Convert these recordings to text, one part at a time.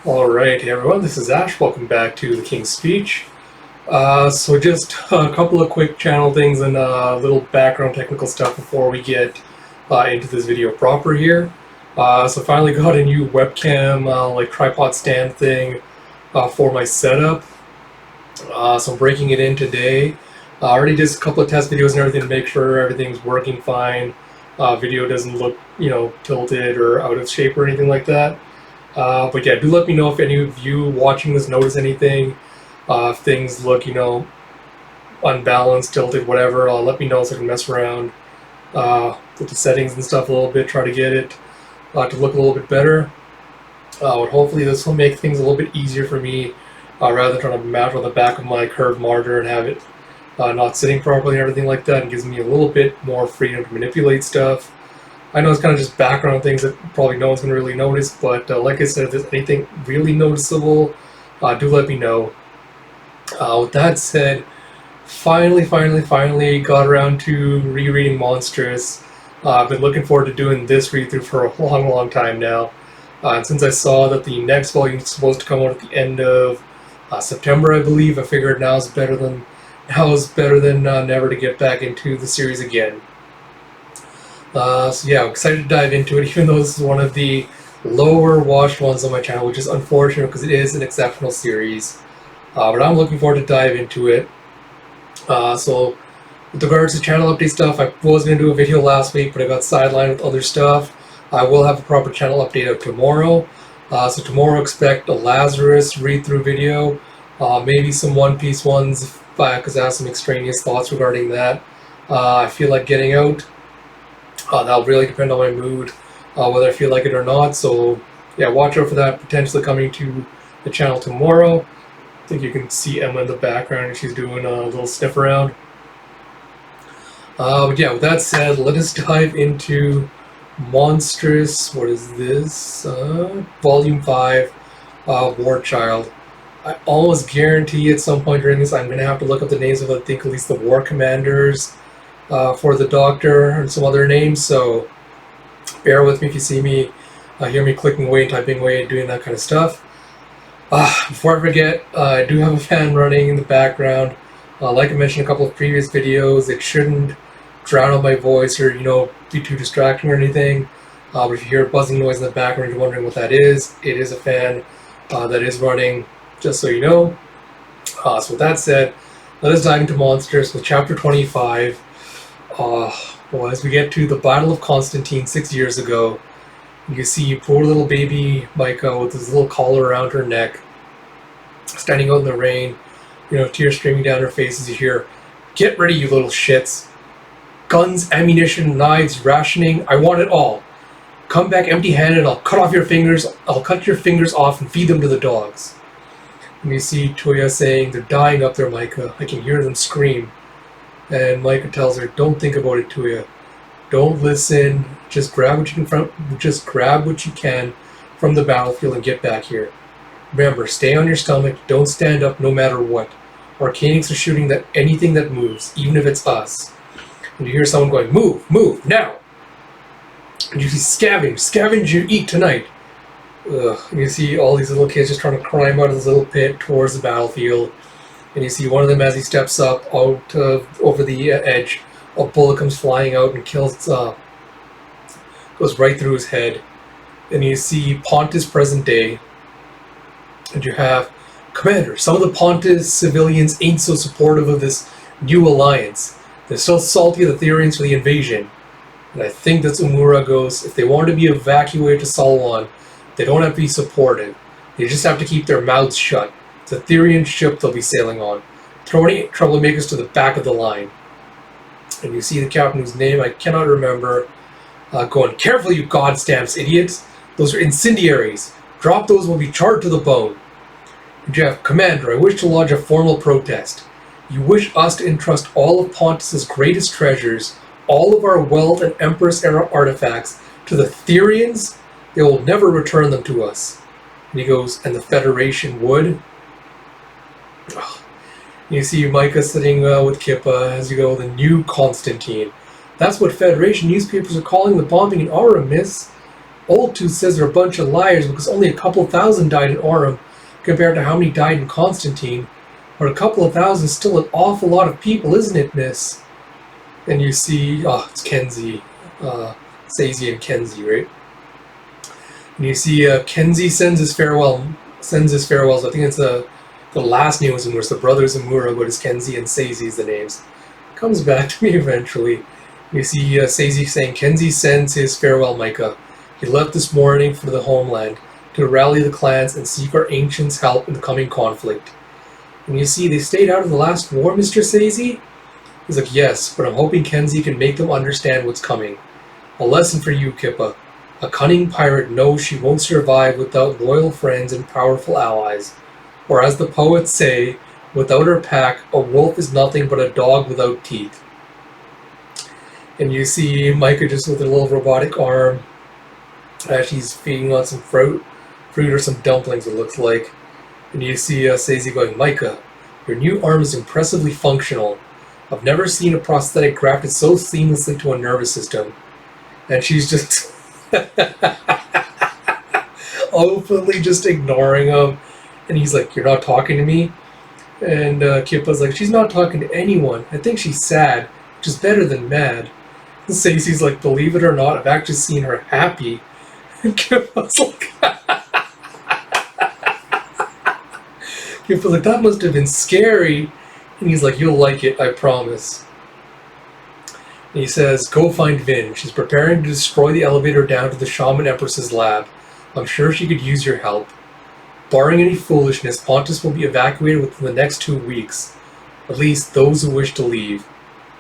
Alright, hey everyone, this is Ash. Welcome back to The King's Speech. So just a couple of quick channel things and a little background technical stuff before we get into this video proper here. So finally got a new webcam, like tripod stand thing for my setup. So I'm breaking it in today. I already did a couple of test videos and everything to make sure everything's working fine. Video doesn't look, tilted or out of shape or anything like that. But yeah, do let me know if any of you watching this notice anything. If things look, unbalanced, tilted, whatever, let me know so I can mess around with the settings and stuff a little bit, try to get it to look a little bit better. But hopefully this will make things a little bit easier for me rather than trying to mount on the back of my curved monitor and have it not sitting properly and everything like that. It gives me a little bit more freedom to manipulate stuff. I know it's kind of just background things that probably no one's going to really notice, but like I said, if there's anything really noticeable, do let me know. With that said, finally got around to rereading Monstress. I've been looking forward to doing this read-through for a long time now. And since I saw that the next volume is supposed to come out at the end of September, I believe, I figured now's better than never to get back into the series again. So yeah, I'm excited to dive into it, even though this is one of the lower watched ones on my channel, which is unfortunate because it is an exceptional series. But I'm looking forward to dive into it. So with regards to channel update stuff, I was going to do a video last week, but I got sidelined with other stuff. I will have a proper channel update out tomorrow. So tomorrow expect a Lazarus read-through video, maybe some One Piece ones, because I have some extraneous thoughts regarding that. I feel like getting out. That'll really depend on my mood, whether I feel like it or not. So yeah, watch out for that potentially coming to the channel tomorrow. I think you can see Emma in the background and she's doing a little sniff around. But yeah, with that said, let us dive into Monstress. What is this? Volume 5, Warchild. I almost guarantee at some point during this I'm going to have to look up the names of, I think, at least the war commanders for the Doctor and some other names, so bear with me if you see me, hear me clicking away, typing away, and doing that kind of stuff. Before I forget, I do have a fan running in the background. Like I mentioned in a couple of previous videos, it shouldn't drown out my voice or, be too distracting or anything. But if you hear a buzzing noise in the background, you're wondering what that is. It is a fan that is running, just so you know. So with that said, let us dive into Monstress with Chapter 25. Well, as we get to the Battle of Constantine 6 years ago, you see poor little baby Micah with his little collar around her neck, standing out in the rain, tears streaming down her face as you hear, "Get ready, you little shits. Guns, ammunition, knives, rationing, I want it all. Come back empty-handed, I'll cut your fingers off and feed them to the dogs." And you see Toya saying, "They're dying up there, Micah. I can hear them scream." And Micah tells her, "Don't think about it, Toya. Don't listen. Just grab what you can from the battlefield and get back here. Remember, stay on your stomach. Don't stand up no matter what. Arcanics are shooting at anything that moves, even if it's us." And you hear someone going, "Move, now!" And you see scavenge you eat tonight. Ugh. And you see all these little kids just trying to climb out of this little pit towards the battlefield. And you see one of them, as he steps up over the edge, a bullet comes flying out and goes right through his head. And you see Pontus present day. And you have, "Commander, some of the Pontus civilians ain't so supportive of this new alliance. They're still salty at the Therians for the invasion. And I think that's Umura goes, if they want to be evacuated to Salwan, they don't have to be supportive. They just have to keep their mouths shut. It's a Therian ship they'll be sailing on. Throw any troublemakers to the back of the line." And you see the captain, whose name I cannot remember, going, "Careful, you godstamps idiots. Those are incendiaries. Drop those, will be charred to the bone." And you have, "Commander, I wish to lodge a formal protest. You wish us to entrust all of Pontus's greatest treasures, all of our wealth and Empress-era artifacts, to the Therians? They will never return them to us." And he goes, "And the Federation would?" You see Micah sitting with Kippa as you go, "The new Constantine. That's what Federation newspapers are calling the bombing in Aura, miss. Old Tooth says they're a bunch of liars because only a couple thousand died in Orem compared to how many died in Constantine. But a couple of thousand is still an awful lot of people, isn't it, miss? And you see, it's Kenzie. Sazy and Kenzie, right? And you see Kenzie sends his farewells. I think it's the last news in which the brothers Amura, but it's Kenzie and Sazy's the names. Comes back to me eventually. You see Sazy saying, Kenzie sends his farewell, Micah. He left this morning for the homeland to rally the clans and seek our ancients' help in the coming conflict. And you see, they stayed out of the last war, Mr. Sazy? He's like, yes, but I'm hoping Kenzie can make them understand what's coming. A lesson for you, Kippa. A cunning pirate knows she won't survive without loyal friends and powerful allies. Or as the poets say, without her pack, a wolf is nothing but a dog without teeth. And you see Micah just with a little robotic arm. She's feeding on some fruit or some dumplings, it looks like. And you see Sazy going, Micah, your new arm is impressively functional. I've never seen a prosthetic grafted so seamlessly to a nervous system. And she's just openly just ignoring him. And he's like, you're not talking to me? And Kippa's like, she's not talking to anyone. I think she's sad, which is better than mad. And Sazy's like, believe it or not, I've actually seen her happy. And Kippa's like, that must have been scary. And he's like, you'll like it, I promise. And he says, go find Vin. She's preparing to destroy the elevator down to the Shaman Empress's lab. I'm sure she could use your help. Barring any foolishness, Pontus will be evacuated within the next 2 weeks. At least those who wish to leave.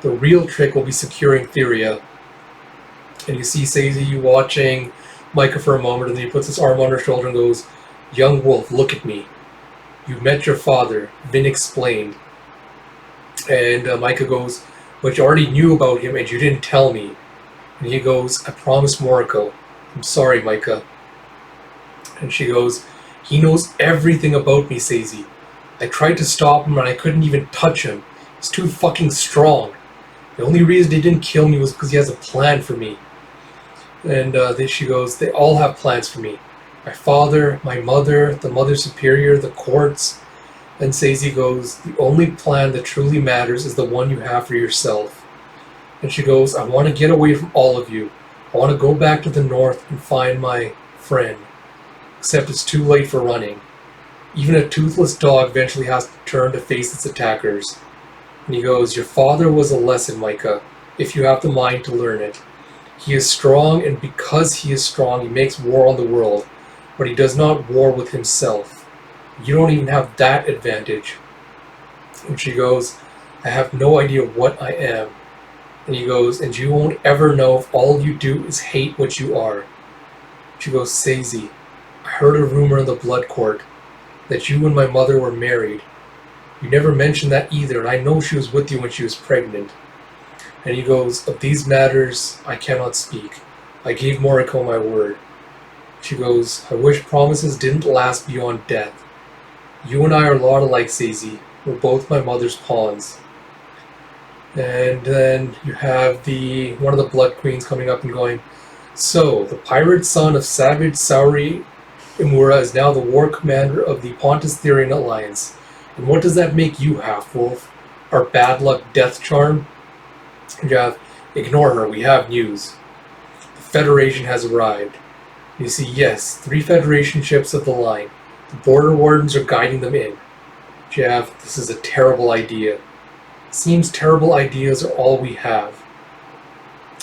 The real trick will be securing Theria. And you see Sazy watching Micah for a moment, and then he puts his arm on her shoulder and goes, young wolf, look at me. You met your father, Vin explained. And Micah goes, but you already knew about him and you didn't tell me. And he goes, I promised Moriko. I'm sorry, Micah. And she goes, he knows everything about me, Sazy. I tried to stop him and I couldn't even touch him. He's too fucking strong. The only reason he didn't kill me was because he has a plan for me. And then she goes, they all have plans for me. My father, my mother, the Mother Superior, the courts. And Sazy goes, the only plan that truly matters is the one you have for yourself. And she goes, I want to get away from all of you. I want to go back to the north and find my friend. Except it's too late for running. Even a toothless dog eventually has to turn to face its attackers. And he goes, your father was a lesson, Micah, if you have the mind to learn it. He is strong, and because he is strong, he makes war on the world. But he does not war with himself. You don't even have that advantage. And she goes, I have no idea what I am. And he goes, and you won't ever know if all you do is hate what you are. She goes, Sazy, I heard a rumor in the blood court that you and my mother were married. You never mentioned that either, and I know she was with you when she was pregnant. And he goes, of these matters, I cannot speak. I gave Moriko my word. She goes, I wish promises didn't last beyond death. You and I are a lot alike, Sazy. We're both my mother's pawns. And then you have one of the Blood Queens coming up and going, so, the pirate son of Savage Sauri Imura is now the war commander of the Pontus Therian Alliance. And what does that make you, half-wolf? Our bad luck death charm? And you have, ignore her, we have news. The Federation has arrived. You see, yes, 3 Federation ships of the line. The border wardens are guiding them in. Jav, this is a terrible idea. Seems terrible ideas are all we have.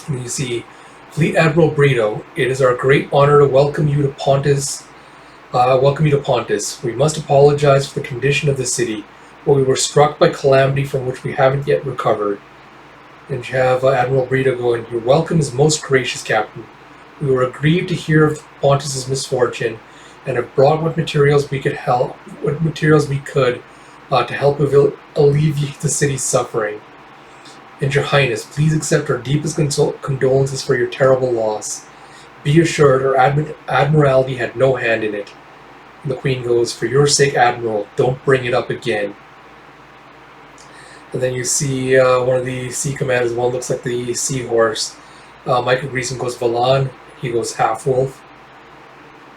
And you see, Fleet Admiral Brito, it is our great honor to welcome you to Pontus. We must apologize for the condition of the city, but we were struck by calamity from which we haven't yet recovered. And you have Admiral Brito going, your welcome is most gracious, Captain. We were aggrieved to hear of Pontus's misfortune, and have brought what materials we could to help alleviate the city's suffering. And Your Highness, please accept our deepest condolences for your terrible loss. Be assured our Admiralty had no hand in it. And the Queen goes, for your sake, Admiral, don't bring it up again. And then you see one of the sea commanders, one looks like the seahorse. Michael Greason goes, Valan. He goes, half-wolf.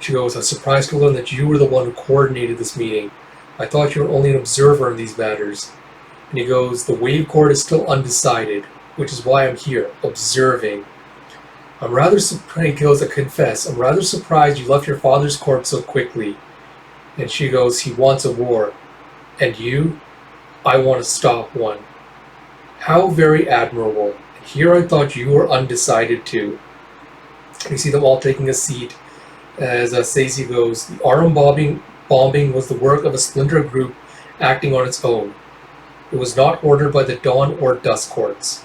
She goes, I was surprised to learn that you were the one who coordinated this meeting. I thought you were only an observer in these matters. And he goes, the wave court is still undecided, which is why I'm here, observing. I'm rather surprised, he goes, I confess, I'm rather surprised you left your father's court so quickly. And she goes, he wants a war. And you? I want to stop one. How very admirable. And here I thought you were undecided too. You see them all taking a seat as Stacey goes, the Arum bombing was the work of a splinter group acting on its own. It was not ordered by the Dawn or Dusk courts.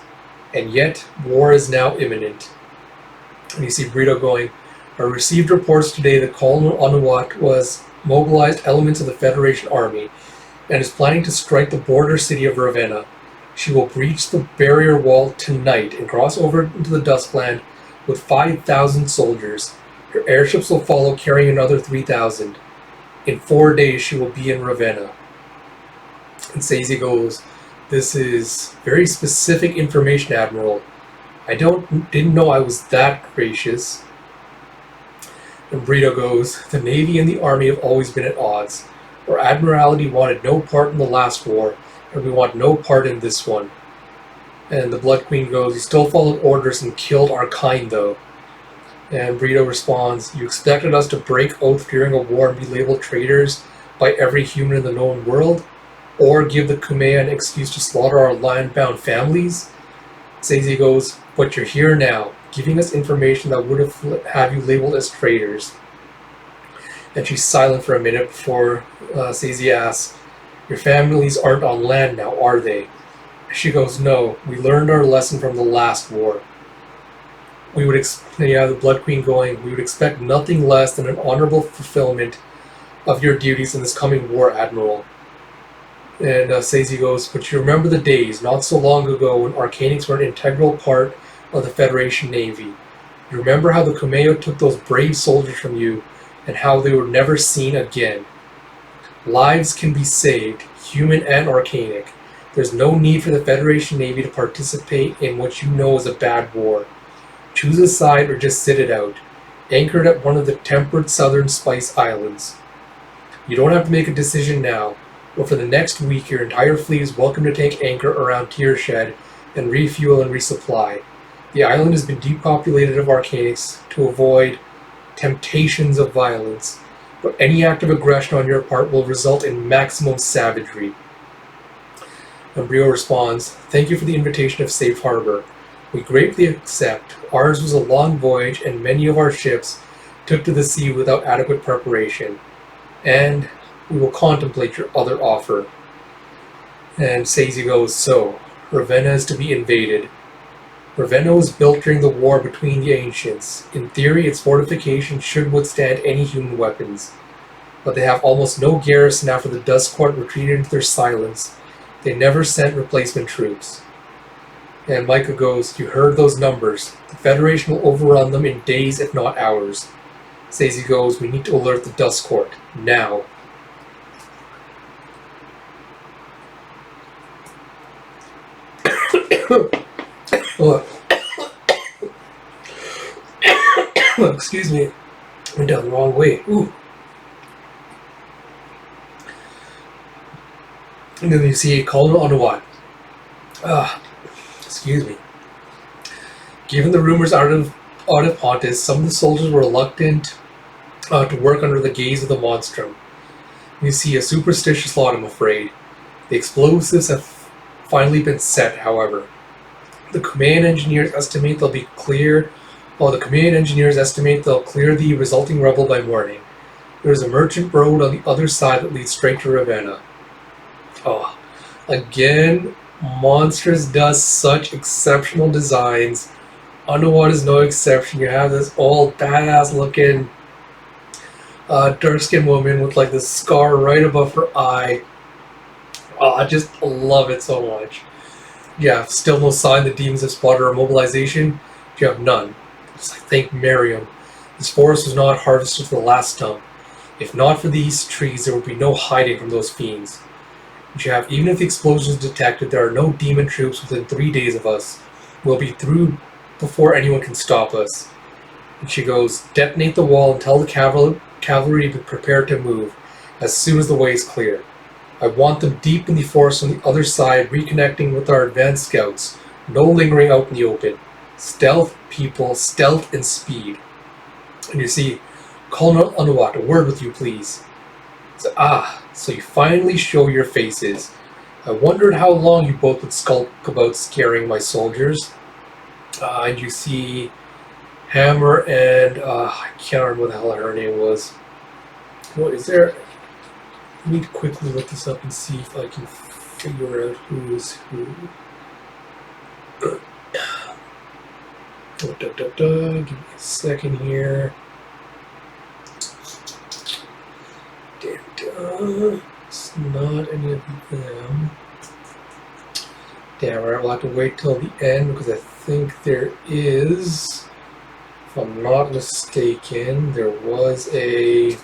And yet, war is now imminent. And you see Brito going, I received reports today that Colonel Anuwat was mobilized elements of the Federation Army and is planning to strike the border city of Ravenna. She will breach the barrier wall tonight and cross over into the Duskland with 5,000 soldiers. Her airships will follow, carrying another 3,000. In 4 days, she will be in Ravenna. And Stacey goes, this is very specific information, Admiral. I didn't know I was that gracious. And Brito goes, the Navy and the Army have always been at odds. Our Admiralty wanted no part in the last war, and we want no part in this one. And the Blood Queen goes, you still followed orders and killed our kind, though. And Brito responds, you expected us to break oath during a war and be labeled traitors by every human in the known world? Or give the Kumeya an excuse to slaughter our land-bound families? Stacey goes, but you're here now, giving us information that would have you labeled as traitors. And she's silent for a minute before Stacey asks, your families aren't on land now, are they? She goes, no, we learned our lesson from the last war. We would the Blood Queen going, we would expect nothing less than an honorable fulfillment of your duties in this coming war, Admiral. And Stacey goes, but you remember the days, not so long ago, when Arcanics were an integral part of the Federation Navy. You remember how the Kumeya took those brave soldiers from you, and how they were never seen again. Lives can be saved, human and Arcanic. There's no need for the Federation Navy to participate in what you know is a bad war. Choose a side or just sit it out, anchored at one of the temperate southern Spice Islands. You don't have to make a decision now, but for the next week your entire fleet is welcome to take anchor around Tiershed and refuel and resupply. The island has been depopulated of Arcanics to avoid temptations of violence, but any act of aggression on your part will result in maximum savagery. And Brio responds, thank you for the invitation of safe harbor. We greatly accept. Ours was a long voyage, and many of our ships took to the sea without adequate preparation. And we will contemplate your other offer. And Stacey goes, so, Ravenna is to be invaded. Ravenna was built during the war between the ancients. In theory, its fortifications should withstand any human weapons. But they have almost no garrison after the Dusk Court retreated into their silence. They never sent replacement troops. And Micah goes, you heard those numbers. The Federation will overrun them in days, if not hours. Stacey goes, we need to alert the Dusk Court. Now. Excuse me. Went down the wrong way. Ooh. And then you see Colonel Anuwat. Excuse me. Given the rumors out of Pontus, some of the soldiers were reluctant to work under the gaze of the monstrum. You see a superstitious lot, I'm afraid. The explosives have finally been set, however. The command engineers estimate they'll clear the resulting rubble by morning. There is a merchant road on the other side that leads straight to Ravenna. Oh, again, Monstress does such exceptional designs. Anuwat is no exception. You have this old badass looking dark-skinned woman with like this scar right above her eye. Oh, I just love it so much. Yeah, still no sign the demons have spotted our mobilization. You have none. Just like, thank Miriam. This forest was not harvested to the last stump. If not for these trees, there would be no hiding from those fiends. You have, even if the explosion is detected, there are no demon troops within 3 days of us. We'll be through before anyone can stop us. And she goes, detonate the wall and tell the cavalry be prepared to move as soon as the way is clear. I want them deep in the forest on the other side, reconnecting with our advanced scouts. No lingering out in the open. Stealth, people, stealth, and speed. And you see, Colonel Anuwat, a word with you, please. So you finally show your faces. I wondered how long you both would skulk about scaring my soldiers. And you see Hammer and, I can't remember what the hell her name was. What is there? I need to quickly look this up and see if I can figure out who is who. Give me a second here. It's not any of them. Damn, right, we'll have to wait till the end because I think there is, if I'm not mistaken, there was a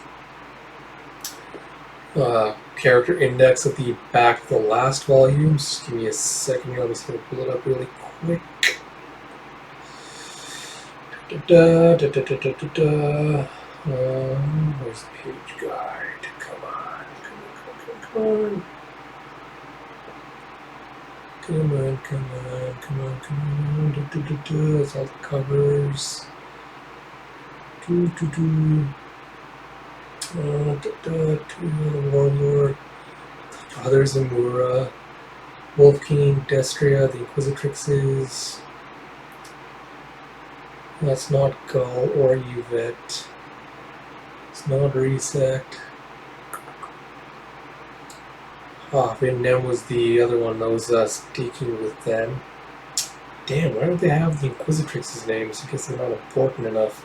character index at the back of the last volume. Just give me a second here. I'm just going to pull it up really quick. Where's the page guide? Come on. That's all the covers. Warlord, Brothers Amura, Wolf King, Destria, the Inquisitrixes. That's not Gull or Yvette. It's not Resect. Vietnam was the other one that was speaking with them. Damn, why don't they have the Inquisitrixes' names? I guess they're not important enough.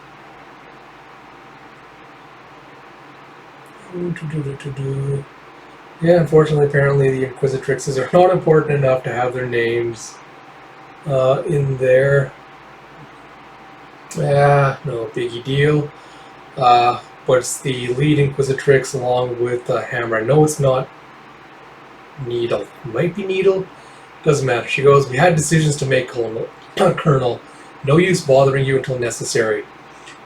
Yeah, unfortunately, apparently the Inquisitrixes are not important enough to have their names in there. Yeah, no biggie deal. But it's the lead Inquisitrix along with Hammer. I know it's not Needle. It might be Needle. Doesn't matter. She goes, we had decisions to make, Colonel. No use bothering you until necessary.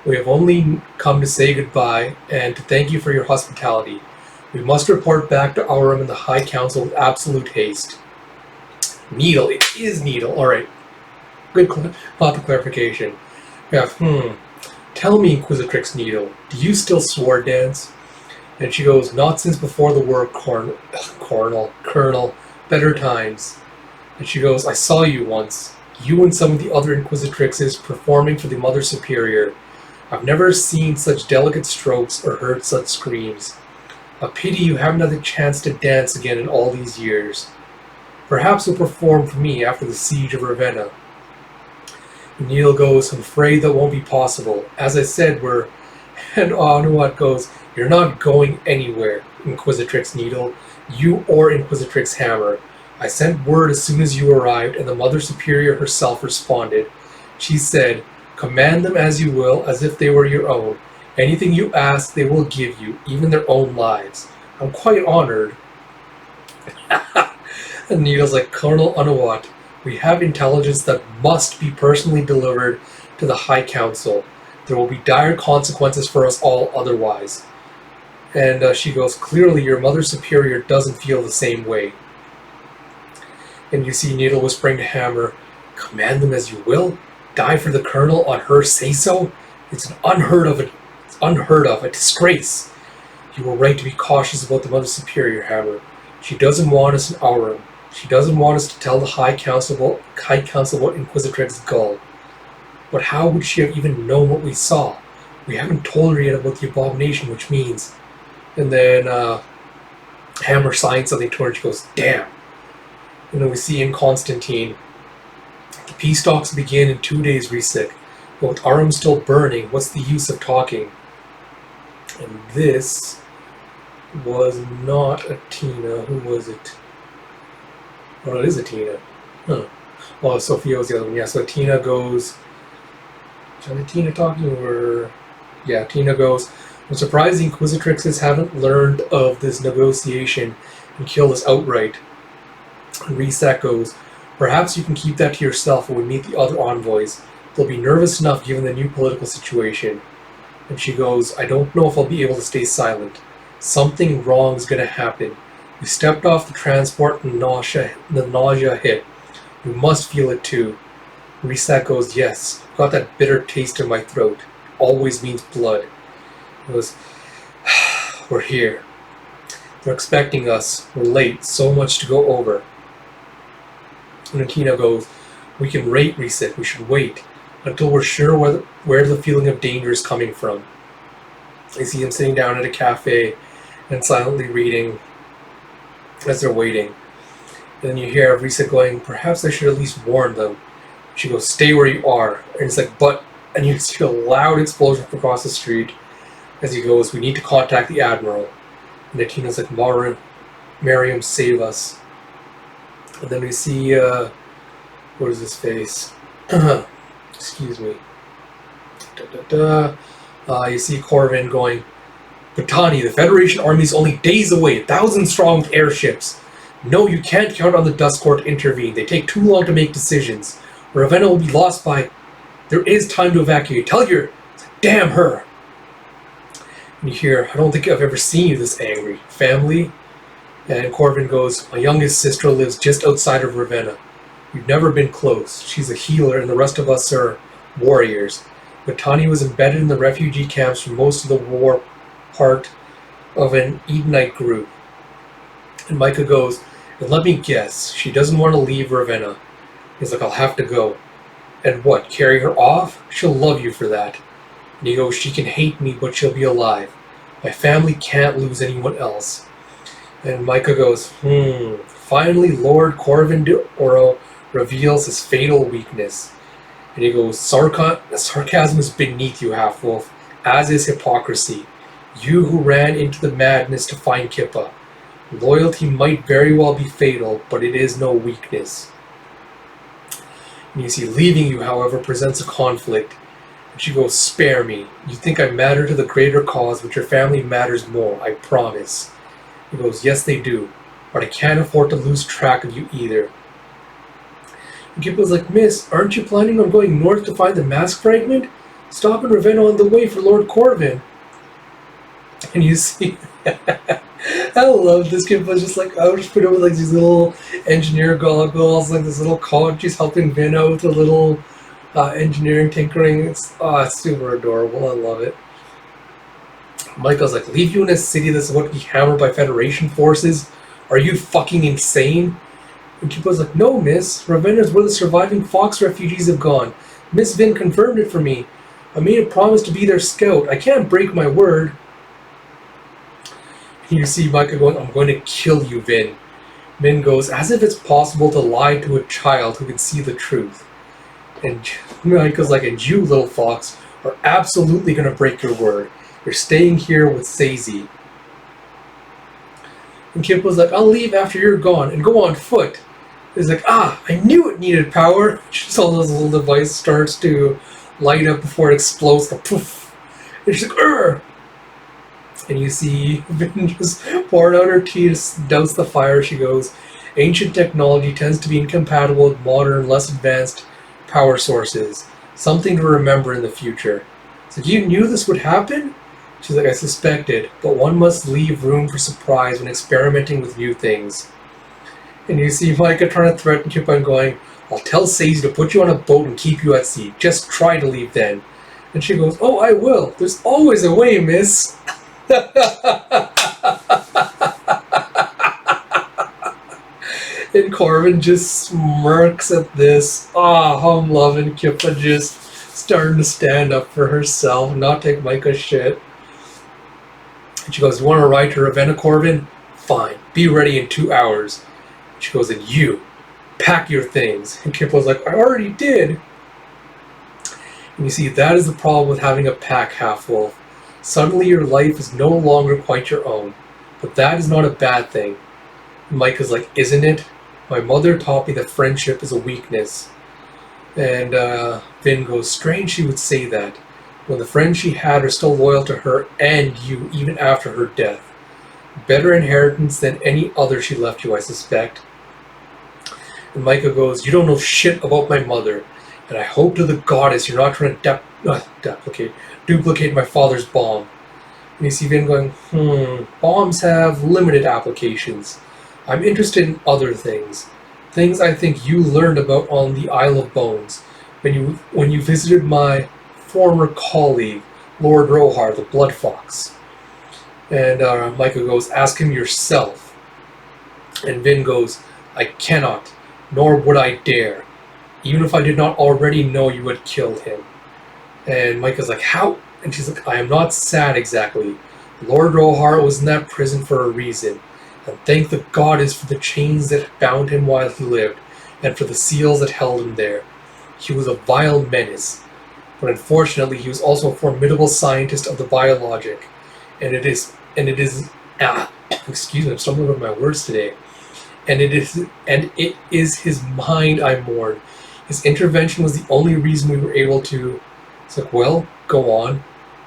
We have only come to say goodbye and to thank you for your hospitality. We must report back to Aurum and the High Council with absolute haste. Needle. It is Needle. Alright. Good clarification. Yeah, Tell me, Inquisitrix Needle, do you still sword dance? And she goes, not since before the war, Colonel. Better times. And she goes, I saw you once. You and some of the other Inquisitrixes performing for the Mother Superior. I've never seen such delicate strokes or heard such screams. A pity you haven't had the chance to dance again in all these years. Perhaps you'll perform for me after the siege of Ravenna. And Neil goes, I'm afraid that won't be possible. As I said, we're... And Anuwat goes, you're not going anywhere, Inquisitrix Needle. You or Inquisitrix Hammer. I sent word as soon as you arrived, and the Mother Superior herself responded. She said, command them as you will, as if they were your own. Anything you ask, they will give you, even their own lives. I'm quite honored. And Needle's like, Colonel Anuwat, we have intelligence that must be personally delivered to the High Council. There will be dire consequences for us all otherwise. And she goes, clearly your Mother Superior doesn't feel the same way. And you see Needle whispering to Hammer, command them as you will? Die for the Colonel on her say-so? It's unheard of, a disgrace. You were right to be cautious about the Mother Superior, Hammer. She doesn't want us in Aurum. She doesn't want us to tell the High Council about Inquisitrix Gull. But how would she have even known what we saw? We haven't told her yet about the abomination, which means... And then Hammer signs something to her and she goes, damn. And then we see in Constantine, the peace talks begin in 2 days, Resik. But with Aurum still burning, what's the use of talking? And this was not a Tina. Who was it? Oh, it is a Tina. Huh. Well, Sophia was the other one. Yeah, so Tina goes... Is Tina talking or... Yeah, Tina goes... I'm surprised the Inquisitrixes haven't learned of this negotiation and killed us outright. And Reset goes, perhaps you can keep that to yourself when we meet the other envoys. They'll be nervous enough given the new political situation. And she goes, I don't know if I'll be able to stay silent. Something wrong's gonna happen. We stepped off the transport and the nausea hit. You must feel it too. Reset goes, yes. I've got that bitter taste in my throat. Always means blood. He goes, we're here. They're expecting us. We're late. So much to go over. And Tina goes, we can reset. We should wait until we're sure where the feeling of danger is coming from. I see him sitting down at a cafe and silently reading as they're waiting. And then you hear Reset going, perhaps I should at least warn them. She goes, stay where you are. And he's like, but... And you see a loud explosion from across the street as he goes, we need to contact the Admiral. And Natina's like, Miriam, save us. And then we see, what is his face? Excuse me. You see Corvin going, Batani, the Federation army is only days away, 1,000 strong with airships. No, you can't count on the Dust Court to intervene. They take too long to make decisions. Ravenna will be lost by... There is time to evacuate. Tell your... Damn her! And you hear, I don't think I've ever seen you this angry. Family? And Corvin goes, my youngest sister lives just outside of Ravenna. We've never been close. She's a healer and the rest of us are warriors. Batani was embedded in the refugee camps for most of the war, part of an Edenite group. And Micah goes, and let me guess, she doesn't want to leave Ravenna. He's like, I'll have to go. And what, carry her off? She'll love you for that. And he goes, she can hate me, but she'll be alive. My family can't lose anyone else. And Micah goes, Finally, Lord Corvin de Oro reveals his fatal weakness. And he goes, sarcasm is beneath you, half-wolf, as is hypocrisy. You who ran into the madness to find Kippa. Loyalty might very well be fatal, but it is no weakness. And you see, leaving you, however, presents a conflict. And she goes, spare me. You think I matter to the greater cause, but your family matters more, I promise. He goes, yes, they do, but I can't afford to lose track of you either. And Kippa's like, Miss, aren't you planning on going north to find the mask fragment? Stop in Ravenna on the way for Lord Corvin. And you see, I love this. Kippa's just like, I would just put over like these little engineer goggles, like this little cog. She's helping Vin out with a little engineering tinkering. It's super adorable. I love it. Michael's like, leave you in a city that's about to be hammered by Federation forces? Are you fucking insane? And Kippa's like, no, miss. Ravenna's where the surviving Fox refugees have gone. Miss Vin confirmed it for me. I made a promise to be their scout. I can't break my word. And you see Micah going, I'm going to kill you, Vin. Vin goes, as if it's possible to lie to a child who can see the truth. And Micah's like, and you, little fox, are absolutely going to break your word. You're staying here with Sazy. And Kip was like, I'll leave after you're gone and go on foot. He's like, I knew it needed power. Just all this little device starts to light up before it explodes. The poof. And she's like, Urgh! And you see Vin just poured out her tea to douse the fire. She goes, ancient technology tends to be incompatible with modern, less advanced power sources. Something to remember in the future. So you knew this would happen? She's like, I suspected, but one must leave room for surprise when experimenting with new things. And you see Micah trying to threaten Kip and going, I'll tell Sazy to put you on a boat and keep you at sea. Just try to leave then. And she goes, oh, I will. There's always a way, miss. And Corvin just smirks at this. I'm loving Kippa just starting to stand up for herself, not take Micah's shit. And she goes, you want to ride to Ravenna, Corvin? Fine. Be ready in 2 hours. She goes, and you, pack your things. And Kippa's like, I already did. And you see, that is the problem with having a pack, half-wolf. Suddenly your life is no longer quite your own. But that is not a bad thing. And Micah's like, isn't it? My mother taught me that friendship is a weakness. And Vin goes, strange she would say that, when the friends she had are still loyal to her and you even after her death. Better inheritance than any other she left you, I suspect. And Micah goes, you don't know shit about my mother. And I hope to the goddess you're not trying to duplicate my father's bomb. And you see Vin going, bombs have limited applications. I'm interested in other things. Things I think you learned about on the Isle of Bones when you visited my former colleague, Lord Rohar, the Blood Fox. And Micah goes, ask him yourself. And Vin goes, I cannot, nor would I dare, even if I did not already know you had killed him. And Micah's like, how? And she's like, I am not sad exactly. Lord Rohar was in that prison for a reason, and thank the goddess for the chains that bound him while he lived, and for the seals that held him there. He was a vile menace, but unfortunately he was also a formidable scientist of the biologic, and it is excuse me, I'm stumbling over my words today. And it is his mind I mourn. His intervention was the only reason we were able to. It's like, well, go on.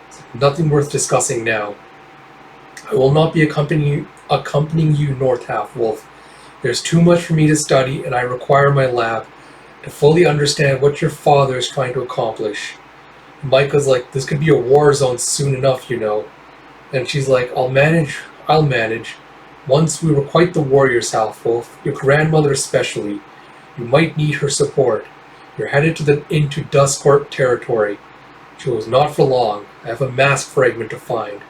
It's like, nothing worth discussing now. I will not be accompanying you north, Half-Wolf. There's too much for me to study, and I require my lab to fully understand what your father is trying to accomplish. And Micah's like, this could be a war zone soon enough, you know. And she's like, I'll manage. Once we were quite the warriors, Half-Wolf. Your grandmother especially. You might need her support. You're headed into Duskcorp territory. She was not for long. I have a mask fragment to find.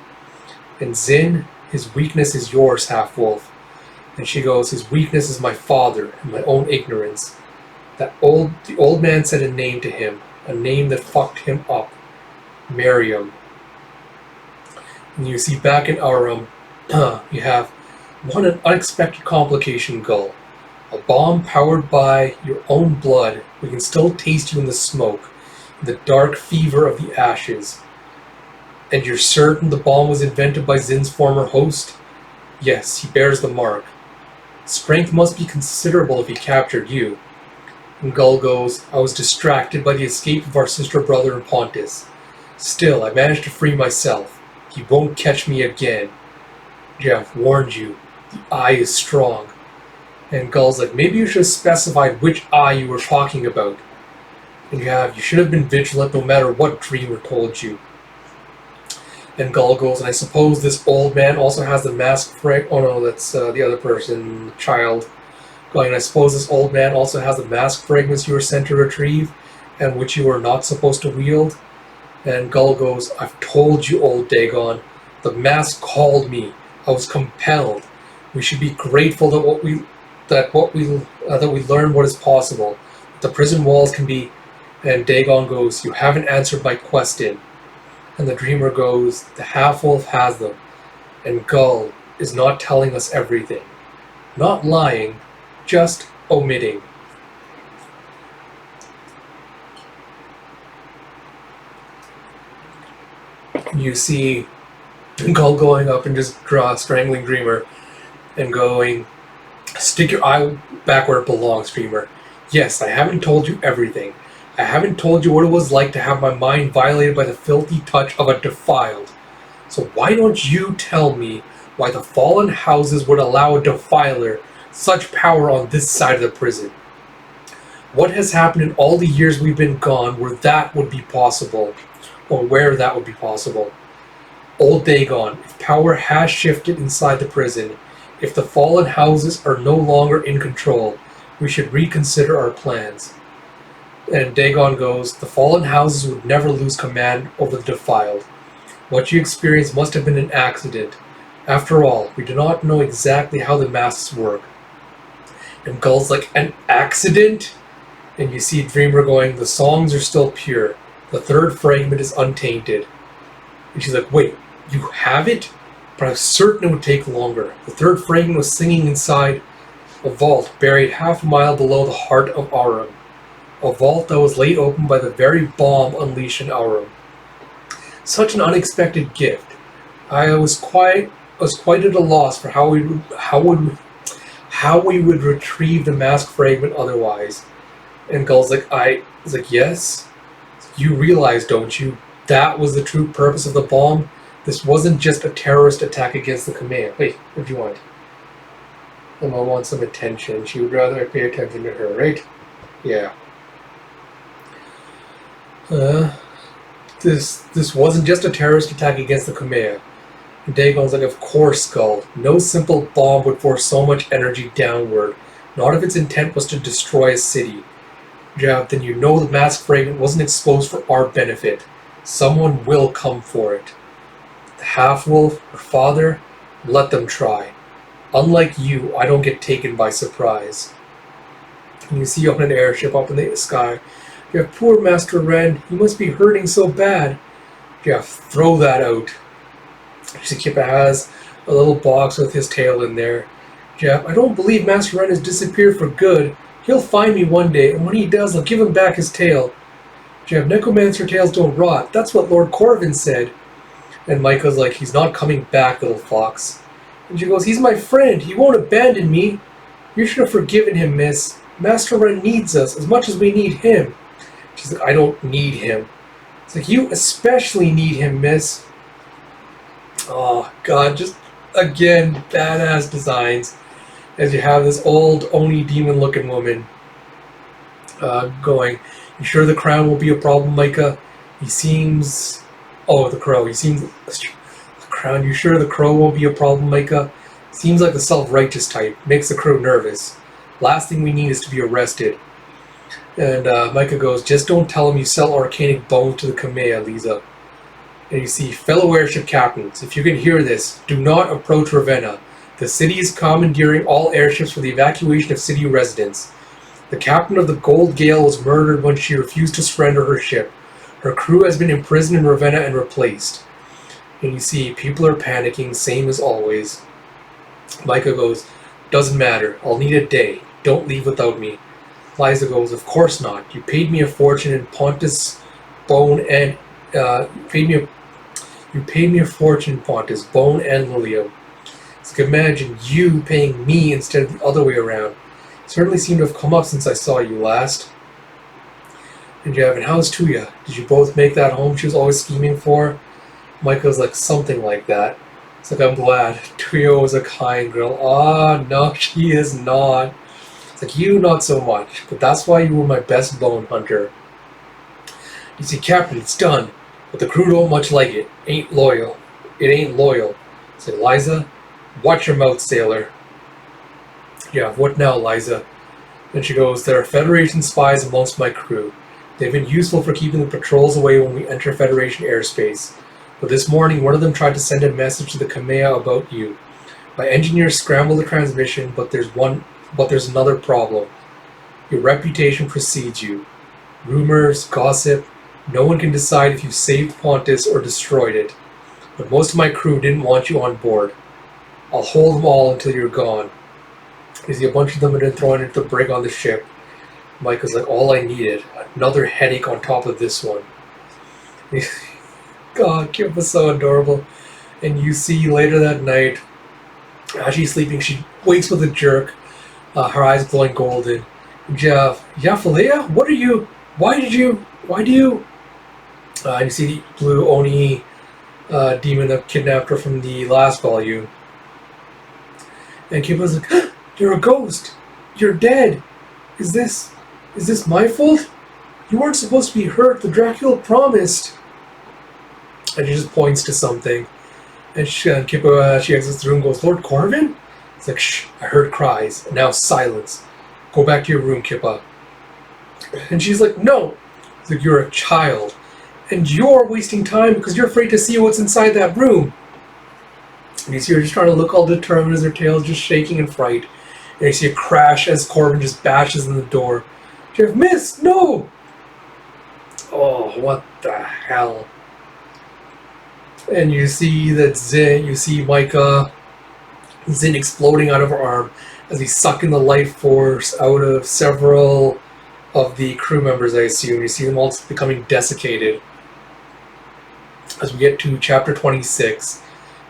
And Zin, his weakness is yours, Half-Wolf. And she goes, his weakness is my father and my own ignorance. The old man said a name to him, a name that fucked him up. Miriam. And you see back in Arum, you have an unexpected complication, Gull. A bomb powered by your own blood. We can still taste you in the smoke, in the dark fever of the ashes. And you're certain the bomb was invented by Zin's former host? Yes, he bears the mark. Strength must be considerable if he captured you. And Gull goes, I was distracted by the escape of our sister brother in Pontus. Still, I managed to free myself. He won't catch me again. Jeff warned you. The eye is strong. And Gull's like, maybe you should have specified which eye you were talking about. And you should have been vigilant no matter what Dreamer told you. And Gull goes, and I suppose this old man also has the mask frag. Oh no, that's the other person, the child. Going, I suppose this old man also has the mask fragments you were sent to retrieve, and which you were not supposed to wield. And Gull goes, I've told you, old Dagon. The mask called me. I was compelled. We should be grateful that we learned what is possible. The prison walls can be. And Dagon goes, you haven't answered my question. And the Dreamer goes, the Half-Wolf has them. And Gull is not telling us everything. Not lying, just omitting. You see Gull going up and just strangling Dreamer and going, stick your eye back where it belongs, Dreamer. Yes, I haven't told you everything. I haven't told you what it was like to have my mind violated by the filthy touch of a defiled. So why don't you tell me why the fallen houses would allow a defiler such power on this side of the prison? What has happened in all the years we've been gone where that would be possible? Or where that would be possible? Old Dagon, if power has shifted inside the prison, if the fallen houses are no longer in control, we should reconsider our plans. And Dagon goes, the fallen houses would never lose command over the defiled. What you experienced must have been an accident. After all, we do not know exactly how the masks work. And Gull's like, an accident? And you see Dreamer going, the songs are still pure. The third fragment is untainted. And she's like, wait, you have it? But I was certain it would take longer. The third fragment was singing inside a vault buried half a mile below the heart of Arum. A vault that was laid open by the very bomb unleashed in Arum. Such an unexpected gift. I was quite at a loss for how we would retrieve the mask fragment otherwise. And Gull's like, yes? You realize, don't you? That was the true purpose of the bomb. This wasn't just a terrorist attack against the command. Wait, what do you want? Emma wants some attention. She would rather I pay attention to her, right? Yeah. Uh, this wasn't just a terrorist attack against the Kamea. And Dagon's like, of course, Skull. No simple bomb would force so much energy downward. Not if its intent was to destroy a city. Jav, then you know the masked fragment wasn't exposed for our benefit. Someone will come for it. The half-wolf, her father, let them try. Unlike you, I don't get taken by surprise. And you see on an airship up in the sky, you have poor Master Ren, he must be hurting so bad. Jeff, throw that out. You see Kippa has a little box with his tail in there. Jeff, I don't believe Master Ren has disappeared for good. He'll find me one day, and when he does, I'll give him back his tail. Jeff, necromancer tails don't rot. That's what Lord Corvin said. And Micah's like, he's not coming back, little fox. And she goes, he's my friend. He won't abandon me. You should have forgiven him, miss. Master Ren needs us as much as we need him. She's like, I don't need him. It's like, you especially need him, miss. Oh, God, just, again, badass designs. As you have this old Oni demon-looking woman going, you sure the crown will be a problem, Micah? He seems... Oh, the crow. He seems... The crown. You sure the crow won't be a problem, Micah? Seems like the self-righteous type. Makes the crow nervous. Last thing we need is to be arrested. And Micah goes, just don't tell him you sell arcanic bones to the Kamea, Lisa. And you see, fellow airship captains, if you can hear this, do not approach Ravenna. The city is commandeering all airships for the evacuation of city residents. The captain of the Gold Gale was murdered when she refused to surrender her ship. Her crew has been imprisoned in Ravenna and replaced. And you see, people are panicking, same as always. Micah goes, doesn't matter, I'll need a day. Don't leave without me. Liza goes, of course not. You paid me a fortune in Pontus, Bone, and... You paid me a fortune in Pontus, Bone, and Lilium. So imagine you paying me instead of the other way around. It certainly seemed to have come up since I saw you last. And Javin, how's Tuya? Did you both make that home she was always scheming for? Micah's like, something like that. It's like, I'm glad. Tuya was a kind girl. Ah, no, she is not. It's like, you, not so much. But that's why you were my best bone hunter. You see, Captain, it's done. But the crew don't much like it. Ain't loyal. It ain't loyal. It's like, Liza, watch your mouth, sailor. Yeah, what now, Liza? And she goes, there are Federation spies amongst my crew. They've been useful for keeping the patrols away when we enter Federation airspace. But this morning, one of them tried to send a message to the Kamea about you. My engineers scrambled the transmission, but there's another problem. Your reputation precedes you. Rumors, gossip, no one can decide if you saved Pontus or destroyed it. But most of my crew didn't want you on board. I'll hold them all until you're gone. You see a bunch of them have been thrown into the brig on the ship. Micah's like, all I needed. Another headache on top of this one. God, Kip was so adorable. And you see later that night, as she's sleeping, she wakes with a jerk. Her eyes glowing golden. Jeff, Falea, what are you? Why do you? And you see the blue Oni demon that kidnapped her from the last volume. And Kip was like, you're a ghost. You're dead. Is this my fault? You weren't supposed to be hurt. The Dracula promised. And she just points to something. And Kippa, she exits the room and goes, Lord Corvin? It's like, shh, I heard cries. And now silence. Go back to your room, Kippa. And she's like, no. It's like, you're a child. And you're wasting time because you're afraid to see what's inside that room. And you see her just trying to look all determined as her tail is just shaking in fright. And you see a crash as Corvin just bashes in the door. Jeff, miss, no! Oh, what the hell? And you see that Micah, Zin exploding out of her arm as he's sucking the life force out of several of the crew members, I assume. You see them all becoming desiccated. As we get to chapter 26,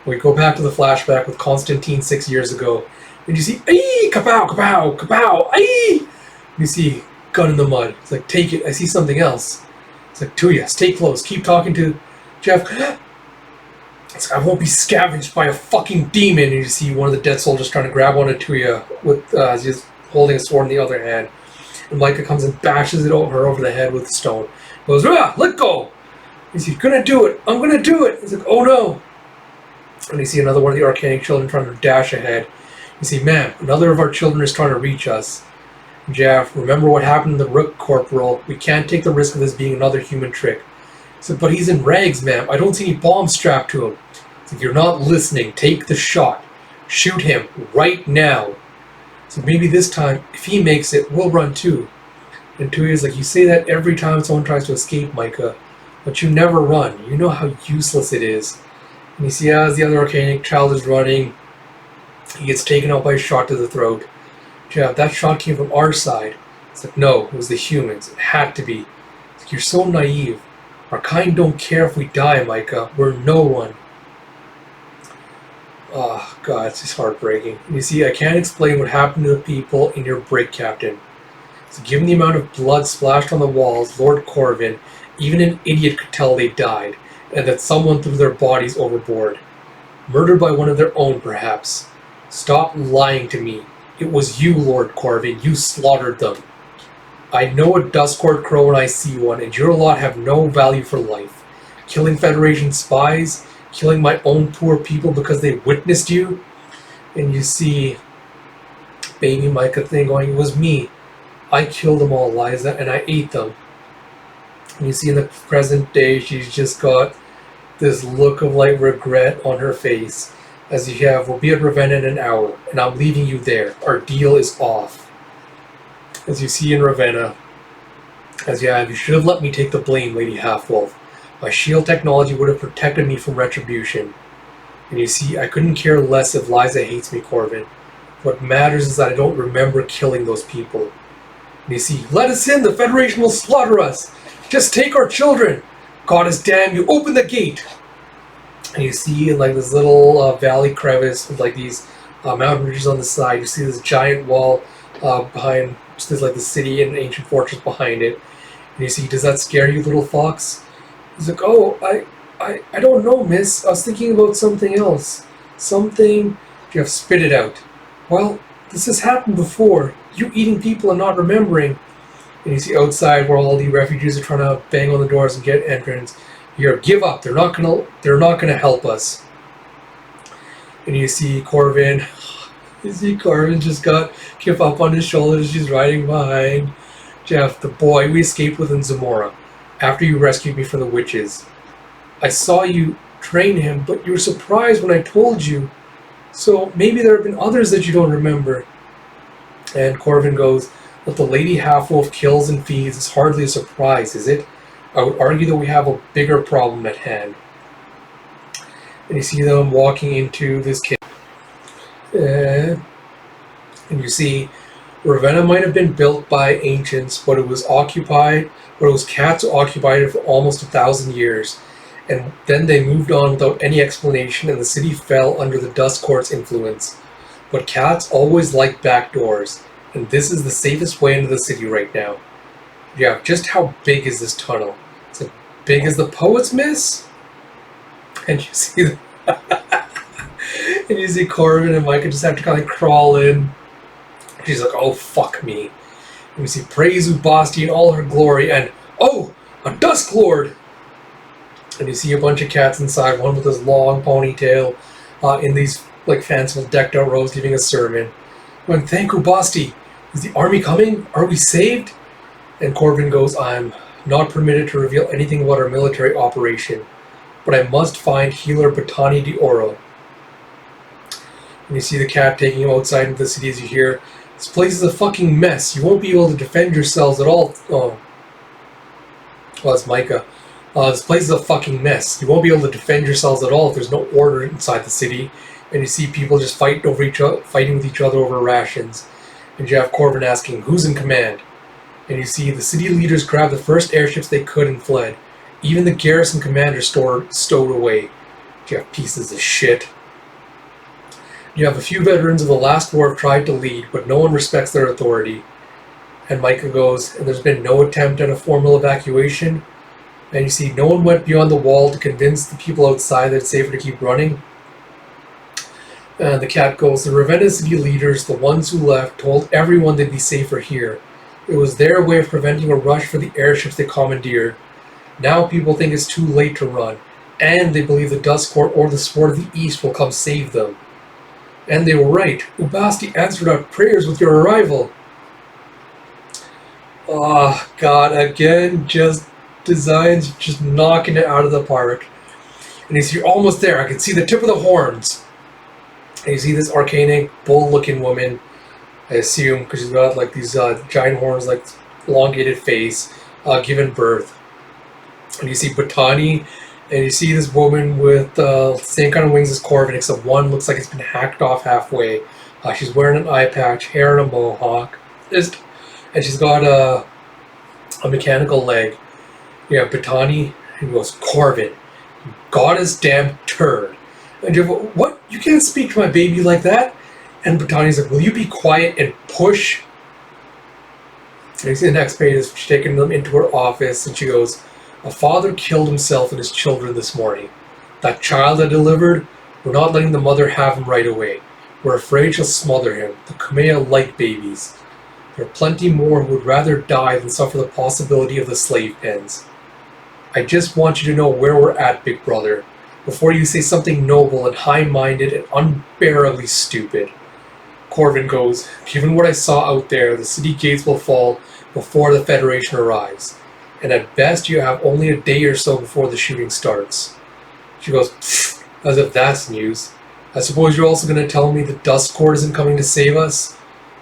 we go back to the flashback with Constantine 6 years ago. And you see, ay, kapow, kapow, kapow, ay! And you see, gun in the mud. It's like, take it, I see something else. It's like, Tuya, stay close, keep talking to Jeff. It's like, I won't be scavenged by a fucking demon. And you see one of the dead soldiers trying to grab onto Tuya with, he's holding a sword in the other hand. And Micah comes and bashes her over the head with the stone. Goes, let go! He's gonna do it! I'm gonna do it! He's like, oh no! And you see another one of the Arcanic children trying to dash ahead. You see, ma'am, another of our children is trying to reach us. Jeff, remember what happened to the Rook Corporal. We can't take the risk of this being another human trick. He said, but he's in rags, ma'am. I don't see any bombs strapped to him. If you're not listening, take the shot. Shoot him right now. So maybe this time, if he makes it, we'll run too. And Tuya's like, you say that every time someone tries to escape, Micah. But you never run. You know how useless it is. And you see as the other Arcanic child is running, he gets taken out by a shot to the throat. Jeff, that shot came from our side. It's like, no, it was the humans. It had to be. It's like, you're so naive. Our kind don't care if we die, Micah. We're no one. Oh, God, it's just heartbreaking. And you see, I can't explain what happened to the people in your brig, Captain. So given the amount of blood splashed on the walls, Lord Corvin, even an idiot could tell they died, and that someone threw their bodies overboard. Murdered by one of their own, perhaps. Stop lying to me. It was you, Lord Corvin. You slaughtered them. I know a Duskcourt crow when I see one, and your lot have no value for life. Killing Federation spies, killing my own poor people because they witnessed you. And you see baby Micah thing going, it was me. I killed them all, Liza, and I ate them. And you see in the present day, she's just got this look of like regret on her face. As you have, we'll be at Ravenna in an hour, and I'm leaving you there. Our deal is off. As you see in Ravenna, as you have, you should have let me take the blame, Lady Half-Wolf. My shield technology would have protected me from retribution. And you see, I couldn't care less if Liza hates me, Corvin. What matters is that I don't remember killing those people. And you see, let us in, the Federation will slaughter us. Just take our children. Goddess damn you, open the gate. And you see in like this little valley crevice with like these mountain ridges on the side, you see this giant wall behind, there's like the city and an ancient fortress behind it. And you see, does that scare you, little fox? He's like, oh, I don't know, miss. I was thinking about something else. Something. Jeff, spit it out. Well, this has happened before. You eating people and not remembering. And you see outside where all the refugees are trying to bang on the doors and get entrance. Here, give up. They're not gonna help us. And you see Corvin. You see Corvin just got Kip up on his shoulders. She's riding behind. Jeff, the boy we escaped with in Zamora, after you rescued me from the witches. I saw you train him, but you were surprised when I told you. So maybe there have been others that you don't remember. And Corvin goes, that the Lady Half-Wolf kills and feeds is hardly a surprise, is it? I would argue that we have a bigger problem at hand. And you see them walking into this cave. And you see Ravenna might have been built by ancients, but it was cats who occupied it for almost 1,000 years. And then they moved on without any explanation, and the city fell under the Duskcourt's influence. But cats always like back doors, and this is the safest way into the city right now. Yeah, just how big is this tunnel? Is it big as the poets miss? And you see and you see Corvin and Micah just have to kind of crawl in. She's like, oh, fuck me. And we see praise Ubasti in all her glory, and oh, a Dusk Lord! And you see a bunch of cats inside, one with this long ponytail, in these like fanciful decked out robes giving a sermon. Going, thank Ubasti. Is the army coming? Are we saved? And Corvin goes, I'm not permitted to reveal anything about our military operation, but I must find healer Batani di Oro. And you see the cat taking him outside into the city as you hear, this place is a fucking mess. You won't be able to defend yourselves at all. Oh. Well, it's Micah. This place is a fucking mess. You won't be able to defend yourselves at all if there's no order inside the city. And you see people just fighting with each other over rations. And you have Corvin asking, who's in command? And you see the city leaders grabbed the first airships they could and fled. Even the garrison commander stowed away. You have pieces of shit. You have a few veterans of the last war have tried to lead, but no one respects their authority. And Micah goes, and there's been no attempt at a formal evacuation. And you see no one went beyond the wall to convince the people outside that it's safer to keep running. And the cat goes, the Ravenna city leaders, the ones who left, told everyone they'd be safer here. It was their way of preventing a rush for the airships they commandeered. Now people think it's too late to run, and they believe the Dust Court or the Sword of the East will come save them. And they were right. Ubasti answered our prayers with your arrival. Oh, God, again, just designs just knocking it out of the park. And you see, you're almost there. I can see the tip of the horns. And you see this arcanic, bull-looking woman, I assume, because she's got like these giant horns, like elongated face, giving birth. And you see Botani, and you see this woman with the same kind of wings as Corvin, except one looks like it's been hacked off halfway. She's wearing an eye patch, hair and a mohawk, and she's got a mechanical leg. You have Botani, and he goes, Corvin, you goddess damn turd. And you go, what? You can't speak to my baby like that? And Botani's like, will you be quiet and push? And you see the next page is she's taking them into her office, and she goes, a father killed himself and his children this morning. That child I delivered, we're not letting the mother have him right away. We're afraid she'll smother him. The Kumeya like babies. There are plenty more who would rather die than suffer the possibility of the slave pens. I just want you to know where we're at, big brother, before you say something noble and high-minded and unbearably stupid. Corvin goes, given what I saw out there, the city gates will fall before the Federation arrives. And at best you have only a day or so before the shooting starts. She goes, as if that's news. I suppose you're also going to tell me the Dust Court isn't coming to save us?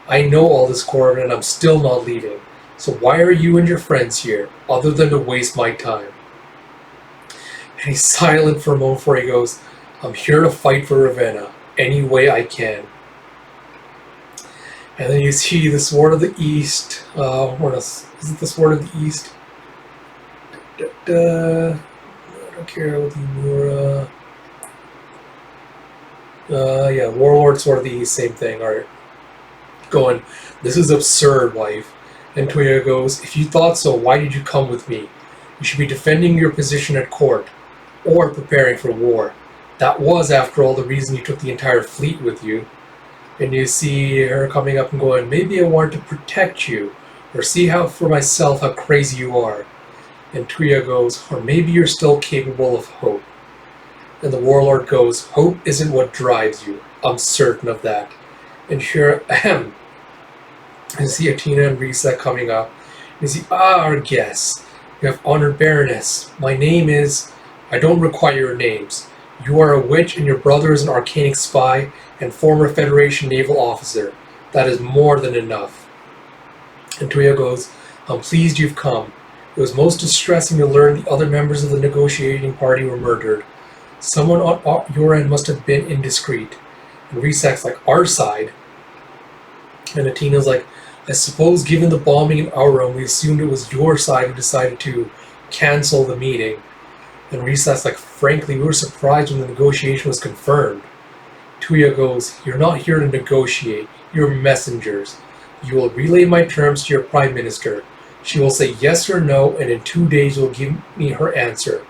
I know all this, Corvin, and I'm still not leaving. So why are you and your friends here, other than to waste my time? And he's silent for a moment before he goes, I'm here to fight for Ravenna, any way I can. And then you see the Sword of the East. Is it the Sword of the East? I don't care what the Mura. Yeah, Warlord Sword of the East, same thing. Alright. Going, this is absurd, wife. And Tuya goes, if you thought so, why did you come with me? You should be defending your position at court, or preparing for war. That was, after all, the reason you took the entire fleet with you. And you see her coming up and going, maybe I wanted to protect you, or see how for myself how crazy you are. And Tuya goes, or maybe you're still capable of hope. And the warlord goes, hope isn't what drives you. I'm certain of that. And here, and you see Atina and Risa coming up. And you see, our guests. You have honored Baroness. My name is... I don't require your names. You are a witch and your brother is an arcanic spy and former Federation naval officer. That is more than enough. And Tuya goes, I'm pleased you've come. It was most distressing to learn the other members of the negotiating party were murdered. Someone on your end must have been indiscreet. And Resak's like, our side? And Atina's like, I suppose given the bombing in our room, we assumed it was your side who decided to cancel the meeting. And Resak's like, frankly, we were surprised when the negotiation was confirmed. Tuya goes, you're not here to negotiate, you're messengers. You will relay my terms to your Prime Minister. She will say yes or no, and in 2 days will give me her answer.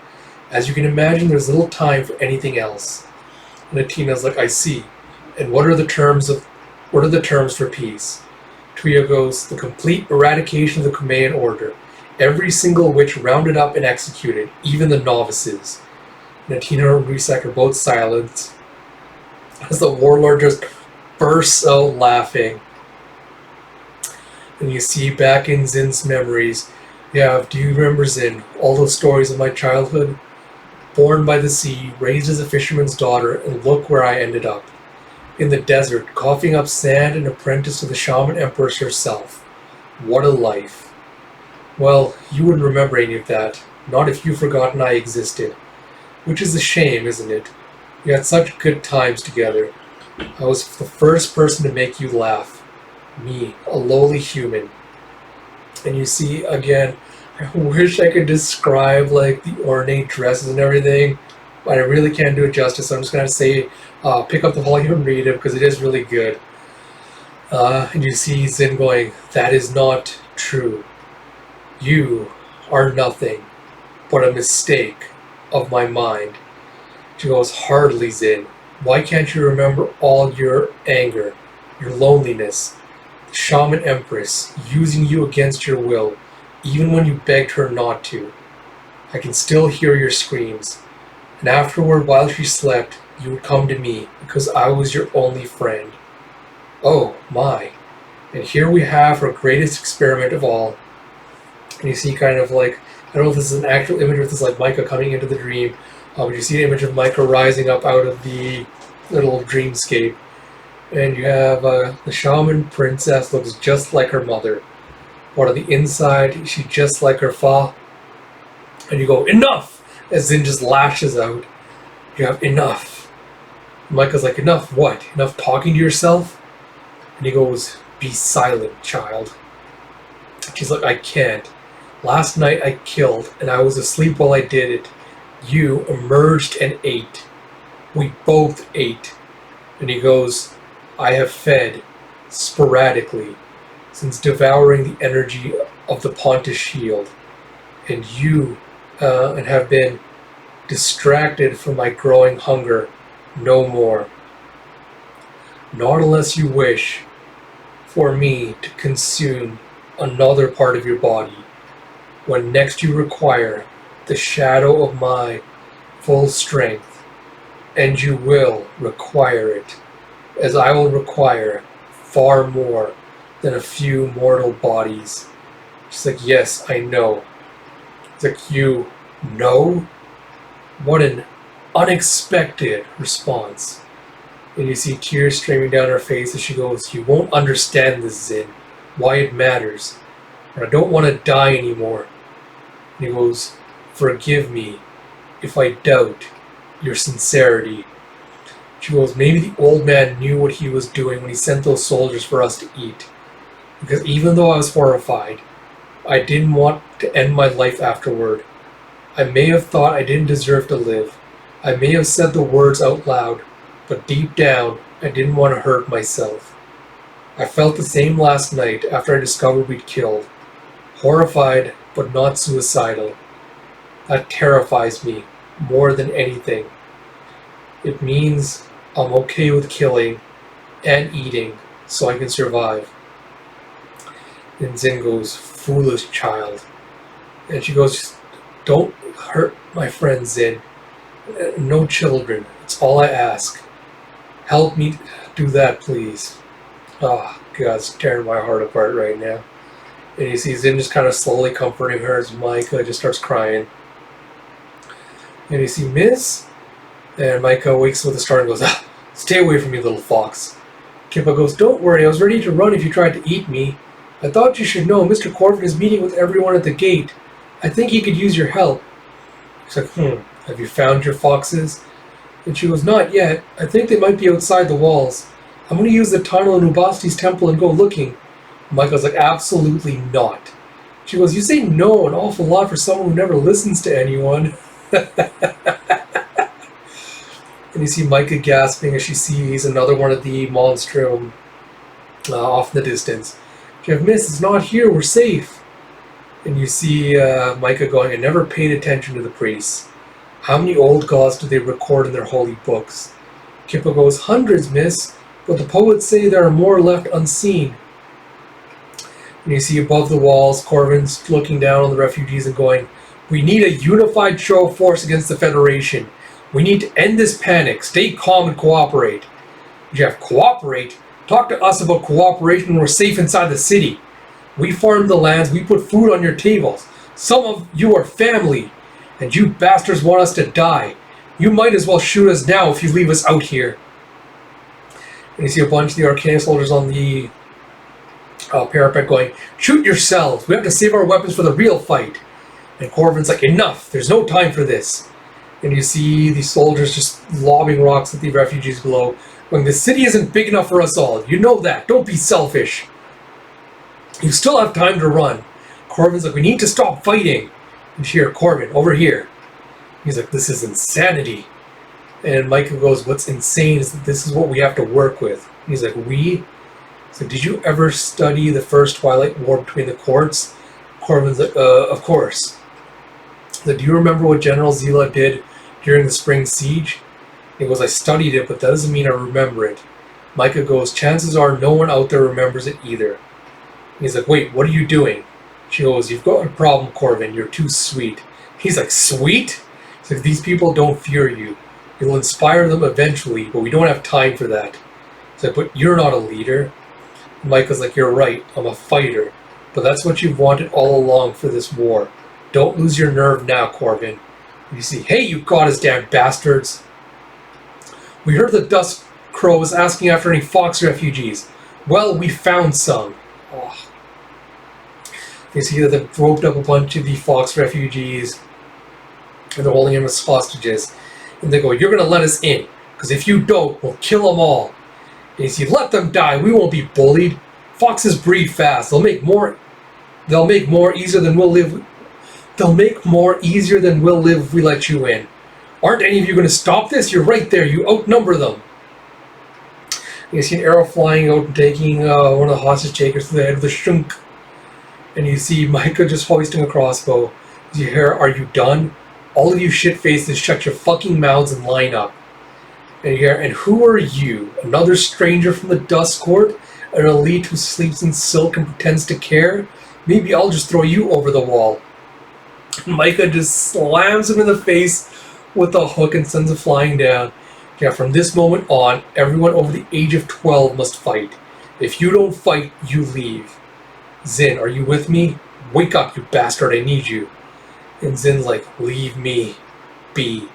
As you can imagine, there's little time for anything else. And Atina's like, I see. And what are the terms for peace? Tuya goes, the complete eradication of the Kumeyan order. Every single witch rounded up and executed, even the novices. And Atina and Resak are both silent, as the warlord just bursts out laughing. And you see back in Zin's memories, do you remember Zin? All those stories of my childhood? Born by the sea, raised as a fisherman's daughter, and look where I ended up. In the desert, coughing up sand and apprenticed to the shaman empress herself. What a life. Well, you wouldn't remember any of that, not if you've forgotten I existed. Which is a shame, isn't it? We had such good times together. I was the first person to make you laugh. Me, a lowly human. And you see, again, I wish I could describe like the ornate dresses and everything, but I really can't do it justice, so I'm just going to say pick up the volume and read it, because it is really good. And you see Zin going, that is not true. You are nothing but a mistake of my mind. She goes, hardly, Zin. Why can't you remember all your anger, your loneliness, the shaman empress using you against your will, even when you begged her not to? I can still hear your screams. And afterward, while she slept, you would come to me because I was your only friend. Oh, my. And here we have her greatest experiment of all. And you see kind of like, I don't know if this is an actual image or if this is like Micah coming into the dream, but you see an image of Micah rising up out of the little dreamscape. And you have the shaman princess looks just like her mother. But on the inside, she's just like her fa. And you go, enough! As Zin just lashes out. You have enough. And Micah's like, enough what? Enough talking to yourself? And he goes, be silent, child. She's like, I can't. Last night I killed, and I was asleep while I did it. You emerged and ate. We both ate. And he goes, I have fed, sporadically, since devouring the energy of the Pontus shield. And you and have been distracted from my growing hunger no more. Not unless you wish for me to consume another part of your body when next you require the shadow of my full strength, and you will require it, as I will require far more than a few mortal bodies. She's like, yes, I know. It's like, you know? What an unexpected response. And you see tears streaming down her face as she goes, you won't understand this, Zin, why it matters. And I don't want to die anymore. And he goes, forgive me if I doubt your sincerity. She goes, maybe the old man knew what he was doing when he sent those soldiers for us to eat. Because even though I was horrified, I didn't want to end my life afterward. I may have thought I didn't deserve to live. I may have said the words out loud, but deep down, I didn't want to hurt myself. I felt the same last night after I discovered we'd killed. Horrified, but not suicidal. That terrifies me more than anything. It means I'm okay with killing and eating so I can survive. And Zin goes, foolish child. And she goes, don't hurt my friend Zin. No children. It's all I ask. Help me do that, please. Oh, God, it's tearing my heart apart right now. And you see Zin just kind of slowly comforting her as Micah just starts crying. And you see Miss? And Micah wakes with a start and goes, stay away from me, little fox. Kippa goes, don't worry, I was ready to run if you tried to eat me. I thought you should know Mr. Corvin is meeting with everyone at the gate. I think he could use your help. He's like, have you found your foxes? And she goes, not yet. I think they might be outside the walls. I'm going to use the tunnel in Ubasti's temple and go looking. Michael's like, absolutely not. She goes, you say no an awful lot for someone who never listens to anyone. And you see Micah gasping as she sees another one of the monstrum off in the distance. She goes, Miss, it's not here, we're safe. And you see Micah going, I never paid attention to the priests. How many old gods do they record in their holy books? Kippa goes, hundreds, miss, but the poets say there are more left unseen. And you see above the walls, Corvin's looking down on the refugees and going, we need a unified show of force against the Federation. We need to end this panic. Stay calm and cooperate. Jeff, cooperate? Talk to us about cooperation when we're safe inside the city. We farm the lands, we put food on your tables. Some of you are family, and you bastards want us to die. You might as well shoot us now if you leave us out here. And you see a bunch of the Arcana soldiers on the parapet going, shoot yourselves, we have to save our weapons for the real fight. And Corvin's like, enough, there's no time for this. And you see the soldiers just lobbing rocks at the refugees below, going, the city isn't big enough for us all, you know that, don't be selfish. You still have time to run. Corvin's like, we need to stop fighting. And here, Corvin, over here. He's like, this is insanity. And Micah goes, what's insane is that this is what we have to work with. And he's like, we? So did you ever study the first Twilight War between the courts? Corvin's like, of course. So do you remember what General Zila did during the Spring Siege? He goes, I studied it, but that doesn't mean I remember it. Micah goes, chances are no one out there remembers it either. He's like, wait, what are you doing? She goes, you've got a problem, Corvin. You're too sweet. He's like, sweet? He's like, these people don't fear you. You'll inspire them eventually, but we don't have time for that. He's like, but you're not a leader. And Micah's like, you're right, I'm a fighter. But that's what you've wanted all along for this war. Don't lose your nerve now, Corbin. And you see, hey, you goddess damn bastards. We heard the Dust Crow was asking after any fox refugees. Well, we found some. Oh. You see that they've roped up a bunch of the fox refugees and they're holding them as hostages. And they go, you're going to let us in, because if you don't, we'll kill them all. And you see, let them die, we won't be bullied. Foxes breed fast. They'll make more easier than we'll live. They'll make more easier than we'll live if we let you in. Aren't any of you going to stop this? You're right there. You outnumber them. You see an arrow flying out and taking one of the hostage takers to the head of the shunk. And you see Micah just hoisting a crossbow. You hear, are you done? All of you shit-faces, shut your fucking mouths and line up. And you hear, and who are you? Another stranger from the Dust Court? An elite who sleeps in silk and pretends to care? Maybe I'll just throw you over the wall. Micah just slams him in the face with a hook and sends him flying down. Yeah, from this moment on, everyone over the age of 12 must fight. If you don't fight, you leave. Zin, are you with me? Wake up, you bastard, I need you. And Zin's like, leave me be.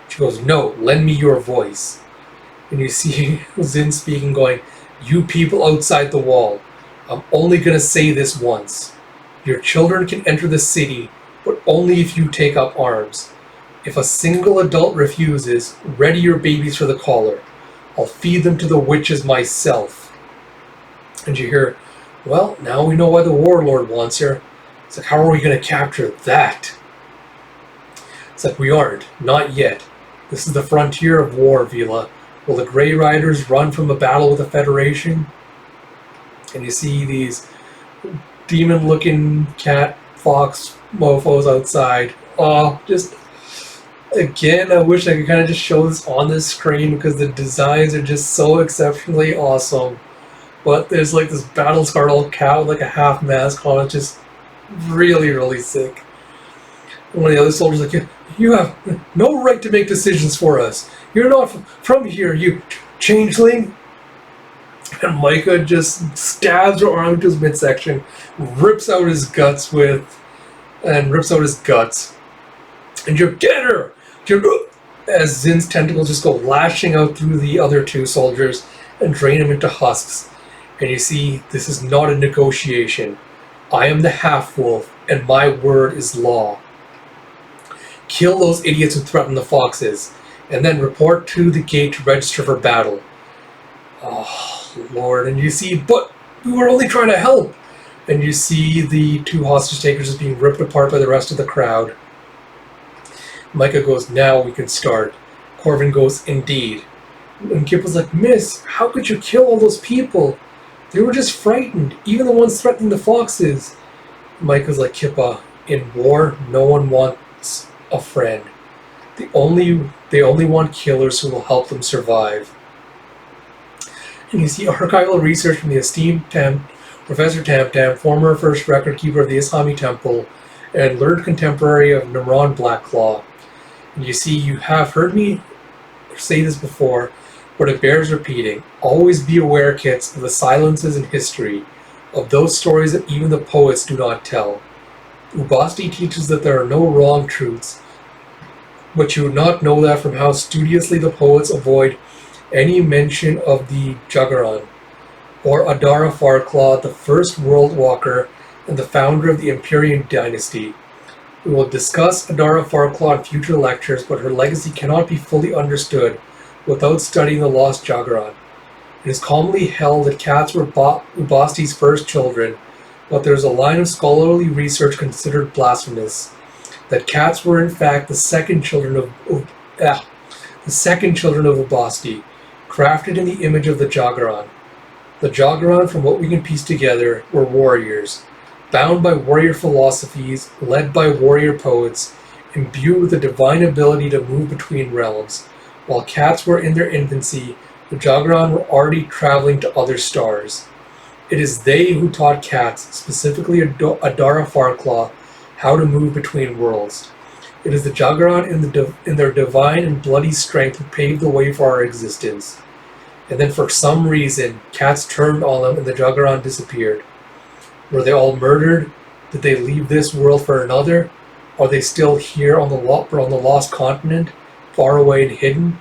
She goes, no, lend me your voice. And you see Zin speaking, going, you people outside the wall, I'm only going to say this once. Your children can enter the city, but only if you take up arms. If a single adult refuses, ready your babies for the collar. I'll feed them to the witches myself. And you hear, well, now we know why the warlord wants her. It's like, how are we going to capture that? It's like, we aren't. Not yet. This is the frontier of war, Vila. Will the Grey Riders run from a battle with the Federation? And you see these demon-looking cat fox mofos outside. Oh, just... Again, I wish I could kind of just show this on this screen because the designs are just so exceptionally awesome. But there's like this battle-scarred old cat with like a half mask on. It's just really, really sick. And one of the other soldiers is like, you have no right to make decisions for us. You're not from here, you changeling. And Micah just stabs her arm into his midsection, rips out his guts. And you get her! As Zin's tentacles just go lashing out through the other two soldiers and drain them into husks. And you see, this is not a negotiation. I am the half-wolf, and my word is law. Kill those idiots who threaten the foxes, and then report to the gate to register for battle. Oh, Lord. And you see, but we were only trying to help. And you see the two hostage takers just being ripped apart by the rest of the crowd. Micah goes, now we can start. Corvin goes, indeed. And Kip was like, Miss, how could you kill all those people? They were just frightened, even the ones threatening the foxes. Micah's like, Kippa, in war, no one wants a friend. They only want killers who will help them survive. And you see archival research from the esteemed Professor Tam, former first record keeper of the Islami Temple, and learned contemporary of Nimron Blackclaw. And you see, you have heard me say this before, but it bears repeating. Always be aware, kids, of the silences in history, of those stories that even the poets do not tell. Ubasti teaches that there are no wrong truths, but you would not know that from how studiously the poets avoid any mention of the Jagaran, or Adara Farclaw, the first world walker and the founder of the Imperial dynasty. We will discuss Adara Farclaw in future lectures, but her legacy cannot be fully understood without studying the lost Jagaran. It is commonly held that cats were Ubasti's first children, but there is a line of scholarly research considered blasphemous, that cats were in fact the second children of Ubasti, crafted in the image of the Jagaran. The Jagaran, from what we can piece together, were warriors, bound by warrior philosophies, led by warrior poets, imbued with the divine ability to move between realms. While cats were in their infancy, the Jagaran were already traveling to other stars. It is they who taught cats, specifically Adara Farclaw, how to move between worlds. It is the Juggernaut in their divine and bloody strength who paved the way for our existence. And then for some reason, cats turned on them and the Juggernaut disappeared. Were they all murdered? Did they leave this world for another? Are they still here on the lost continent, far away and hidden?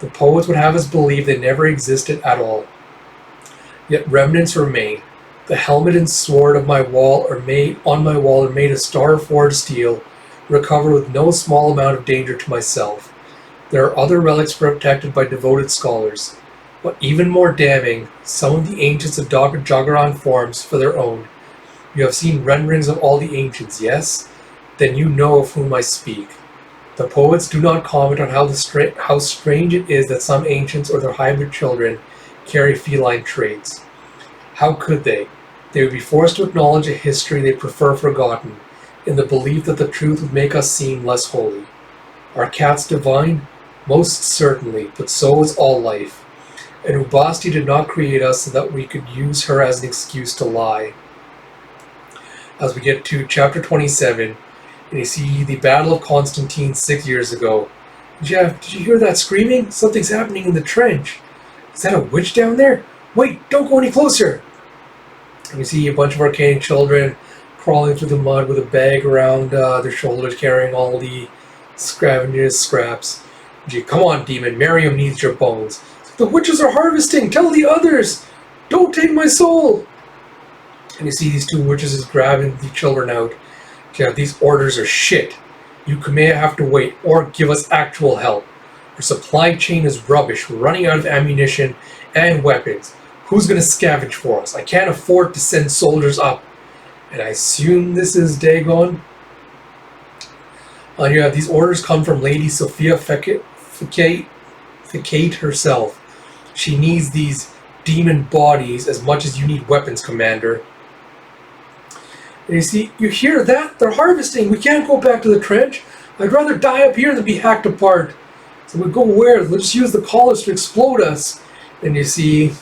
The poets would have us believe they never existed at all. Yet remnants remain. The helmet and sword of my wall are made of star-forged steel, recovered with no small amount of danger to myself. There are other relics protected by devoted scholars. But even more damning, some of the ancients adopted Juggernaut forms for their own. You have seen renderings of all the ancients, yes? Then you know of whom I speak. The poets do not comment on how strange it is that some ancients or their hybrid children carry feline traits. How could they? They would be forced to acknowledge a history they prefer forgotten, in the belief that the truth would make us seem less holy. Are cats divine? Most certainly, but so is all life. And Ubasti did not create us so that we could use her as an excuse to lie. As we get to chapter 27, and you see the Battle of Constantine 6 years ago. Jeff, did you hear that screaming? Something's happening in the trench. Is that a witch down there? Wait, don't go any closer! And you see a bunch of Arcane children crawling through the mud with a bag around their shoulders, carrying all the scavengers' scraps. Gee, come on, demon, Miriam needs your bones. The witches are harvesting! Tell the others! Don't take my soul! And you see these two witches is grabbing the children out. Yeah, these orders are shit. You may have to wait, or give us actual help. Our supply chain is rubbish. We're running out of ammunition and weapons. Who's going to scavenge for us? I can't afford to send soldiers up. And I assume this is Dagon. Yeah, these orders come from Lady Sophia Fekate herself. She needs these demon bodies as much as you need weapons, Commander. And you see, you hear that? They're harvesting. We can't go back to the trench. I'd rather die up here than be hacked apart. So we go where? Let's just use the collars to explode us. And you see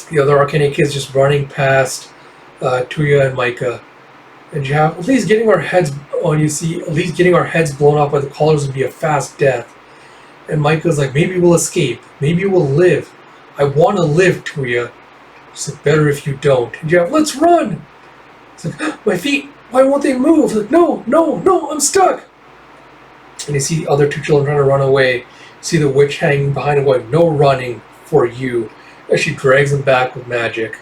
the other Arcane kids just running past Tuya and Micah. And you have at least getting our heads on. You see, at least getting our heads blown off by the collars would be a fast death. And Micah's like, maybe we'll escape. Maybe we'll live. I want to live, Tuya. She's like, better if you don't. And you have, let's run. It's like, my feet, why won't they move? Like, no, I'm stuck. And you see the other two children trying to run away. You see the witch hanging behind him going, no running for you. As she drags him back with magic.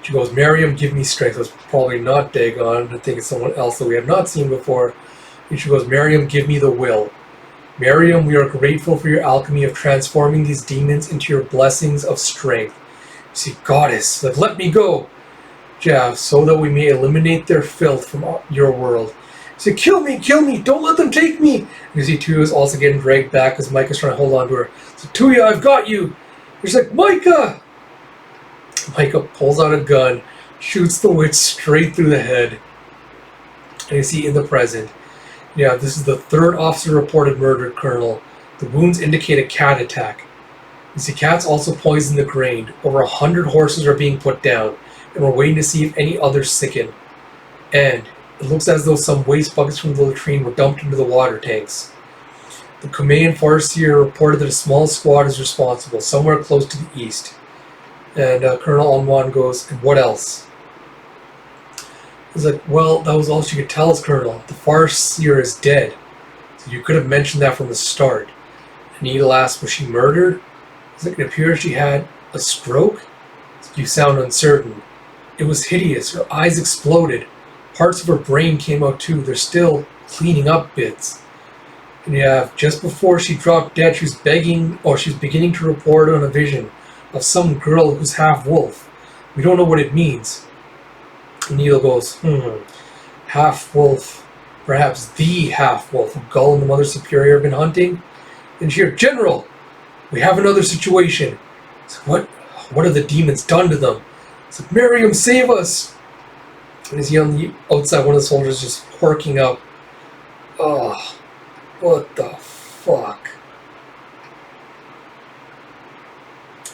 She goes, Miriam, give me strength. That's probably not Dagon. I think it's someone else that we have not seen before. And she goes, Miriam, give me the will. Miriam, we are grateful for your alchemy of transforming these demons into your blessings of strength. You see, goddess, like, let me go. Yeah, so that we may eliminate their filth from your world. You say, kill me, don't let them take me. And you see Tuya is also getting dragged back as Micah's trying to hold on to her. So, Tuya, I've got you. She's like, Micah! Micah pulls out a gun, shoots the witch straight through the head. And you see in the present, yeah, this is the third officer reported murdered, Colonel. The wounds indicate a cat attack. You see, cats also poison the grain. Over 100 horses are being put down, and we're waiting to see if any others sicken. And it looks as though some waste buckets from the latrine were dumped into the water tanks. The Kumean Farseer reported that a small squad is responsible, somewhere close to the east. And Colonel Onwan goes, and what else? He's like, well, that was all she could tell us, Colonel. The Farseer is dead. So you could have mentioned that from the start. And Needle asked, was she murdered? He's like, it appears she had a stroke? You sound uncertain. It was hideous. Her eyes exploded. Parts of her brain came out too. They're still cleaning up bits. And yeah, just before she dropped dead, she was beginning to report on a vision of some girl who's half wolf. We don't know what it means. And Needle goes, half wolf. Perhaps the half wolf who Gull and the Mother Superior have been hunting? And she heard, General, we have another situation. It's like, what have the demons done to them? It's like, Miriam, save us! And is he on the outside, one of the soldiers just quirking up. Oh, what the fuck?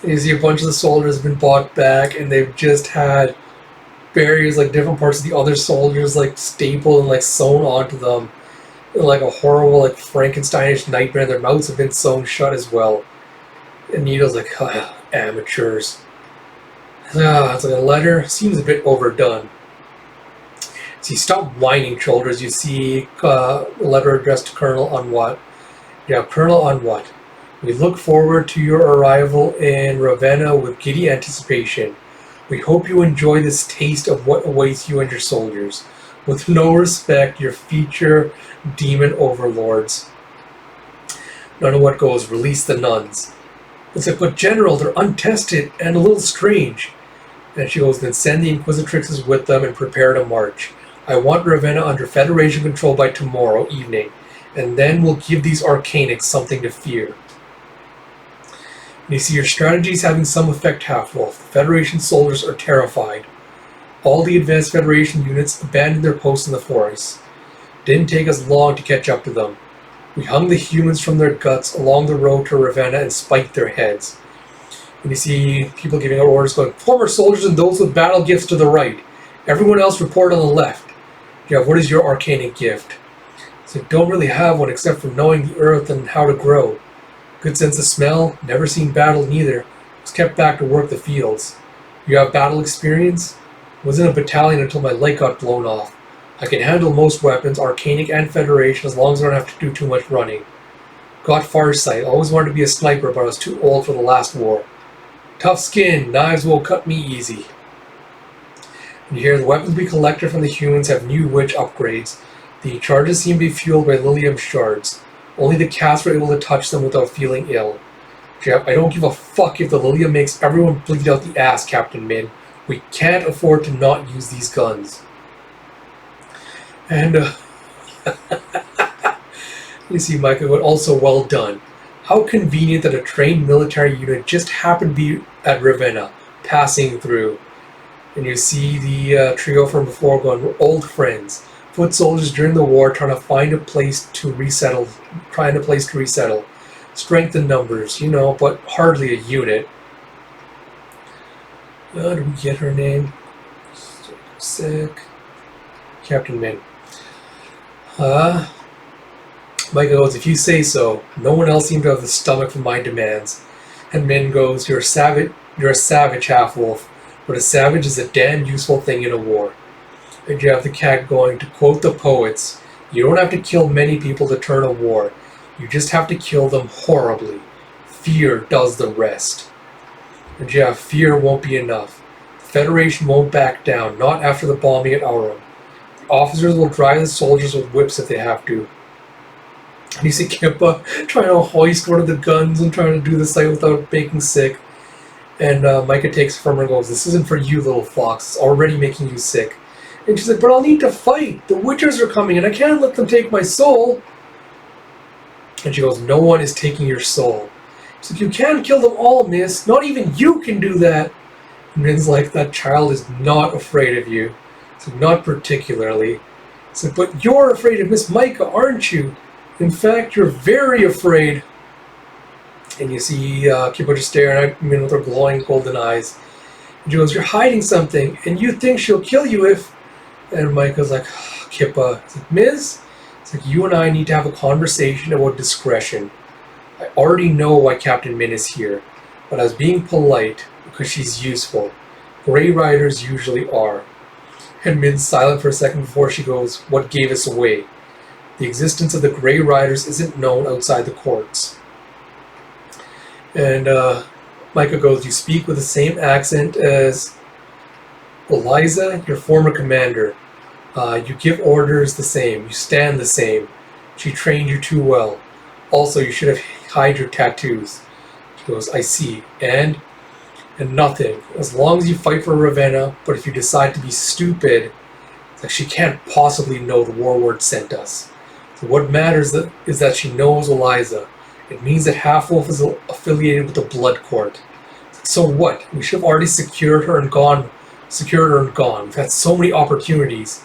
And you see a bunch of the soldiers have been bought back, and they've just had barriers, like different parts of the other soldiers, like stapled and like sewn onto them. like a horrible, like Frankensteinish nightmare. Their mouths have been sewn shut as well. And Nito's like, amateurs. It's like a letter. Seems a bit overdone. So you stop whining, children. You see a letter addressed to Colonel Unwat. Yeah, Colonel Unwat. We look forward to your arrival in Ravenna with giddy anticipation. We hope you enjoy this taste of what awaits you and your soldiers. With no respect, your future demon overlords. None of what goes. Release the nuns. It's like, but General, they're untested and a little strange. And she goes, then send the Inquisitrixes with them and prepare to march. I want Ravenna under Federation control by tomorrow evening, and then we'll give these Arcanics something to fear. And you see your strategies having some effect, Half-Wolf. The Federation soldiers are terrified. All the advanced Federation units abandoned their posts in the forest. Didn't take us long to catch up to them. We hung the humans from their guts along the road to Ravenna and spiked their heads. And you see people giving out orders going, former soldiers and those with battle gifts to the right. Everyone else report on the left. Yeah, what is your arcanic gift? So don't really have one except for knowing the earth and how to grow. Good sense of smell, never seen battle neither. Was kept back to work the fields. You have battle experience? Was in a battalion until my leg got blown off. I can handle most weapons, arcanic and Federation, as long as I don't have to do too much running. Got farsight, always wanted to be a sniper, but I was too old for the last war. Tough skin, knives won't cut me easy. And you hear the weapons we collected from the humans have new witch upgrades. The charges seem to be fueled by Lilium shards. Only the cats were able to touch them without feeling ill. Jeff, I don't give a fuck if the Lilium makes everyone bleed out the ass, Captain Min. We can't afford to not use these guns. And, you see Micah, but also well done. How convenient that a trained military unit just happened to be at Ravenna, passing through. And you see the trio from before going, we're old friends. Foot soldiers during the war trying to find a place to resettle. Strength in numbers, you know, but hardly a unit. Did we get her name? Sick. Captain Min. Micah goes, if you say so. No one else seemed to have the stomach for my demands. And Min goes, you're a savage half-wolf. But a savage is a damn useful thing in a war. And you have the cat going, to quote the poets, you don't have to kill many people to turn a war. You just have to kill them horribly. Fear does the rest. And yeah, fear won't be enough. The Federation won't back down, not after the bombing at Aurum. The officers will drive the soldiers with whips if they have to. And you see Kippa trying to hoist one of the guns and trying to do the sight without making sick. And Micah takes it from her and goes, this isn't for you, little fox. It's already making you sick. And she's like, but I'll need to fight. The Witchers are coming and I can't let them take my soul. And she goes, no one is taking your soul. She's like, you can't kill them all, miss. Not even you can do that. And Min's like, that child is not afraid of you. So not particularly. So, but you're afraid of Miss Micah, aren't you? In fact, you're very afraid. And you see Kippa just staring at Min with her glowing golden eyes. And she goes, you're hiding something, and you think she'll kill you if... And Micah's like, Kippa. It's like, Miss? It's like, you and I need to have a conversation about discretion. I already know why Captain Min is here, but I was being polite because she's useful. Grey Riders usually are. And Min's silent for a second before she goes, what gave us away? The existence of the Grey Riders isn't known outside the courts. And Micah goes, you speak with the same accent as Eliza, your former commander. You give orders the same. You stand the same. She trained you too well. Also, you should have hide your tattoos. She goes, I see. And nothing. As long as you fight for Ravenna, but if you decide to be stupid, it's like she can't possibly know the war word sent us. So what matters is that she knows Eliza. It means that Half-Wolf is affiliated with the Blood Court. So what? We should have already secured her and gone. We've had so many opportunities.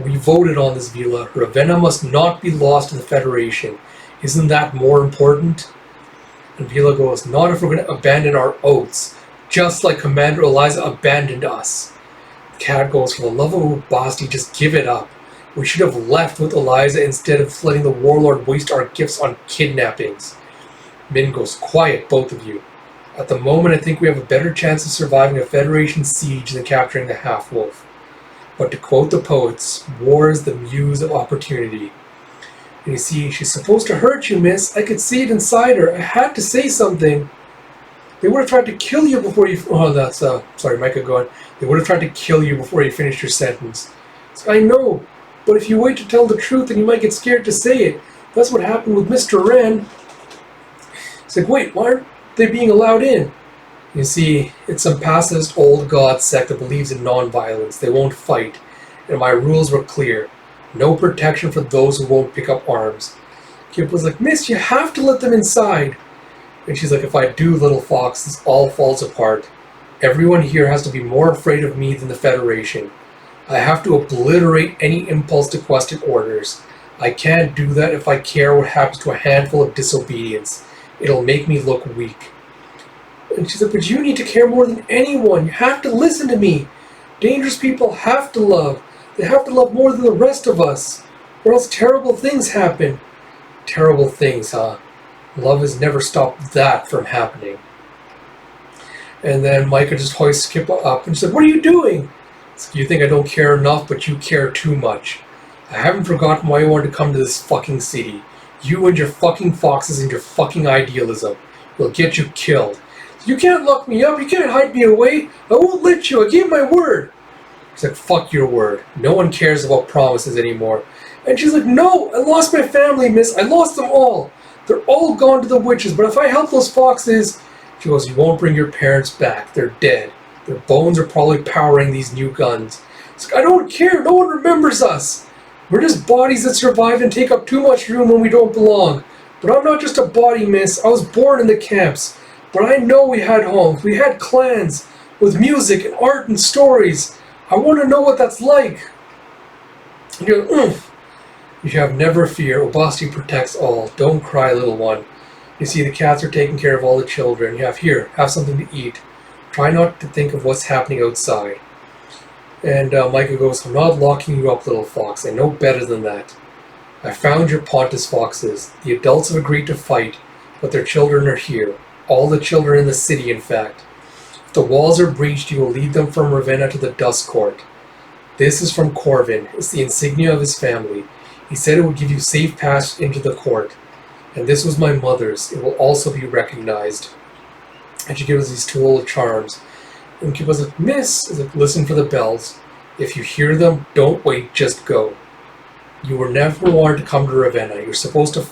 We voted on this, Vila. Ravenna must not be lost to the Federation. Isn't that more important? And Vila goes, not if we're going to abandon our oaths, just like Commander Eliza abandoned us. The cat goes, for the love of Ubasti, just give it up. We should have left with Eliza instead of letting the warlord waste our gifts on kidnappings. Min goes, quiet, both of you. At the moment, I think we have a better chance of surviving a Federation siege than capturing the half-wolf. But to quote the poets, war is the muse of opportunity. And you see, she's supposed to hurt you, miss. I could see it inside her. I had to say something. They would have tried to kill you before you... Oh, that's... Sorry, Micah, go on. They would have tried to kill you before you finished your sentence. So, I know, but if you wait to tell the truth, then you might get scared to say it. That's what happened with Mr. Wren. It's like, wait, why aren't they being allowed in? You see, it's some pacifist old god sect that believes in non-violence. They won't fight. And my rules were clear. No protection for those who won't pick up arms. Kip was like, miss, you have to let them inside. And she's like, if I do, little fox, this all falls apart. Everyone here has to be more afraid of me than the Federation. I have to obliterate any impulse to question orders. I can't do that if I care what happens to a handful of disobedience. It'll make me look weak. And she's like, but you need to care more than anyone. You have to listen to me. Dangerous people have to love. They have to love more than the rest of us. Or else terrible things happen. Terrible things, huh? Love has never stopped that from happening. And then Micah just hoists Kippa up and said, what are you doing? Like, you think I don't care enough, but you care too much. I haven't forgotten why you wanted to come to this fucking city. You and your fucking foxes and your fucking idealism will get you killed. You can't lock me up. You can't hide me away. I won't let you. I gave my word. He's like, fuck your word. No one cares about promises anymore. And she's like, no, I lost my family, miss. I lost them all. They're all gone to the witches, but if I help those foxes... She goes, you won't bring your parents back. They're dead. Their bones are probably powering these new guns. It's like, I don't care. No one remembers us. We're just bodies that survive and take up too much room when we don't belong. But I'm not just a body, miss. I was born in the camps. But I know we had homes. We had clans with music and art and stories. I want to know what that's like. And you're like, You have never fear. Obasti protects all. Don't cry, little one. You see, the cats are taking care of all the children. You have something to eat. Try not to think of what's happening outside. And Micah goes, I'm not locking you up, little fox. I know better than that. I found your Pontus foxes. The adults have agreed to fight, but their children are here. All the children in the city, in fact. If the walls are breached, you will lead them from Ravenna to the Dust Court. This is from Corvin. It's the insignia of his family. He said it would give you safe passage into the court. And this was my mother's. It will also be recognized. And she gives us these two little charms. And Kip was like, miss, like, listen for the bells. If you hear them, don't wait, just go. You were never wanted to come to Ravenna. You're supposed to...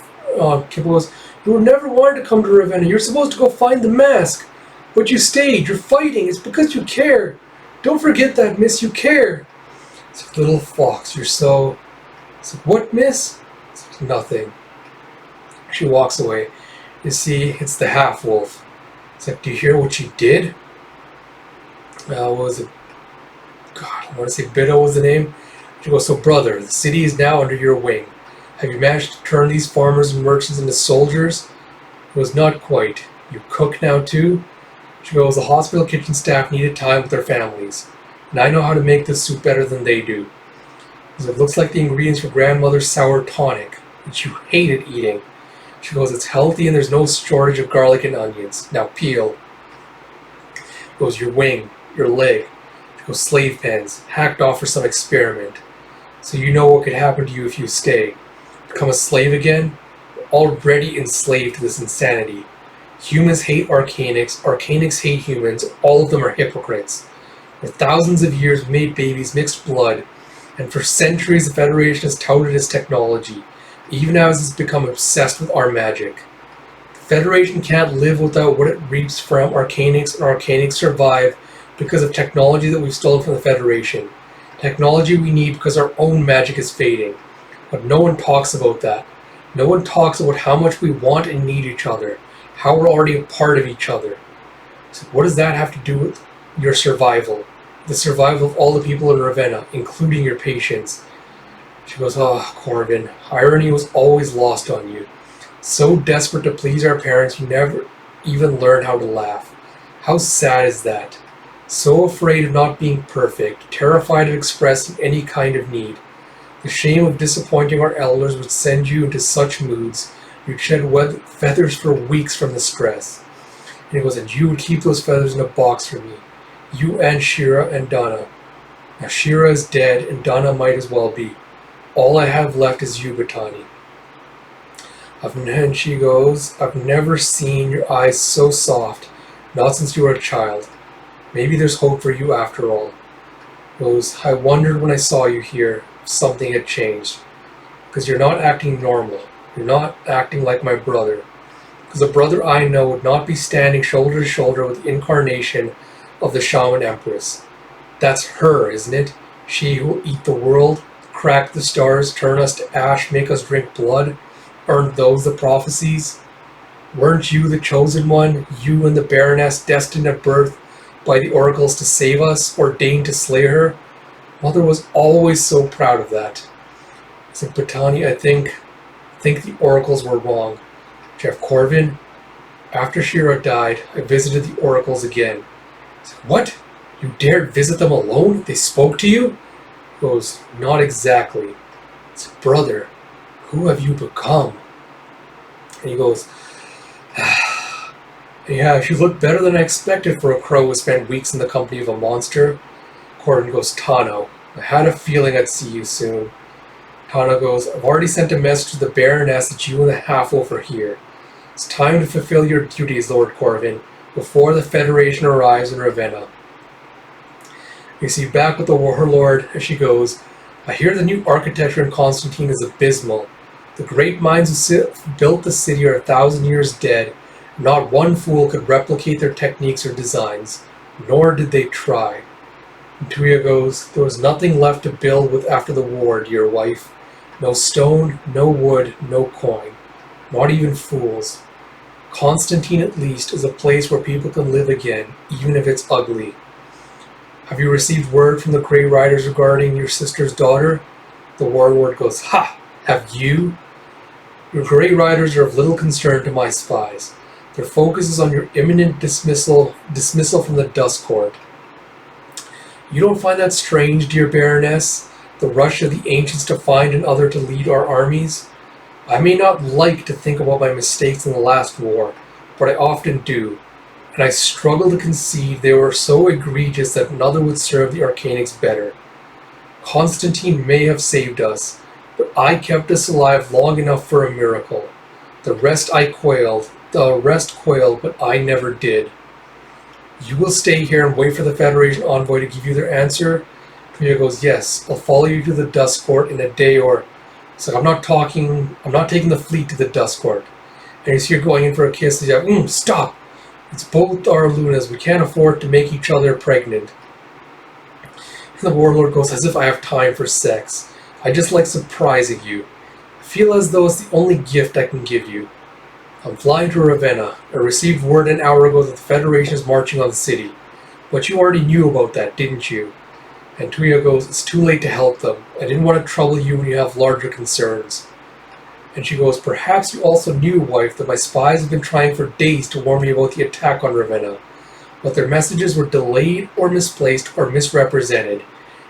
Kip was, you were never wanted to come to Ravenna. You're supposed to go find the mask. But you stayed. You're fighting. It's because you care. Don't forget that, miss. You care. It's like, little fox, you're so... It's like, what, miss? It's like, nothing. She walks away. You see, it's the half-wolf. It's like, do you hear what she did? What was it? God, I want to say Bido was the name. She goes, so brother, the city is now under your wing. Have you managed to turn these farmers and merchants into soldiers? It was not quite. You cook now too? She goes, the hospital kitchen staff needed time with their families. And I know how to make this soup better than they do. It looks like the ingredients for grandmother's sour tonic, which you hated eating. She goes, it's healthy and there's no shortage of garlic and onions. Now peel. She goes, your wing, your leg. She goes, slave pens, hacked off for some experiment. So you know what could happen to you if you stay. Become a slave again? You're already enslaved to this insanity. Humans hate Arcanics, Arcanics hate humans, all of them are hypocrites. For thousands of years we made babies mixed blood, and for centuries the Federation has touted its technology, even as it's become obsessed with our magic. The Federation can't live without what it reaps from Arcanics, and Arcanics survive because of technology that we've stolen from the Federation. Technology we need because our own magic is fading. But no one talks about that. No one talks about how much we want and need each other, how we're already a part of each other. So what does that have to do with your survival? The survival of all the people in Ravenna, including your patients. She goes, oh, Corvin, irony was always lost on you. So desperate to please our parents, you never even learn how to laugh. How sad is that? So afraid of not being perfect, terrified of expressing any kind of need. The shame of disappointing our elders would send you into such moods. You'd shed feathers for weeks from the stress. And he goes, and you would keep those feathers in a box for me. You and Shira and Donna. Now Shira is dead, and Donna might as well be. All I have left is you, Batani. And she goes, I've never seen your eyes so soft, not since you were a child. Maybe there's hope for you after all. Goes, I wondered when I saw you here if something had changed. Because you're not acting normal. You're not acting like my brother. Because the brother I know would not be standing shoulder to shoulder with the incarnation of the Shaman Empress. That's her, isn't it? She who will eat the world, crack the stars, turn us to ash, make us drink blood. Aren't those the prophecies? Weren't you the chosen one, you and the Baroness destined at birth by the oracles to save us, ordained to slay her? Mother was always so proud of that. I said, Batani, I think the oracles were wrong. Jeff Corvin, after Shira died, I visited the oracles again. I said, what? You dared visit them alone? They spoke to you? He goes, not exactly. I said, brother, who have you become? And he goes, yeah, you look better than I expected for a crow who spent weeks in the company of a monster. Corbin goes, Tano, I had a feeling I'd see you soon. Tano goes, I've already sent a message to the Baroness that you and the half-wolf are here. It's time to fulfill your duties, Lord Corvin, before the Federation arrives in Ravenna. You see back with the Warlord as she goes, I hear the new architecture in Constantine is abysmal. The great minds who built the city are 1,000 years dead. Not one fool could replicate their techniques or designs, nor did they try. And Tuya goes, there was nothing left to build with after the war, dear wife. No stone, no wood, no coin. Not even fools. Constantine, at least, is a place where people can live again, even if it's ugly. Have you received word from the Grey Riders regarding your sister's daughter? The Warlord goes, ha! Have you? Your Grey Riders are of little concern to my spies. Their focus is on your imminent dismissal from the Dust Court. You don't find that strange, dear Baroness? The rush of the ancients to find another to lead our armies? I may not like to think about my mistakes in the last war, but I often do, and I struggle to conceive they were so egregious that another would serve the Arcanics better. Constantine may have saved us, but I kept us alive long enough for a miracle. The rest quailed, but I never did. You will stay here and wait for the Federation envoy to give you their answer? Tuya goes, yes, I'll follow you to the Dust Court in a day or... It's like, I'm not taking the fleet to the Dust Court. And he's here going in for a kiss. He's like, stop! It's both our Lunas. We can't afford to make each other pregnant. And the Warlord goes, as if I have time for sex. I just like surprising you. I feel as though it's the only gift I can give you. I'm flying to Ravenna. I received word an hour ago that the Federation is marching on the city. But you already knew about that, didn't you? And Tuya goes, it's too late to help them. I didn't want to trouble you when you have larger concerns. And she goes, perhaps you also knew, wife, that my spies have been trying for days to warn me about the attack on Ravenna. But their messages were delayed or misplaced or misrepresented.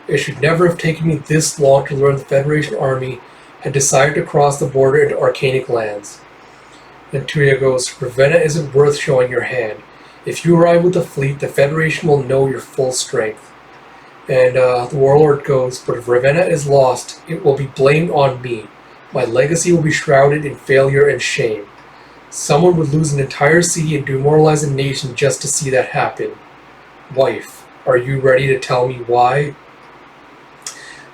It should never have taken me this long to learn the Federation army had decided to cross the border into Arcanic lands. And Tuya goes, Ravenna isn't worth showing your hand. If you arrive with the fleet, the Federation will know your full strength. And the Warlord goes, but if Ravenna is lost, it will be blamed on me. My legacy will be shrouded in failure and shame. Someone would lose an entire city and demoralize a nation just to see that happen. Wife, are you ready to tell me why?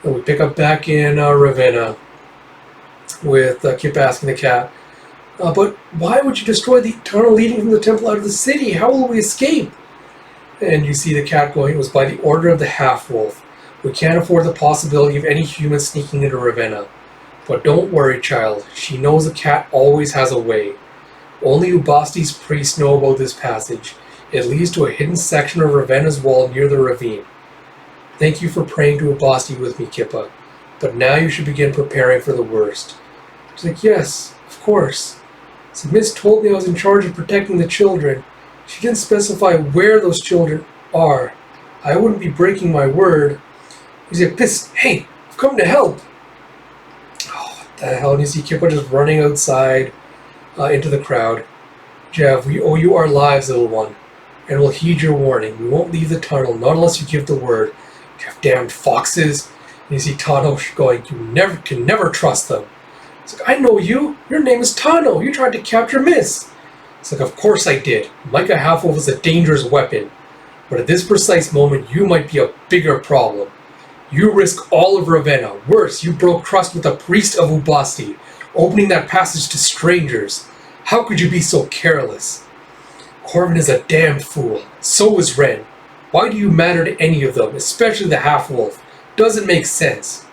And we pick up back in Ravenna with Kip asking the cat, but why would you destroy the tunnel leading from the temple out of the city? How will we escape? And you see the cat going, it was by the order of the half-wolf. We can't afford the possibility of any human sneaking into Ravenna. But don't worry, child. She knows the cat always has a way. Only Ubasti's priests know about this passage. It leads to a hidden section of Ravenna's wall near the ravine. Thank you for praying to Ubasti with me, Kippa. But now you should begin preparing for the worst. She's like, yes, of course. So Miss told me I was in charge of protecting the children. She didn't specify where those children are. I wouldn't be breaking my word. He's like, hey, I've come to help. the hell? And you see Kippa just running outside into the crowd. Jeff, we owe you our lives, little one, and we'll heed your warning. We won't leave the tunnel, not unless you give the word. Jeff, damned foxes. And you see Tano going, you can never trust them. It's like, I know you. Your name is Tano. You tried to capture Miss. It's like, of course I did. Micah Half-Wolf is a dangerous weapon. But at this precise moment, you might be a bigger problem. You risk all of Ravenna. Worse, you broke trust with a priest of Ubasti, opening that passage to strangers. How could you be so careless? Corvin is a damned fool. So is Ren. Why do you matter to any of them, especially the Half-Wolf? Doesn't make sense.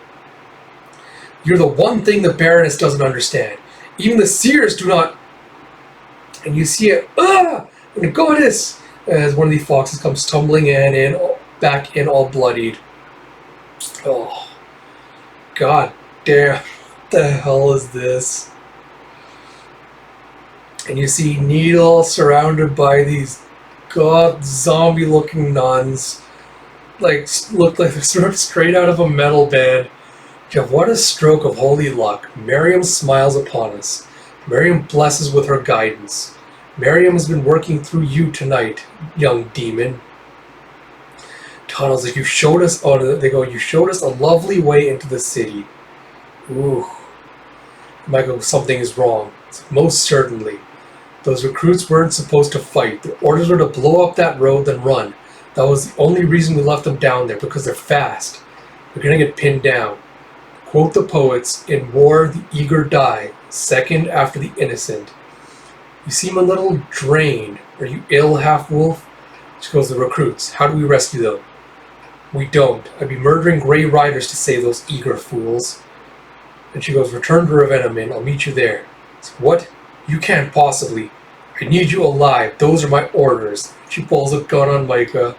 You're the one thing the Baroness doesn't understand. Even the seers do not... And you see it, and the goddess, as one of these foxes comes tumbling back in all bloodied. Oh, god damn, what the hell is this? And you see Needle surrounded by these zombie-looking nuns, look like they're sort of straight out of a metal band. Jeff, what a stroke of holy luck. Miriam smiles upon us. Miriam blesses with her guidance. Miriam has been working through you tonight, young demon. Tunnels, like you showed us. You showed us a lovely way into the city. Ooh, Michael, something is wrong. Most certainly, those recruits weren't supposed to fight. The orders were to blow up that road, then run. That was the only reason we left them down there, because they're fast. They're gonna get pinned down. Quote the poets: "In war, the eager die. Second after the innocent." You seem a little drained. Are you ill, Half-Wolf? She goes, the recruits. How do we rescue them? We don't. I'd be murdering Grey Riders to save those eager fools. And she goes, return to Ravenna, Min. I'll meet you there. So, what? You can't possibly. I need you alive. Those are my orders. She pulls a gun on Micah.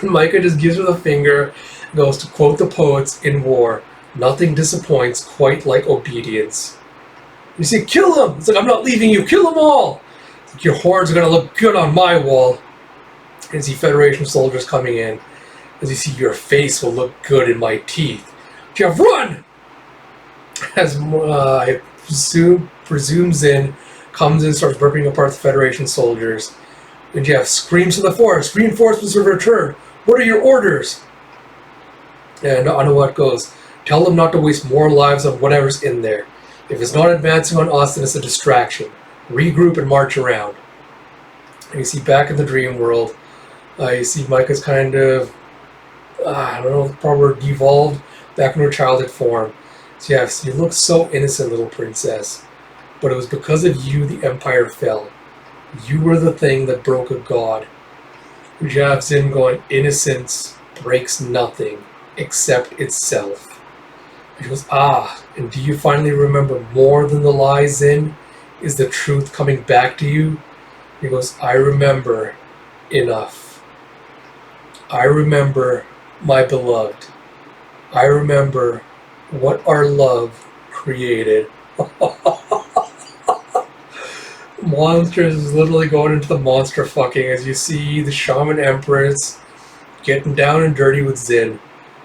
And Micah just gives her the finger and goes, to quote the poets, in war, nothing disappoints quite like obedience. You say, kill them! It's like, I'm not leaving you. Kill them all! It's like, your hordes are going to look good on my wall. And you see Federation soldiers coming in. As you see, your face will look good in my teeth. Jeff, run! As I presumes in, comes in, starts ripping apart the Federation soldiers. And Jeff screams to the forest, reinforcements will return. What are your orders? And Anuwat goes, tell them not to waste more lives on whatever's in there. If it's not advancing on us, then it's a distraction. Regroup and march around. And you see back in the dream world, you see Micah's kind of, I don't know, probably devolved back in her childhood form. So yes, you look so innocent, little princess. But it was because of you the Empire fell. You were the thing that broke a god. Jabs in going, innocence breaks nothing except itself. And she goes, and do you finally remember more than the lies in? Is the truth coming back to you? He goes, I remember enough. I remember my beloved. I remember what our love created. Monstress is literally going into the monster fucking as you see the Shaman Empress getting down and dirty with Zin.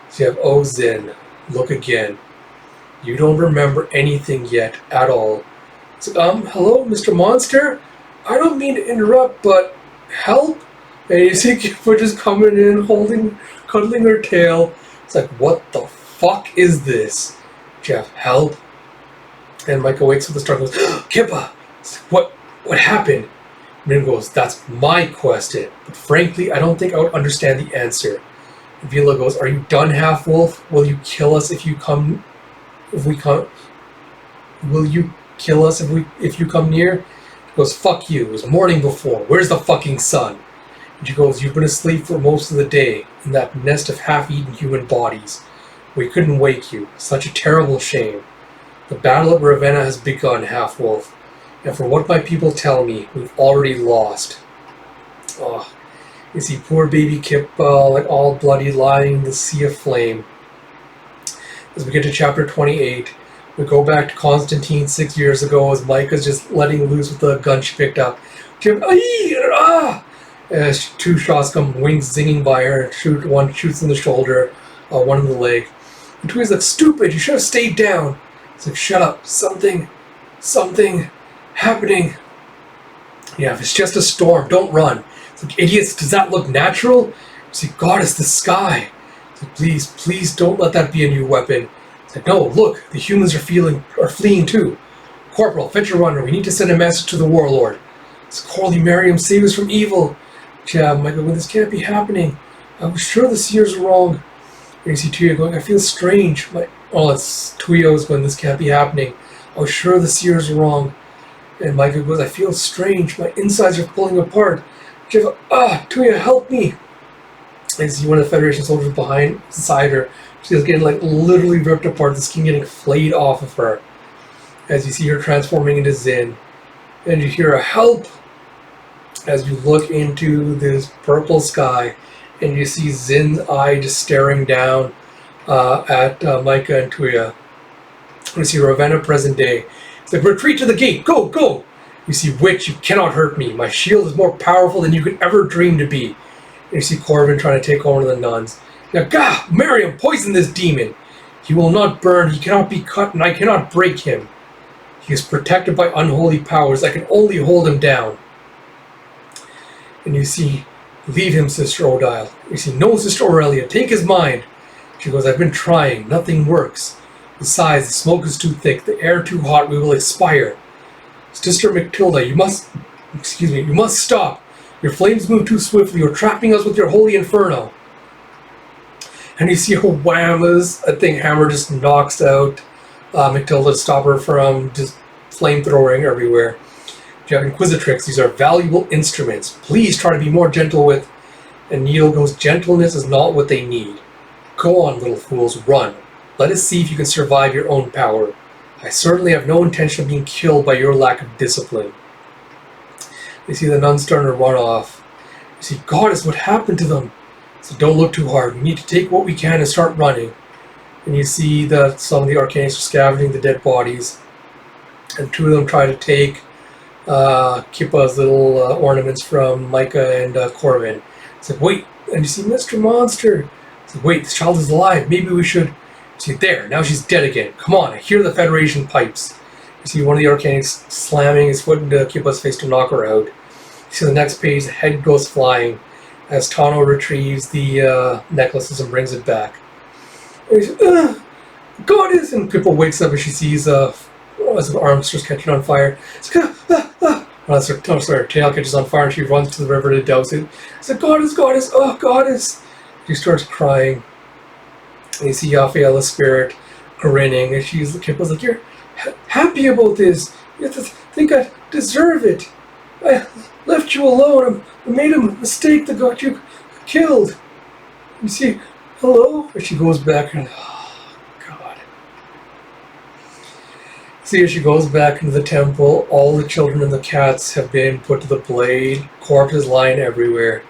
So you have, oh Zin, look again. You don't remember anything yet at all. So, hello, Mr. Monster? I don't mean to interrupt, but help? And you see Kippa just coming in, cuddling her tail. It's like, what the fuck is this? Jeff, help? And Micah wakes up the start and goes, Kippa! What happened? Min goes, that's my question. But frankly, I don't think I would understand the answer. And Vila goes, are you done, Half-Wolf? Will you kill us if we come? Will you kill us if you come near? He goes, fuck you. It was morning before. Where's the fucking sun? And she goes, you've been asleep for most of the day in that nest of half-eaten human bodies. We couldn't wake you. Such a terrible shame. The battle at Ravenna has begun, Half-Wolf. And from what my people tell me, we've already lost. Oh, you see poor baby Kippa, like all bloody, lying in the sea of flame. As we get to chapter 28, we go back to Constantine 6 years ago as Micah's just letting loose with the gun she picked up. As two shots come, wings zinging by her. One shoots in the shoulder, one in the leg. And Twee's like, stupid, you should have stayed down. It's like, shut up, something happening. Yeah, if it's just a storm, don't run. It's like, idiots, does that look natural? It's like, Goddess, the sky. It's like, please don't let that be a new weapon. It's like, no, look, the humans are fleeing too. Corporal, fetch a runner, we need to send a message to the warlord. It's Holy Miriam, save us from evil. Yeah, Michael, this can't be happening. I was sure the seers were wrong. And you see Tuya going, I feel strange. It's Tuya's going, this can't be happening. I was sure the seers were wrong. And Michael goes, I feel strange. My insides are pulling apart. Jeff, Tuya, help me. And you see one of the Federation soldiers beside her. She's getting literally ripped apart, the skin getting flayed off of her. As you see her transforming into Zin. And you hear a help as you look into this purple sky. And you see Zin's eye just staring down at Micah and Tuya. You see Ravenna present day. It's like, retreat to the gate, go, go! You see, witch, you cannot hurt me. My shield is more powerful than you could ever dream to be. And you see Corvin trying to take on one of the nuns. Now, Gah, Miriam, poison this demon. He will not burn, he cannot be cut, and I cannot break him. He is protected by unholy powers. I can only hold him down. And you see, leave him, Sister Odile. You see, no, Sister Aurelia, take his mind. She goes, I've been trying, nothing works. Besides, the smoke is too thick, the air too hot, we will expire. Sister Matilda, you must stop. Your flames move too swiftly, you're trapping us with your holy inferno. And you see her whammas, a thing hammer just knocks out Matilda to stop her from just flamethrowing everywhere. You have Inquisitrix, these are valuable instruments. Please try to be more gentle with. And Neil goes, gentleness is not what they need. Go on, little fools, run. Let us see if you can survive your own power. I certainly have no intention of being killed by your lack of discipline. You see the nuns starting to run off. You see, Goddess, what happened to them? So don't look too hard. We need to take what we can and start running. And you see that some of the Arcanists are scavenging the dead bodies. And two of them try to take Kippa's little ornaments from Micah and Corvin. It's like, wait. And you see Mr. Monster. It's like, wait, this child is alive. Maybe we should... See, there, now she's dead again. Come on, I hear the Federation pipes. You see one of the Arcanists slamming his foot into Kippa's face to knock her out. You see the next page, the head goes flying as Tano retrieves the necklaces and brings it back. And he says, Goddess! And Kippa wakes up and she sees as her arms just catching on fire. Her tail catches on fire and she runs to the river to douse it. It's like, Goddess, Goddess, oh, Goddess! She starts crying. And you see Yafaela's spirit grinning, and Kippa's like, you're happy about this. You have to think I deserve it. I left you alone. I made a mistake that got you killed. You see, hello? And she goes back and, oh, God. See, as she goes back into the temple, all the children and the cats have been put to the blade. Corpses lying everywhere.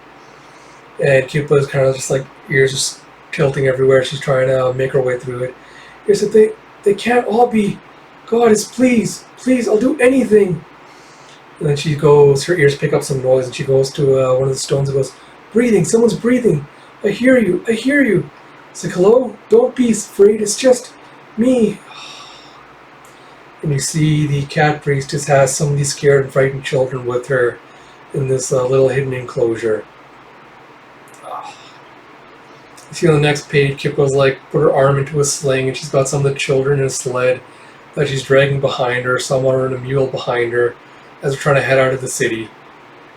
And Kippa's kind of just like, ears just tilting everywhere. She's trying to make her way through it. He said, they can't all be. Goddess, please, I'll do anything. And then she goes, her ears pick up some noise, and she goes to one of the stones and goes, breathing, someone's breathing. I hear you. It's like, hello? Don't be afraid, it's just me. And you see the cat priestess has some of these scared and frightened children with her in this little hidden enclosure. See on the next page, Kippa's put her arm into a sling and she's got some of the children in a sled that she's dragging behind her, someone on a mule behind her as they're trying to head out of the city.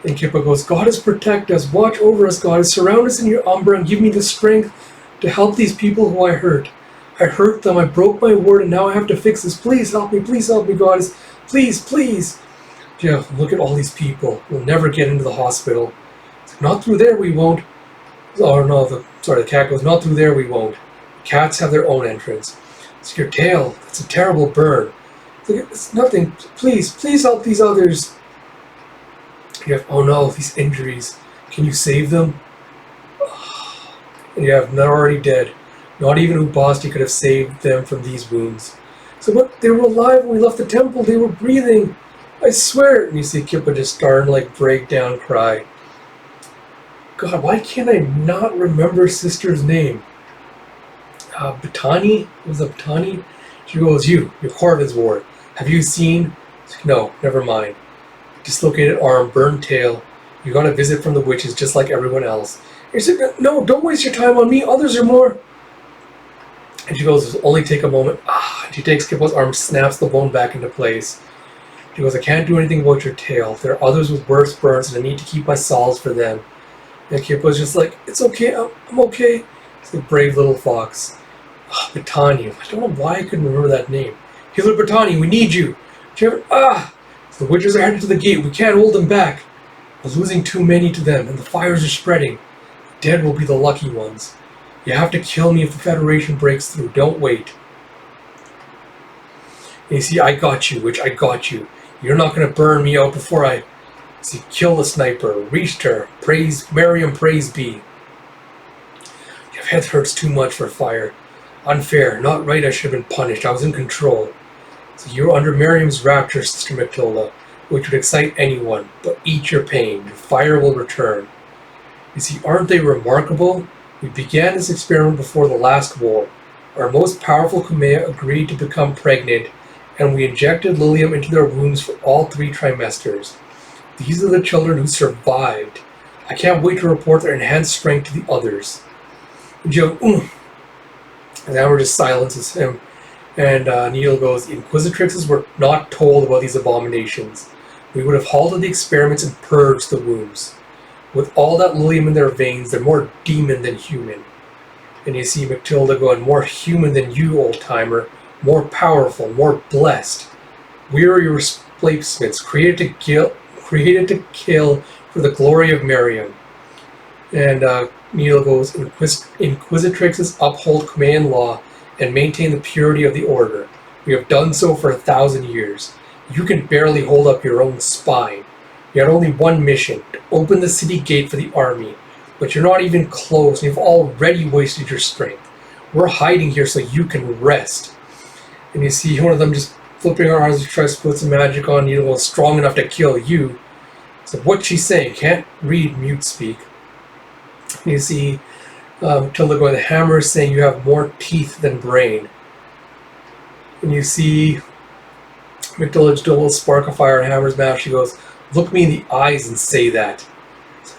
And Kippa goes, Goddess, protect us, watch over us, Goddess, surround us in your umbra and give me the strength to help these people who I hurt. I hurt them, I broke my word, and now I have to fix this. Please help me, Goddess. Please. Jeff, look at all these people. We'll never get into the hospital. Not through there we won't. Oh no, the cat goes, not through there we won't. Cats have their own entrance. It's your tail. It's a terrible burn. It's nothing. Please help these others. Oh no, these injuries. Can you save them? And they're already dead. Not even Ubasti could have saved them from these wounds. So, but they were alive when we left the temple. They were breathing. I swear. And you see Kippa just starting break down, cry. God, why can't I not remember Sister's name? Batani? Was it Batani? She goes, you're Corvin's ward. Have you seen? No, never mind. Dislocated arm, burned tail. You got a visit from the witches just like everyone else. He said, no, don't waste your time on me. Others are more. And she goes, only take a moment. And she takes Kippo's arm, snaps the bone back into place. She goes, I can't do anything about your tail. There are others with worse burns, and I need to keep my solace for them. And Kippo's just like, it's okay, I'm okay. It's a brave little fox. Brittany. I don't know why I couldn't remember that name. Healer Brittany, we need you. The witches are headed to the gate. We can't hold them back. We're losing too many to them, and the fires are spreading. Dead will be the lucky ones. You have to kill me if the Federation breaks through. Don't wait. And you see, I got you, witch. I got you. You're not going to burn me out before I... See, kill the sniper. Reached her. Praise, Miriam, praise be. Your head hurts too much for fire. Unfair. Not right. I should have been punished. I was in control. So you're under Miriam's rapture, Sister Matilda, which would excite anyone. But eat your pain. Your fire will return. You see, aren't they remarkable? We began this experiment before the last war. Our most powerful Kumeya agreed to become pregnant, and we injected Lilium into their wombs for all 3 trimesters. These are the children who survived. I can't wait to report their enhanced strength to the others. Joe, and Hammer just silences him, and Needle goes, the Inquisitrixes were not told about these abominations. We would have halted the experiments and purged the wombs. With all that Lilium in their veins, they're more demon than human. And you see Matilda going, more human than you, old-timer. More powerful, more blessed. We are your replacements, created to kill for the glory of Miriam. And Needle goes, Inquisitrixes uphold Kumeyan law and maintain the purity of the order. We have done so for 1,000 years. You can barely hold up your own spine. You had only one mission, to open the city gate for the army. But you're not even close, and you've already wasted your strength. We're hiding here so you can rest. And you see one of them just flipping her arms to try to put some magic on you, strong enough to kill you. So what's she saying? Can't read mute speak. And you see Matilda going, the hammer is saying you have more teeth than brain. And you see Matilda just do a little spark of fire in Hammer's mouth. She goes, look me in the eyes and say that.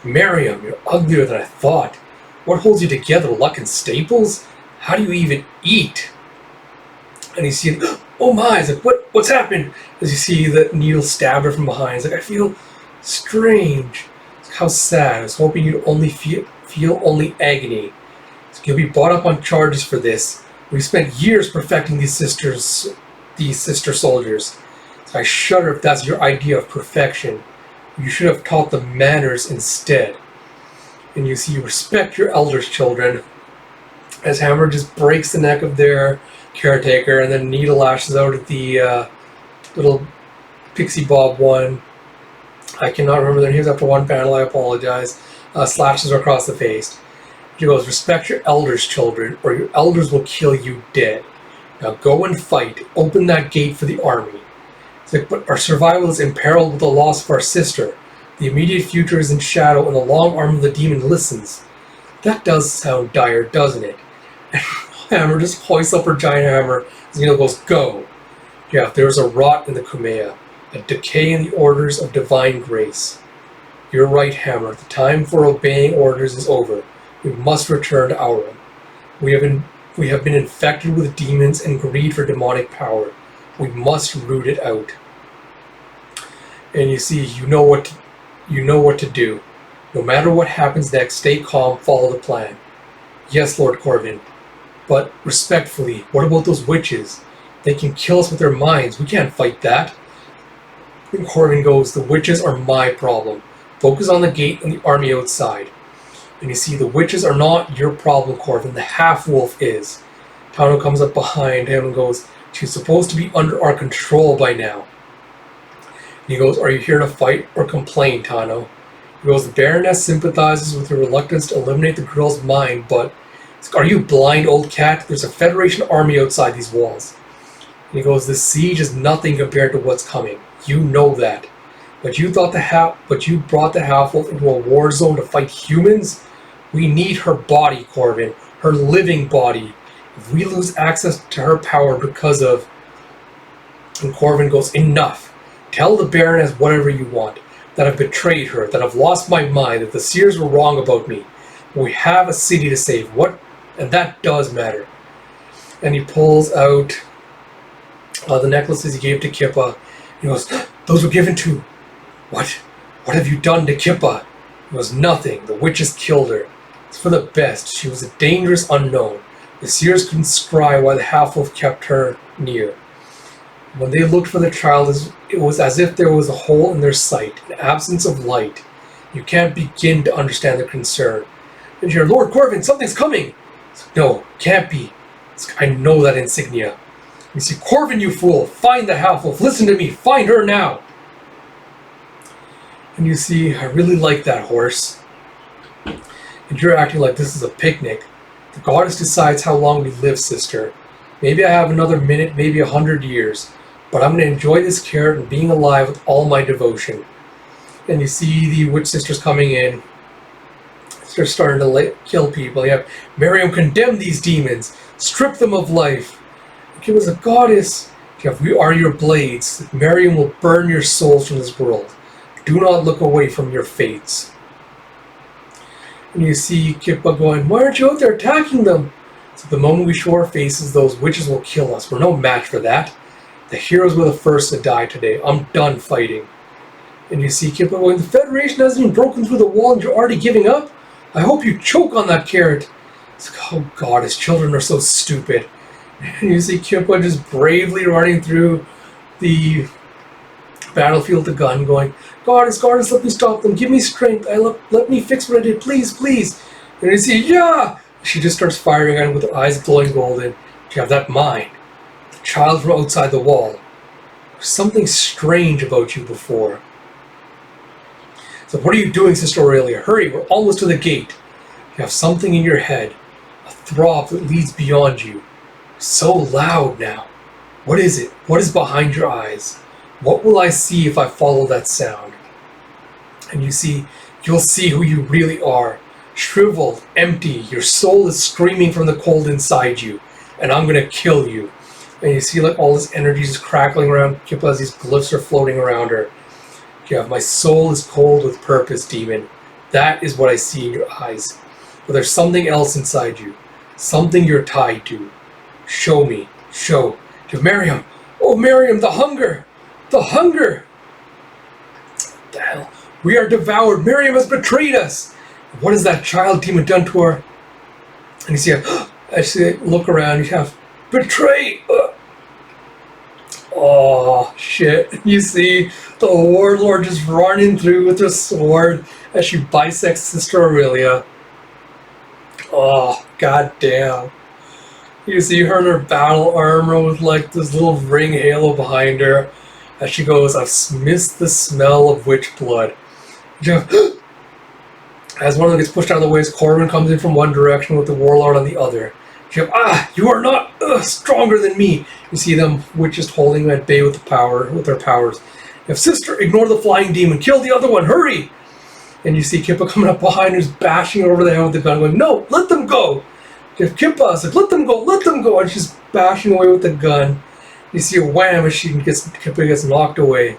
Miriam, you're uglier than I thought. What holds you together, luck and staples? How do you even eat? And you see, oh my, it's like, what's happened? As you see the needle stab her from behind. It's like, I feel strange. It's like, how sad. I was hoping you'd only feel only agony. It's like, you'll be brought up on charges for this. We've spent years perfecting these sister soldiers. So I shudder if that's your idea of perfection. You should have taught them manners instead. And you see, respect your elders, children. As Hammer just breaks the neck of their caretaker, and then Needle lashes out at the little Pixie Bob one. I cannot remember their names after one panel, I apologize. Slashes her across the face. She goes, respect your elders, children, or your elders will kill you dead. Now go and fight. Open that gate for the army. It's like, but our survival is imperiled with the loss of our sister. The immediate future is in shadow, and the long arm of the demon listens. That does sound dire, doesn't it? And Hammer just hoists up her giant hammer as Needle goes, go. Yeah, there's a rot in the Kumeya, a decay in the orders of divine grace. You're right, Hammer. The time for obeying orders is over. We must return to Aurum. We have been infected with demons and greed for demonic power. We must root it out. And you see, you know what to do. No matter what happens next, stay calm, follow the plan. Yes, Lord Corvin. But respectfully, what about those witches? They can kill us with their minds. We can't fight that. And Corvin goes, the witches are my problem. Focus on the gate and the army outside. And you see, the witches are not your problem, Corvin. The half-wolf is. Tano comes up behind him and goes, she's supposed to be under our control by now. And he goes, are you here to fight or complain, Tano? He goes, the Baroness sympathizes with your reluctance to eliminate the girl's mind, but are you blind, old cat? There's a Federation army outside these walls. And he goes, this siege is nothing compared to what's coming. You know that. But you brought the half-wolf into a war zone to fight humans? We need her body, Corvin. Her living body. If we lose access to her power because of... And Corvin goes, enough. Tell the Baroness whatever you want. That I've betrayed her, that I've lost my mind, that the Seers were wrong about me. We have a city to save. What? And that does matter. And he pulls out the necklaces he gave to Kippa. He goes, those were given to... What? What have you done to Kippa? It was nothing. The witches killed her. It's for the best. She was a dangerous unknown. The Seers couldn't scry why the half-wolf kept her near. When they looked for the child, it was as if there was a hole in their sight, an absence of light. You can't begin to understand their concern. And you're, Lord Corvin, something's coming! No, can't be. I know that insignia. You see, Corvin, you fool! Find the half-wolf! Listen to me! Find her now! And you see, I really like that horse. And you're acting like this is a picnic. The goddess decides how long we live, sister. Maybe I have another minute, maybe 100 years. But I'm going to enjoy this carrot and being alive with all my devotion. And you see the witch sisters coming in. They're starting to kill people. You have Miriam condemn these demons. Strip them of life. Give us a goddess. You have, we are your blades. Miriam will burn your souls from this world. Do not look away from your fates. And you see Kippa going, why aren't you out there attacking them? So the moment we show our faces, those witches will kill us. We're no match for that. The heroes were the first to die today. I'm done fighting. And you see Kippa going, the Federation hasn't even broken through the wall and you're already giving up? I hope you choke on that carrot. It's like, oh God, his children are so stupid. And you see Kippa just bravely running through the battlefield, the gun, going, Goddess, Goddess, let me stop them. Give me strength. Let me fix what I did. Please, please. And you see, yeah! She just starts firing at him with her eyes glowing golden. You have that mind. The child from outside the wall. There's something strange about you before. So what are you doing, Sister Aurelia? Hurry, we're almost to the gate. You have something in your head. A throb that leads beyond you. So loud now. What is it? What is behind your eyes? What will I see if I follow that sound? And you see, you'll see who you really are. Shriveled, empty, your soul is screaming from the cold inside you. And I'm going to kill you. And you see like all this energy is crackling around Kippa as these glyphs are floating around her. You have, my soul is cold with purpose, demon. That is what I see in your eyes. But there's something else inside you. Something you're tied to. Show me. Show. To Miriam. Oh, Miriam, the hunger. The hunger. What the hell? We are devoured. Miriam has betrayed us. What has that child demon done to her? And you see, I see, look around. You have betrayed. Oh, shit. You see the warlord just running through with her sword as she bisects Sister Aurelia. Oh, goddamn. You see her in her battle armor with like this little ring halo behind her as she goes, I've missed the smell of witch blood. As one of them gets pushed out of the way, Corvin comes in from one direction with the warlord on the other. You are not stronger than me. You see them witches holding him at bay with their powers. You have, sister, ignore the flying demon. Kill the other one. Hurry! And you see Kippa coming up behind her, bashing her over the head with the gun, going, no, let them go. You have Kippa, it's like, let them go, let them go. And she's bashing away with the gun. You see a wham as Kippa gets knocked away.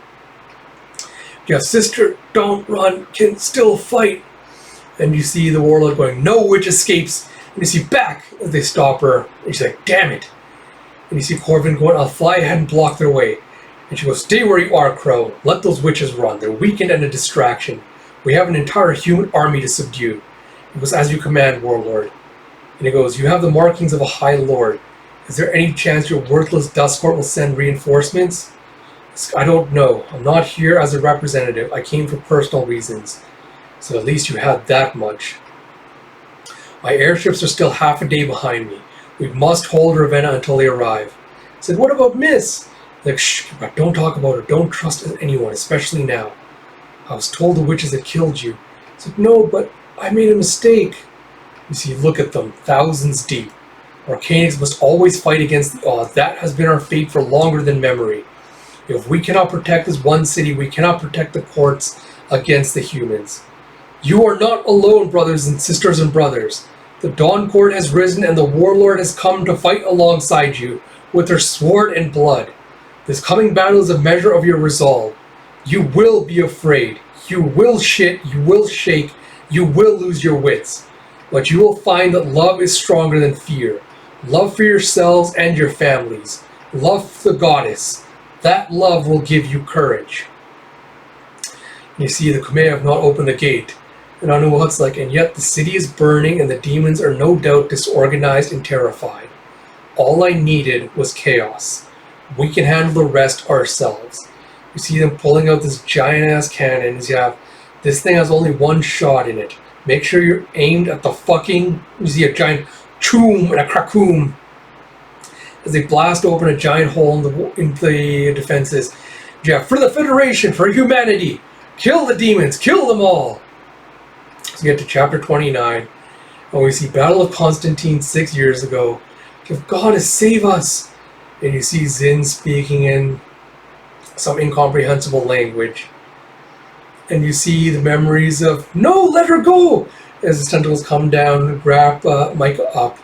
You have, sister, don't run, can still fight. And you see the warlord going, no witch escapes. And you see back as they stop her. And she's like, damn it. And you see Corvin going, I'll fly ahead and block their way. And she goes, stay where you are, Crow. Let those witches run. They're weakened and a distraction. We have an entire human army to subdue. It goes, as you command, warlord. And he goes, you have the markings of a high lord. Is there any chance your worthless dust court will send reinforcements? I don't know. I'm not here as a representative. I came for personal reasons. So at least you had that much. My airships are still half a day behind me. We must hold Ravenna until they arrive. I said, what about Miss? Like, shh, don't talk about her. Don't trust anyone, especially now. I was told the witches had killed you. I said, no, but I made a mistake. You see, look at them, thousands deep. Arcanics must always fight against the odds. That has been our fate for longer than memory. If we cannot protect this one city, we cannot protect the courts against the humans. You are not alone, brothers and sisters and brothers. The Dawn Court has risen and the Warlord has come to fight alongside you with her sword and blood. This coming battle is a measure of your resolve. You will be afraid. You will shit. You will shake. You will lose your wits. But you will find that love is stronger than fear. Love for yourselves and your families. Love for the goddess. That love will give you courage. You see, the Kume have not opened the gate. And Anuwat's like, and yet the city is burning and the demons are no doubt disorganized and terrified. All I needed was chaos. We can handle the rest ourselves. You see them pulling out this giant-ass cannon. You have, this thing has only one shot in it. Make sure you're aimed at the fucking, you see a giant choom and a krakoom. As they blast open a giant hole in the defenses. You have, for the Federation, for humanity, kill the demons, kill them all. So we get to chapter 29, and we see Battle of Constantine 6 years ago. Give Goddess, save us! And you see Zin speaking in some incomprehensible language. And you see the memories of, no, let her go! As his tentacles come down and grab Micah up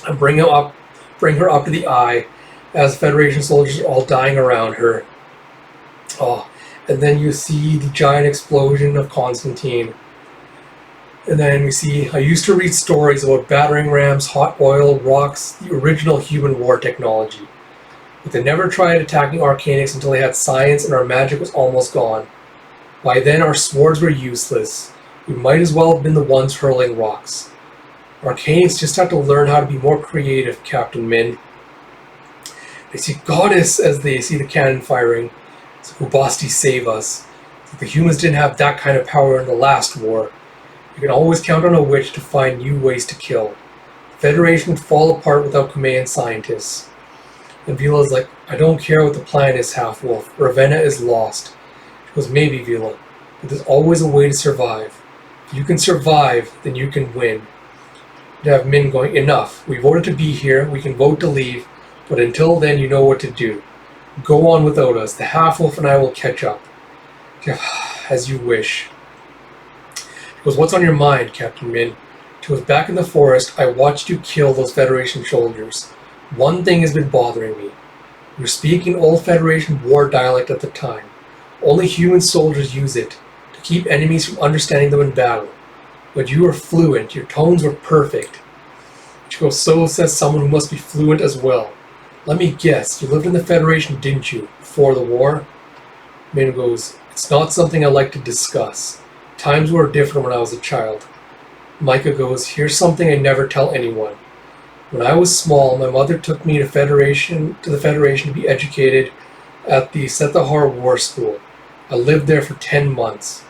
and bring her up to the eye as Federation soldiers are all dying around her. Oh, and then you see the giant explosion of Constantine. And then we see, I used to read stories about battering rams, hot oil, rocks, the original human war technology. But they never tried attacking Arcanics until they had science and our magic was almost gone. By then our swords were useless. We might as well have been the ones hurling rocks. Arcanics just have to learn how to be more creative, Captain Min. They see Goddess as they see the cannon firing. So Ubasti, save us. The humans didn't have that kind of power in the last war. You can always count on a witch to find new ways to kill. The Federation would fall apart without Kumean scientists. And Vila's like, I don't care what the plan is, Half-Wolf. Ravenna is lost. She goes, maybe, Vila. But there's always a way to survive. If you can survive, then you can win. To have Min going, enough. We voted to be here. We can vote to leave. But until then, you know what to do. Go on without us. The Half-Wolf and I will catch up. As you wish. He goes, what's on your mind, Captain Min? She goes, back in the forest, I watched you kill those Federation soldiers. One thing has been bothering me. You were speaking old Federation war dialect at the time. Only human soldiers use it, to keep enemies from understanding them in battle. But you were fluent, your tones were perfect. She goes, so says someone who must be fluent as well. Let me guess, you lived in the Federation, didn't you, before the war? Min goes, it's not something I like to discuss. Times were different when I was a child. Micah goes, here's something I never tell anyone. When I was small, my mother took me to the Federation to be educated at the Sethahar War School. I lived there for 10 months.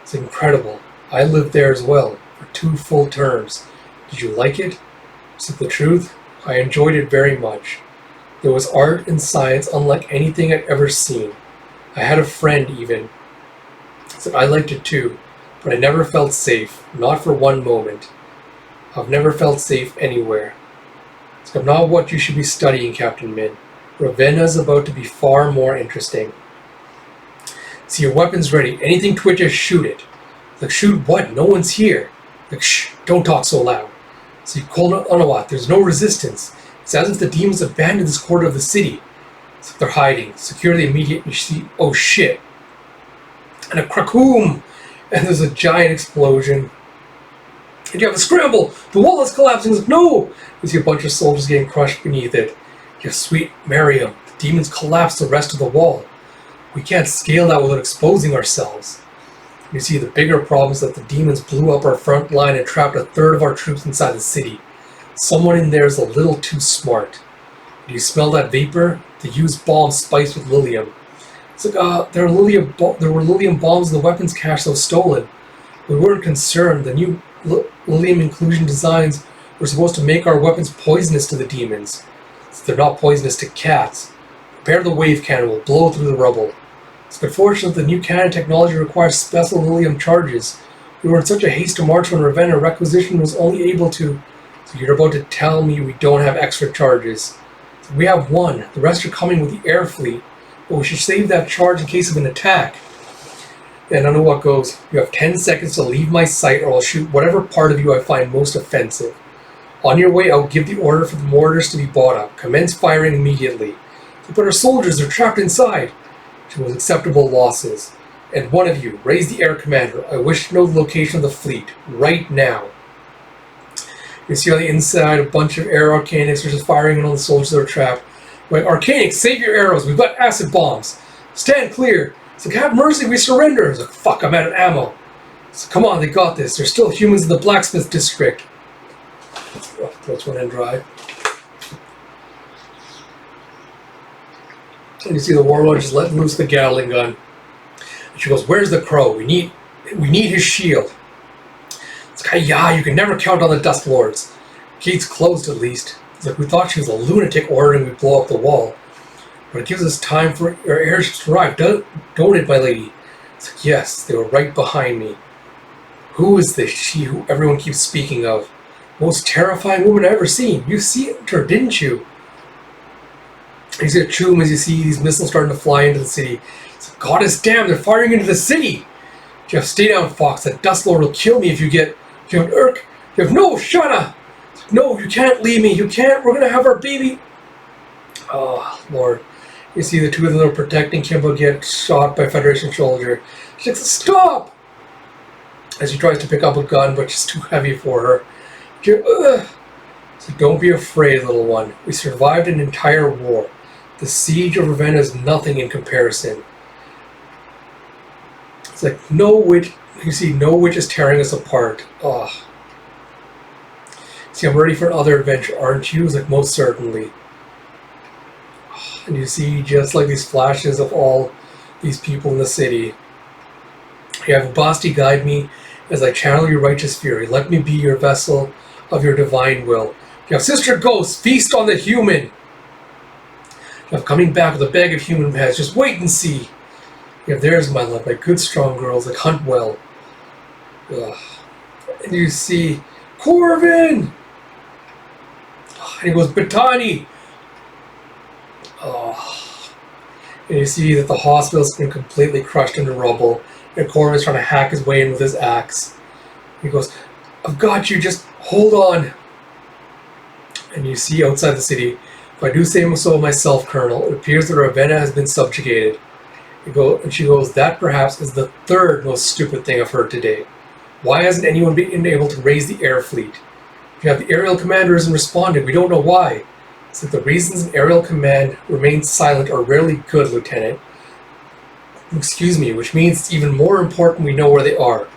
It's incredible. I lived there as well, for 2 full terms. Did you like it? Is it the truth? I enjoyed it very much. There was art and science unlike anything I'd ever seen. I had a friend even. Said I liked it too. But I never felt safe, not for one moment. I've never felt safe anywhere. It's not what you should be studying, Captain Min. Ravenna is about to be far more interesting. See your weapons ready. Anything twitches, shoot it. Like, shoot what? No one's here. Like, shh, don't talk so loud. So you called Unawat. There's no resistance. It's as if the demons abandoned this quarter of the city. It's like they're hiding. Secure the immediate. You see, oh shit. And a krakoom. And there's a giant explosion. And you have a scramble! The wall is collapsing! Like, no! You see a bunch of soldiers getting crushed beneath it. You have sweet Mariam. The demons collapse the rest of the wall. We can't scale that without exposing ourselves. You see the bigger problem is that the demons blew up our front line and trapped a third of our troops inside the city. Someone in there is a little too smart. Do you smell that vapor? They used bombs spiced with lilium. It's like, there were lilium bombs in the weapons cache that was stolen. We weren't concerned. The new lilium inclusion designs were supposed to make our weapons poisonous to the demons. So they're not poisonous to cats. Prepare the wave cannon, will blow through the rubble. It's unfortunate the new cannon technology requires special lilium charges. We were in such a haste to march when Ravenna requisition was only able to... So you're about to tell me we don't have extra charges. So we have one. The rest are coming with the air fleet. But we should save that charge in case of an attack. And I know what goes. You have 10 seconds to leave my sight or I'll shoot whatever part of you I find most offensive. On your way out, give the order for the mortars to be brought up. Commence firing immediately. But our soldiers are trapped inside. To most acceptable losses. And one of you, raise the air commander. I wish to know the location of the fleet. Right now. You see on the inside a bunch of air arcanics are just firing on all the soldiers that are trapped. Like, Arcanics, save your arrows. We've got acid bombs. Stand clear. It's like, have mercy, we surrender. It's like, fuck, I'm out of ammo. So come on, they got this. There's still humans in the blacksmith district. Oh, throw one in dry. And you see the warlord just letting loose the Gatling gun. And she goes, where's the crow? We need his shield. It's like, yeah, you can never count on the Dust Lords. Gate's closed at least. It's like, we thought she was a lunatic ordering we blow up the wall. But it gives us time for our airships to arrive. Don't it, my lady? It's like, yes, they were right behind me. Who is this she who everyone keeps speaking of? Most terrifying woman I've ever seen. You see her, didn't you? You see a choom as you see these missiles starting to fly into the city. It's like, goddess damn, they're firing into the city. Jeff, stay down, Fox. That Dust Lord will kill me if you get... You have Urk. You have... No, Shana! No, you can't leave me. You can't. We're going to have our baby. Oh, Lord. You see the two of them are protecting Kimbo get shot by Federation soldier. She's like, stop! As she tries to pick up a gun, but she's too heavy for her. So don't be afraid, little one. We survived an entire war. The siege of Ravenna is nothing in comparison. It's like, no witch. You see, no witch is tearing us apart. Oh. See, I'm ready for another adventure, aren't you? It's like, most certainly. And you see just like these flashes of all these people in the city. You have Basti guide me as I channel your righteous fury. Let me be your vessel of your divine will. You have Sister Ghost, feast on the human. You have coming back with a bag of human heads. Just wait and see. You have there's my love, like good strong girls, like hunt well. Ugh. And you see Corvin. And he goes, Batani. Oh. And you see that the hospital's been completely crushed into rubble. And Corvin's trying to hack his way in with his axe. He goes, I've got you, just hold on. And you see outside the city, if I do say so myself, Colonel, it appears that Ravenna has been subjugated. And she goes, that perhaps is the third most stupid thing I've heard today. Why hasn't anyone been able to raise the air fleet? If you have the aerial commander isn't responding, we don't know why. It's like the reasons an aerial command remains silent are rarely good, Lieutenant. Excuse me, which means it's even more important we know where they are.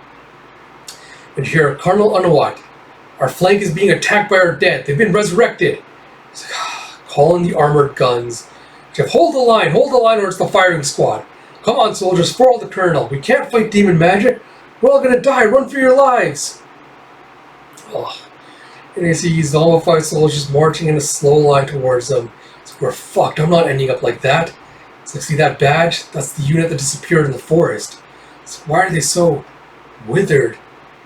And here, Colonel Unawat, our flank is being attacked by our dead. They've been resurrected. It's like, call in the armored guns. Jeff, hold the line, or it's the firing squad. Come on, soldiers, follow the colonel. We can't fight demon magic. We're all gonna die. Run for your lives. Oh. And you see these zombified soldiers marching in a slow line towards them. It's like, we're fucked. I'm not ending up like that. It's like, see that badge? That's the unit that disappeared in the forest. It's like, why are they so withered?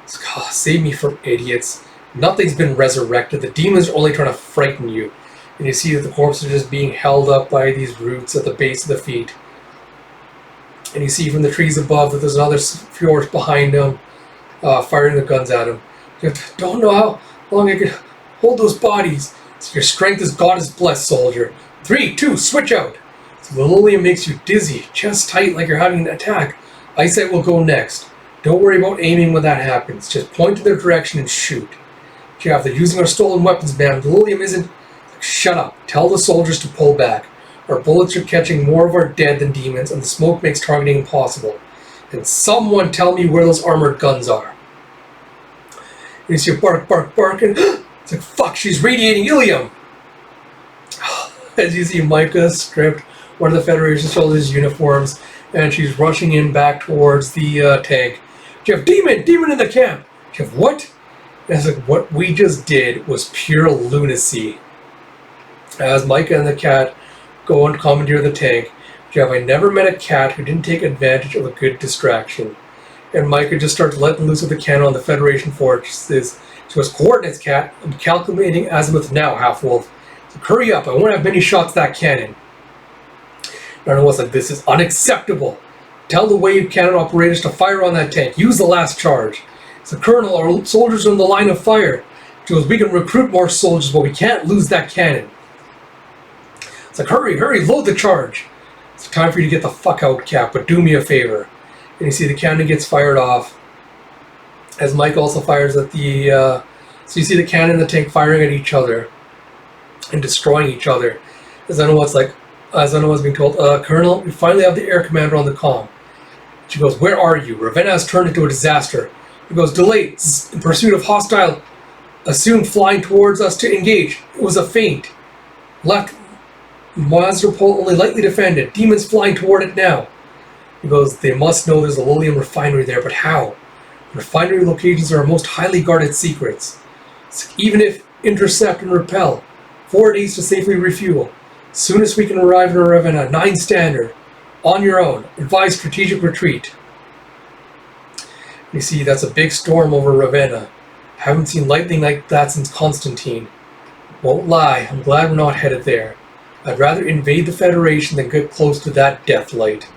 It's like, oh, save me from idiots. Nothing's been resurrected. The demons are only trying to frighten you. And you see that the corpses are just being held up by these roots at the base of the feet. And you see from the trees above that there's another fjord behind them, firing the guns at him. You don't know how long I can hold those bodies. So your strength is God is blessed, soldier. 3, 2, switch out. So the lilium makes you dizzy, chest tight like you're having an attack. Eyesight will go next. Don't worry about aiming when that happens. Just point to their direction and shoot. Jeff, they're using our stolen weapons, man. The lilium isn't... Shut up. Tell the soldiers to pull back. Our bullets are catching more of our dead than demons, and the smoke makes targeting impossible. And someone tell me where those armored guns are. And you see her barking. It's like, fuck, she's radiating ilium. As you see Micah stripped one of the Federation soldiers' uniforms, and she's rushing in back towards the tank. Jeff, demon in the camp. Jeff, what? And it's like, what we just did was pure lunacy. As Micah and the cat go and commandeer the tank, Jeff, I never met a cat who didn't take advantage of a good distraction. And Micah just starts letting loose with the cannon on the Federation forces. She goes, coordinates, cat. I'm calculating azimuth now, half-wolf. So hurry up, I won't have many shots that cannon. And everyone's like, this is unacceptable. Tell the wave cannon operators to fire on that tank. Use the last charge. So, Colonel, our soldiers are in the line of fire. She goes, we can recruit more soldiers, but we can't lose that cannon. It's like, hurry, load the charge. It's time for you to get the fuck out, Cap, but do me a favor. And you see the cannon gets fired off. As Mike also fires at the... so you see the cannon and the tank firing at each other and destroying each other. As Zeno's being told, Colonel, we finally have the air commander on the comm. She goes, where are you? Ravenna has turned into a disaster. He goes, delayed in pursuit of hostile, assumed flying towards us to engage. It was a feint. Left monster pole only lightly defended. Demons flying toward it now. He goes, they must know there's a Lilium refinery there, but how? Refinery locations are our most highly guarded secrets. So even if intercept and repel, 4 days to safely refuel. Soonest we can arrive in Ravenna, 9 standard. On your own. Advise strategic retreat. You see, that's a big storm over Ravenna. Haven't seen lightning like that since Constantine. Won't lie, I'm glad we're not headed there. I'd rather invade the Federation than get close to that death light.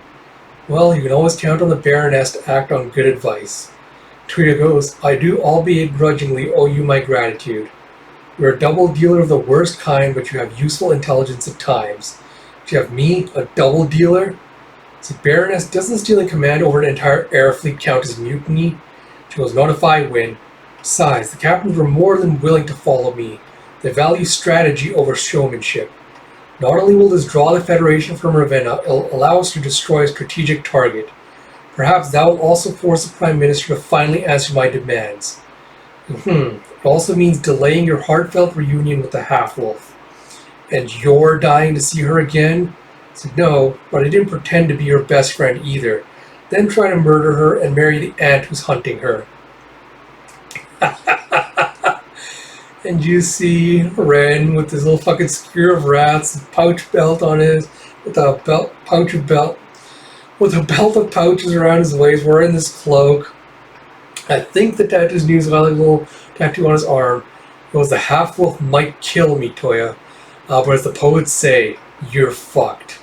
Well, you can always count on the Baroness to act on good advice. Trita goes, I do, albeit grudgingly, owe you my gratitude. You're a double dealer of the worst kind, but you have useful intelligence at times. Do you have me, a double dealer? See, Baroness, doesn't stealing command over an entire air fleet count as mutiny? She goes, not if I win. Besides, the captains were more than willing to follow me. They value strategy over showmanship. Not only will this draw the Federation from Ravenna, it'll allow us to destroy a strategic target. Perhaps that will also force the Prime Minister to finally answer my demands. It also means delaying your heartfelt reunion with the half-wolf. And you're dying to see her again? I said, no, but I didn't pretend to be her best friend either. Then try to murder her and marry the ant who's hunting her. And you see Ren with his little fucking spear of rats, pouch belt on his, with a belt of pouches around his waist, wearing this cloak. I think the tattoo's new, got a little tattoo on his arm. It was the half-wolf might kill me, Toya. But as the poets say, you're fucked.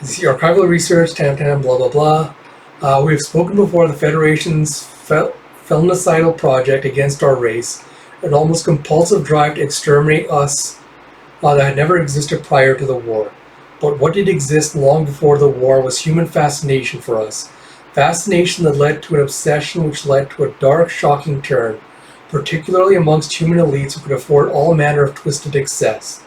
You see archival research, tam-tam, blah blah blah. We have spoken before of the Federation's felonicidal project against our race, an almost compulsive drive to exterminate us that had never existed prior to the war. But what did exist long before the war was human fascination for us. Fascination that led to an obsession which led to a dark, shocking turn, particularly amongst human elites who could afford all manner of twisted excess.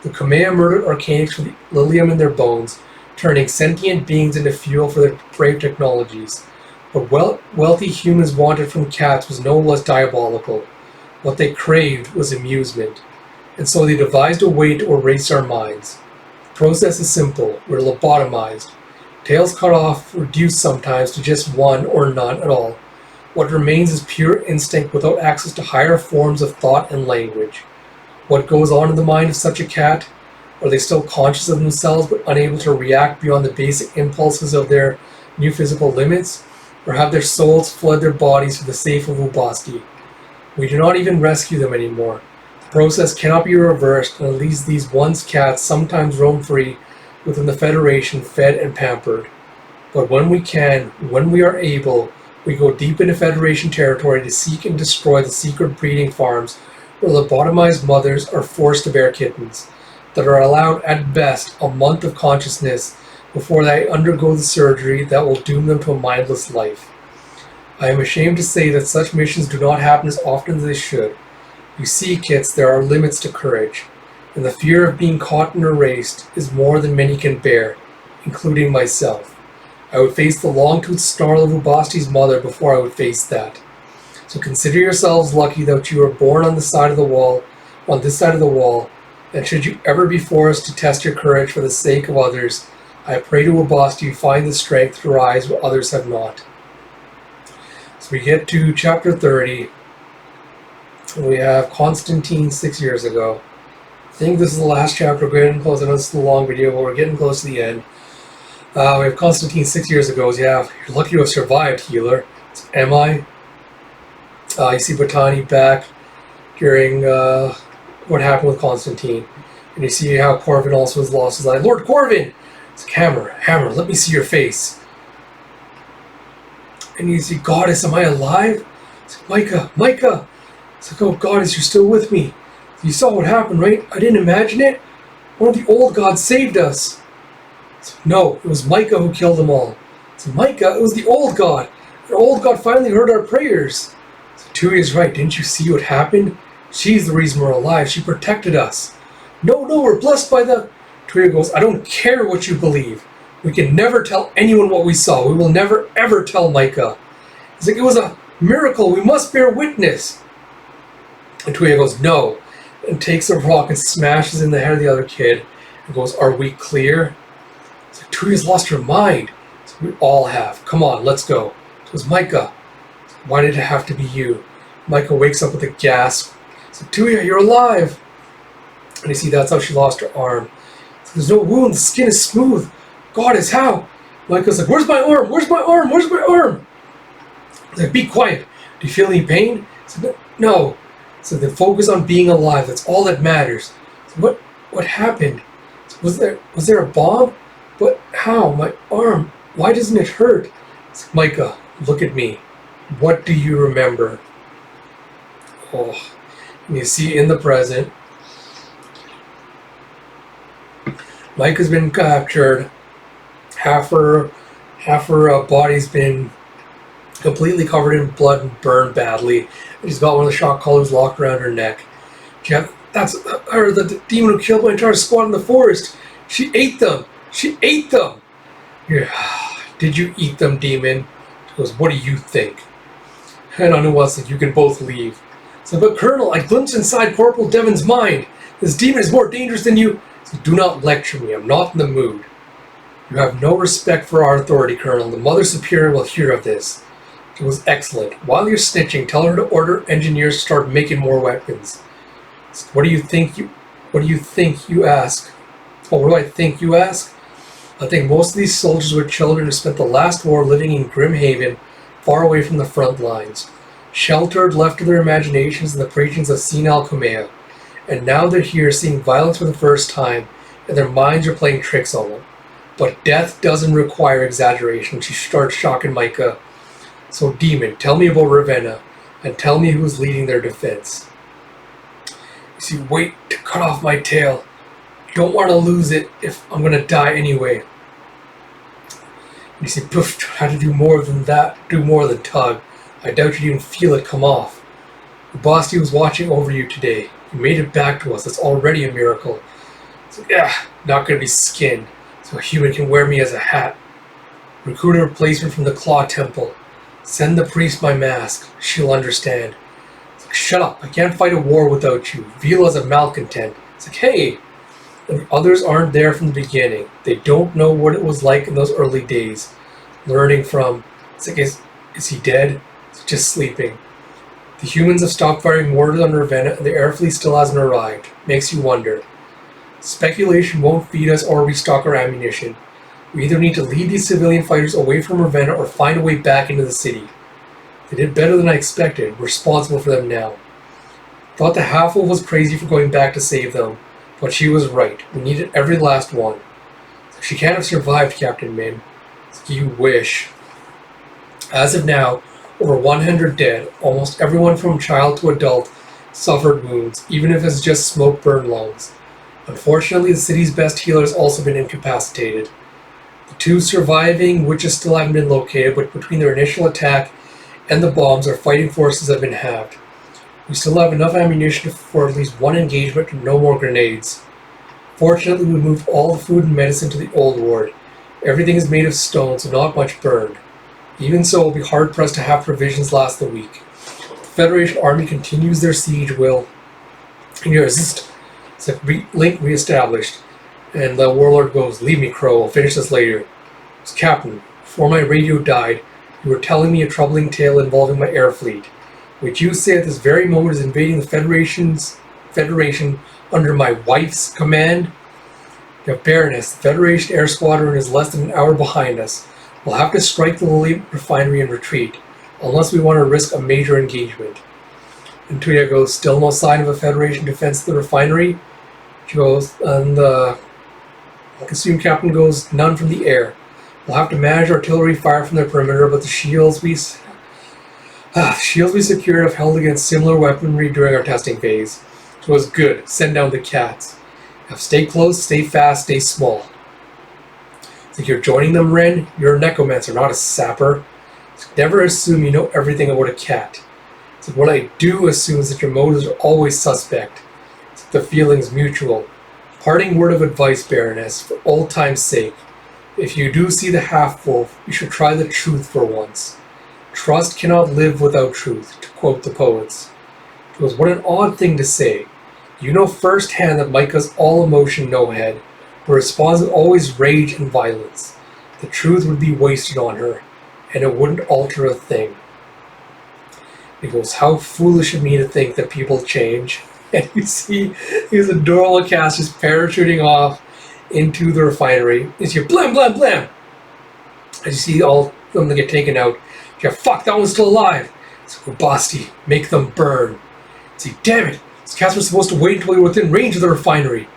The Kamea murdered Arcanics for the Lilium in their bones, turning sentient beings into fuel for their depraved technologies. What wealthy humans wanted from cats was no less diabolical. What they craved was amusement, and so they devised a way to erase our minds. The process is simple. We're lobotomized. Tails cut off, reduced sometimes to just one or none at all. What remains is pure instinct without access to higher forms of thought and language. What goes on in the mind of such a cat? Are they still conscious of themselves but unable to react beyond the basic impulses of their new physical limits? Or have their souls fled their bodies for the sake of Ubasti? We do not even rescue them anymore. The process cannot be reversed, and at least these once cats sometimes roam free within the Federation, fed and pampered. But when we can, when we are able, we go deep into Federation territory to seek and destroy the secret breeding farms where lobotomized mothers are forced to bear kittens, that are allowed at best a month of consciousness before they undergo the surgery that will doom them to a mindless life. I am ashamed to say that such missions do not happen as often as they should. You see, kits, there are limits to courage, and the fear of being caught and erased is more than many can bear, including myself. I would face the long-toothed snarl of Ubasti's mother before I would face that. So consider yourselves lucky that you were born on this side of the wall, and should you ever be forced to test your courage for the sake of others, I pray to Ubasti you find the strength to rise where others have not. So we get to chapter 30. We have Constantine 6 years ago. I think this is the last chapter. We're getting close. I know this is a long video, but we're getting close to the end. We have Constantine 6 years ago. You're lucky to have survived, healer. Am I? You see Botani back during what happened with Constantine. And you see how Corvin also has lost his life. Lord Corvin! It's like, Hammer, let me see your face. And you see, Goddess, am I alive? It's like, Micah. It's like, oh, Goddess, you're still with me. You saw what happened, right? I didn't imagine it. One of the old gods saved us. It's like, no, it was Micah who killed them all. It's like, Micah, it was the old god. The old god finally heard our prayers. So Tuya's right. Didn't you see what happened? She's the reason we're alive. She protected us. No, we're blessed by the... Tuya goes, I don't care what you believe. We can never tell anyone what we saw. We will never, ever tell Micah. It's like, it was a miracle. We must bear witness. And Tuya goes, no. And takes a rock and smashes in the head of the other kid. And goes, are we clear? It's like, Tuya's lost her mind. So we all have. Come on, let's go. It was Micah. Why did it have to be you? Micah wakes up with a gasp. It's like, Tuya, you're alive. And you see, that's how she lost her arm. So there's no wound. The skin is smooth. Goddess, how? Micah's like, where's my arm? Where's my arm? Where's my arm? He's like, be quiet. Do you feel any pain? So, no. So then focus on being alive. That's all that matters. So what happened? So was there a bomb? But how? My arm. Why doesn't it hurt? It's like, Micah, look at me. What do you remember? Oh, and you see in the present, Micah's been captured. Half her body's been completely covered in blood and burned badly. And she's got one of the shock collars locked around her neck. That's her, the demon who killed my entire squad in the forest. She ate them. She ate them. Yeah. Did you eat them, demon? She goes, what do you think? And Anua's like, you can both leave. So, but Colonel, I glimpsed inside Corporal Devon's mind. This demon is more dangerous than you. So do not lecture me. I'm not in the mood. You have no respect for our authority, Colonel. The Mother Superior will hear of this. It was excellent. While you're snitching, tell her to order engineers to start making more weapons. So what do you think you ask? Oh, what do I think you ask? I think most of these soldiers were children who spent the last war living in Grimhaven, far away from the front lines, sheltered, left to their imaginations and the preachings of senile Kumeya. And now they're here seeing violence for the first time, and their minds are playing tricks on them. But death doesn't require exaggeration. She starts shocking Micah. So, Demon, tell me about Ravenna, and tell me who's leading their defense. You see, wait to cut off my tail. Don't want to lose it if I'm going to die anyway. You see, poof, had to do more than that, do more than tug. I doubt you'd even feel it come off. The Basti was watching over you today. You made it back to us. That's already a miracle. So, not going to be skinned, so a human can wear me as a hat. Recruit a replacement from the Claw Temple. Send the priest my mask. She'll understand. It's like, shut up. I can't fight a war without you. Vila's a malcontent. It's like, hey. And the others aren't there from the beginning. They don't know what it was like in those early days. Learning from... It's like, is he dead? It's just sleeping. The humans have stopped firing mortars on Ravenna, and the air fleet still hasn't arrived. Makes you wonder. Speculation won't feed us or restock our ammunition. We either need to lead these civilian fighters away from Ravenna or find a way back into the city. They did better than I expected. We're responsible for them now. Thought the half-wolf was crazy for going back to save them, but she was right. We needed every last one. She can't have survived, Captain Min. You wish. As of now, over 100 dead. Almost everyone from child to adult suffered wounds, even if it's just smoke-burned lungs. Unfortunately, the city's best healer has also been incapacitated. The two surviving witches still haven't been located, but between their initial attack and the bombs, our fighting forces have been halved. We still have enough ammunition for at least one engagement and no more grenades. Fortunately, we moved all the food and medicine to the old ward. Everything is made of stone, so not much burned. Even so, we'll be hard-pressed to have provisions last the week. The Federation army continues their siege will resist. Link re-established. And the warlord goes, leave me, Crow, I'll finish this later. It's Captain, before my radio died, you were telling me a troubling tale involving my air fleet, which you say at this very moment is invading the Federation under my wife's command. Now, Baroness, the Federation Air Squadron is less than an hour behind us. We'll have to strike the Lily refinery and retreat, unless we want to risk a major engagement. And Tuya goes, still no sign of a Federation defense of the refinery? She goes, and The consumed captain goes, none from the air. We'll have to manage artillery fire from the perimeter, but the shields we secured have held against similar weaponry during our testing phase. So it was good. Send down the cats. Now stay close, stay fast, stay small. It's like you're joining them, Ren. You're a necromancer, not a sapper. So never assume you know everything about a cat. So what I do assume is that your motives are always suspect. So the feeling's mutual. Parting word of advice, Baroness, for old time's sake. If you do see the half-wolf, you should try the truth for once. Trust cannot live without truth, to quote the poets. It was what an odd thing to say. You know firsthand that Micah's all emotion, no head. Her response is always rage and violence. The truth would be wasted on her, and it wouldn't alter a thing. He goes, how foolish of me to think that people change. And you see these adorable cats just parachuting off into the refinery. You see blam, blam, blam. As you see all of them get taken out. You go, fuck, that one's still alive. So Basti, make them burn. See, damn it. These cats were supposed to wait until we were within range of the refinery.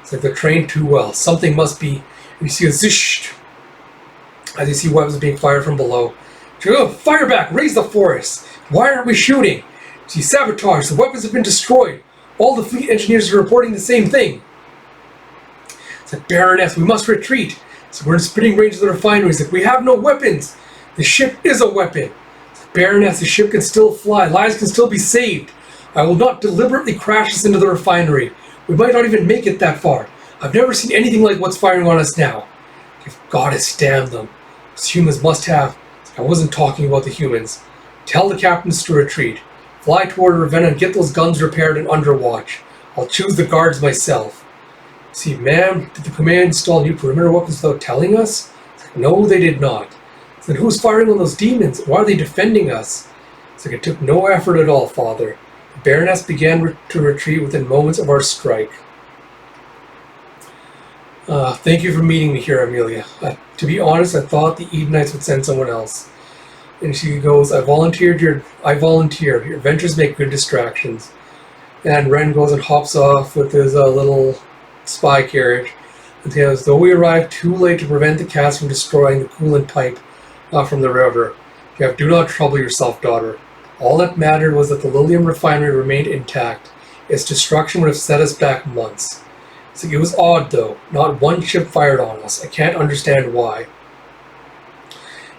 It's like they're trained too well. Something must be. And you see a zish. As you see weapons being fired from below. You go, fire back, raise the forest. Why aren't we shooting? See, sabotage, the weapons have been destroyed. All the fleet engineers are reporting the same thing. It's like, Baroness, we must retreat. So we're in spitting range of the refinery. It's like, we have no weapons. The ship is a weapon. It's like, Baroness, the ship can still fly. Lives can still be saved. I will not deliberately crash us into the refinery. We might not even make it that far. I've never seen anything like what's firing on us now. If God has damned them. Those humans must have. I wasn't talking about the humans. Tell the captains to retreat. Fly toward Ravenna and get those guns repaired and under watch. I'll choose the guards myself. See, ma'am, did the command install new perimeter weapons without telling us? No, they did not. Then who's firing on those demons? Why are they defending us? It's like it took no effort at all, Father. The Baroness began to retreat within moments of our strike. Thank you for meeting me here, Amelia. To be honest, I thought the Edenites would send someone else. And she goes, I volunteer. Your ventures make good distractions. And Ren goes and hops off with his little spy carriage. And he goes, though we arrived too late to prevent the cats from destroying the coolant pipe from the river. Do not trouble yourself, daughter. All that mattered was that the Lilium refinery remained intact. Its destruction would have set us back months. So it was odd, though. Not one ship fired on us. I can't understand why.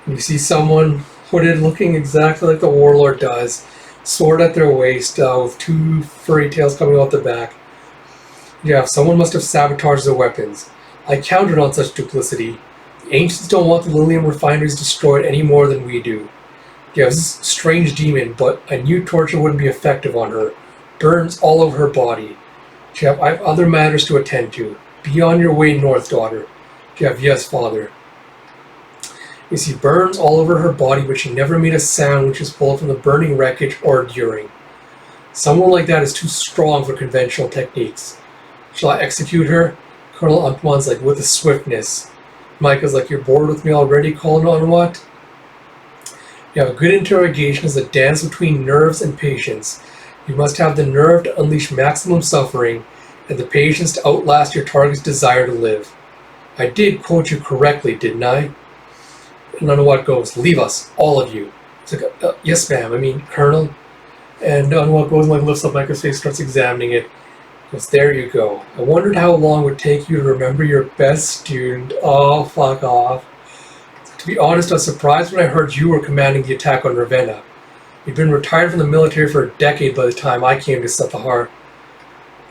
And you see someone hooded looking exactly like the warlord does, sword at their waist, with two furry tails coming out the back. Yeah, someone must have sabotaged their weapons. I counted on such duplicity. The ancients don't want the Lilium refineries destroyed any more than we do. Yeah, this strange demon, but I knew torture wouldn't be effective on her. Burns all over her body. Jeff, I have other matters to attend to. Be on your way north, daughter. Jeff, yes, father. You see burns all over her body, but she never made a sound which is pulled from the burning wreckage or during. Someone like that is too strong for conventional techniques. Shall I execute her? Colonel Antoine's like, with a swiftness. Micah's like, you're bored with me already, Colonel on what? Yeah, a good interrogation is a dance between nerves and patience. You must have the nerve to unleash maximum suffering, and the patience to outlast your target's desire to live. I did quote you correctly, didn't I? And Anuwat goes, leave us, all of you. It's like, yes ma'am, Colonel. And Anuwat goes and lifts up Micah's face, starts examining it. Goes, there you go. I wondered how long it would take you to remember your best student. Oh, fuck off. To be honest, I was surprised when I heard you were commanding the attack on Ravenna. You'd been retired from the military for a decade by the time I came to Sapahar.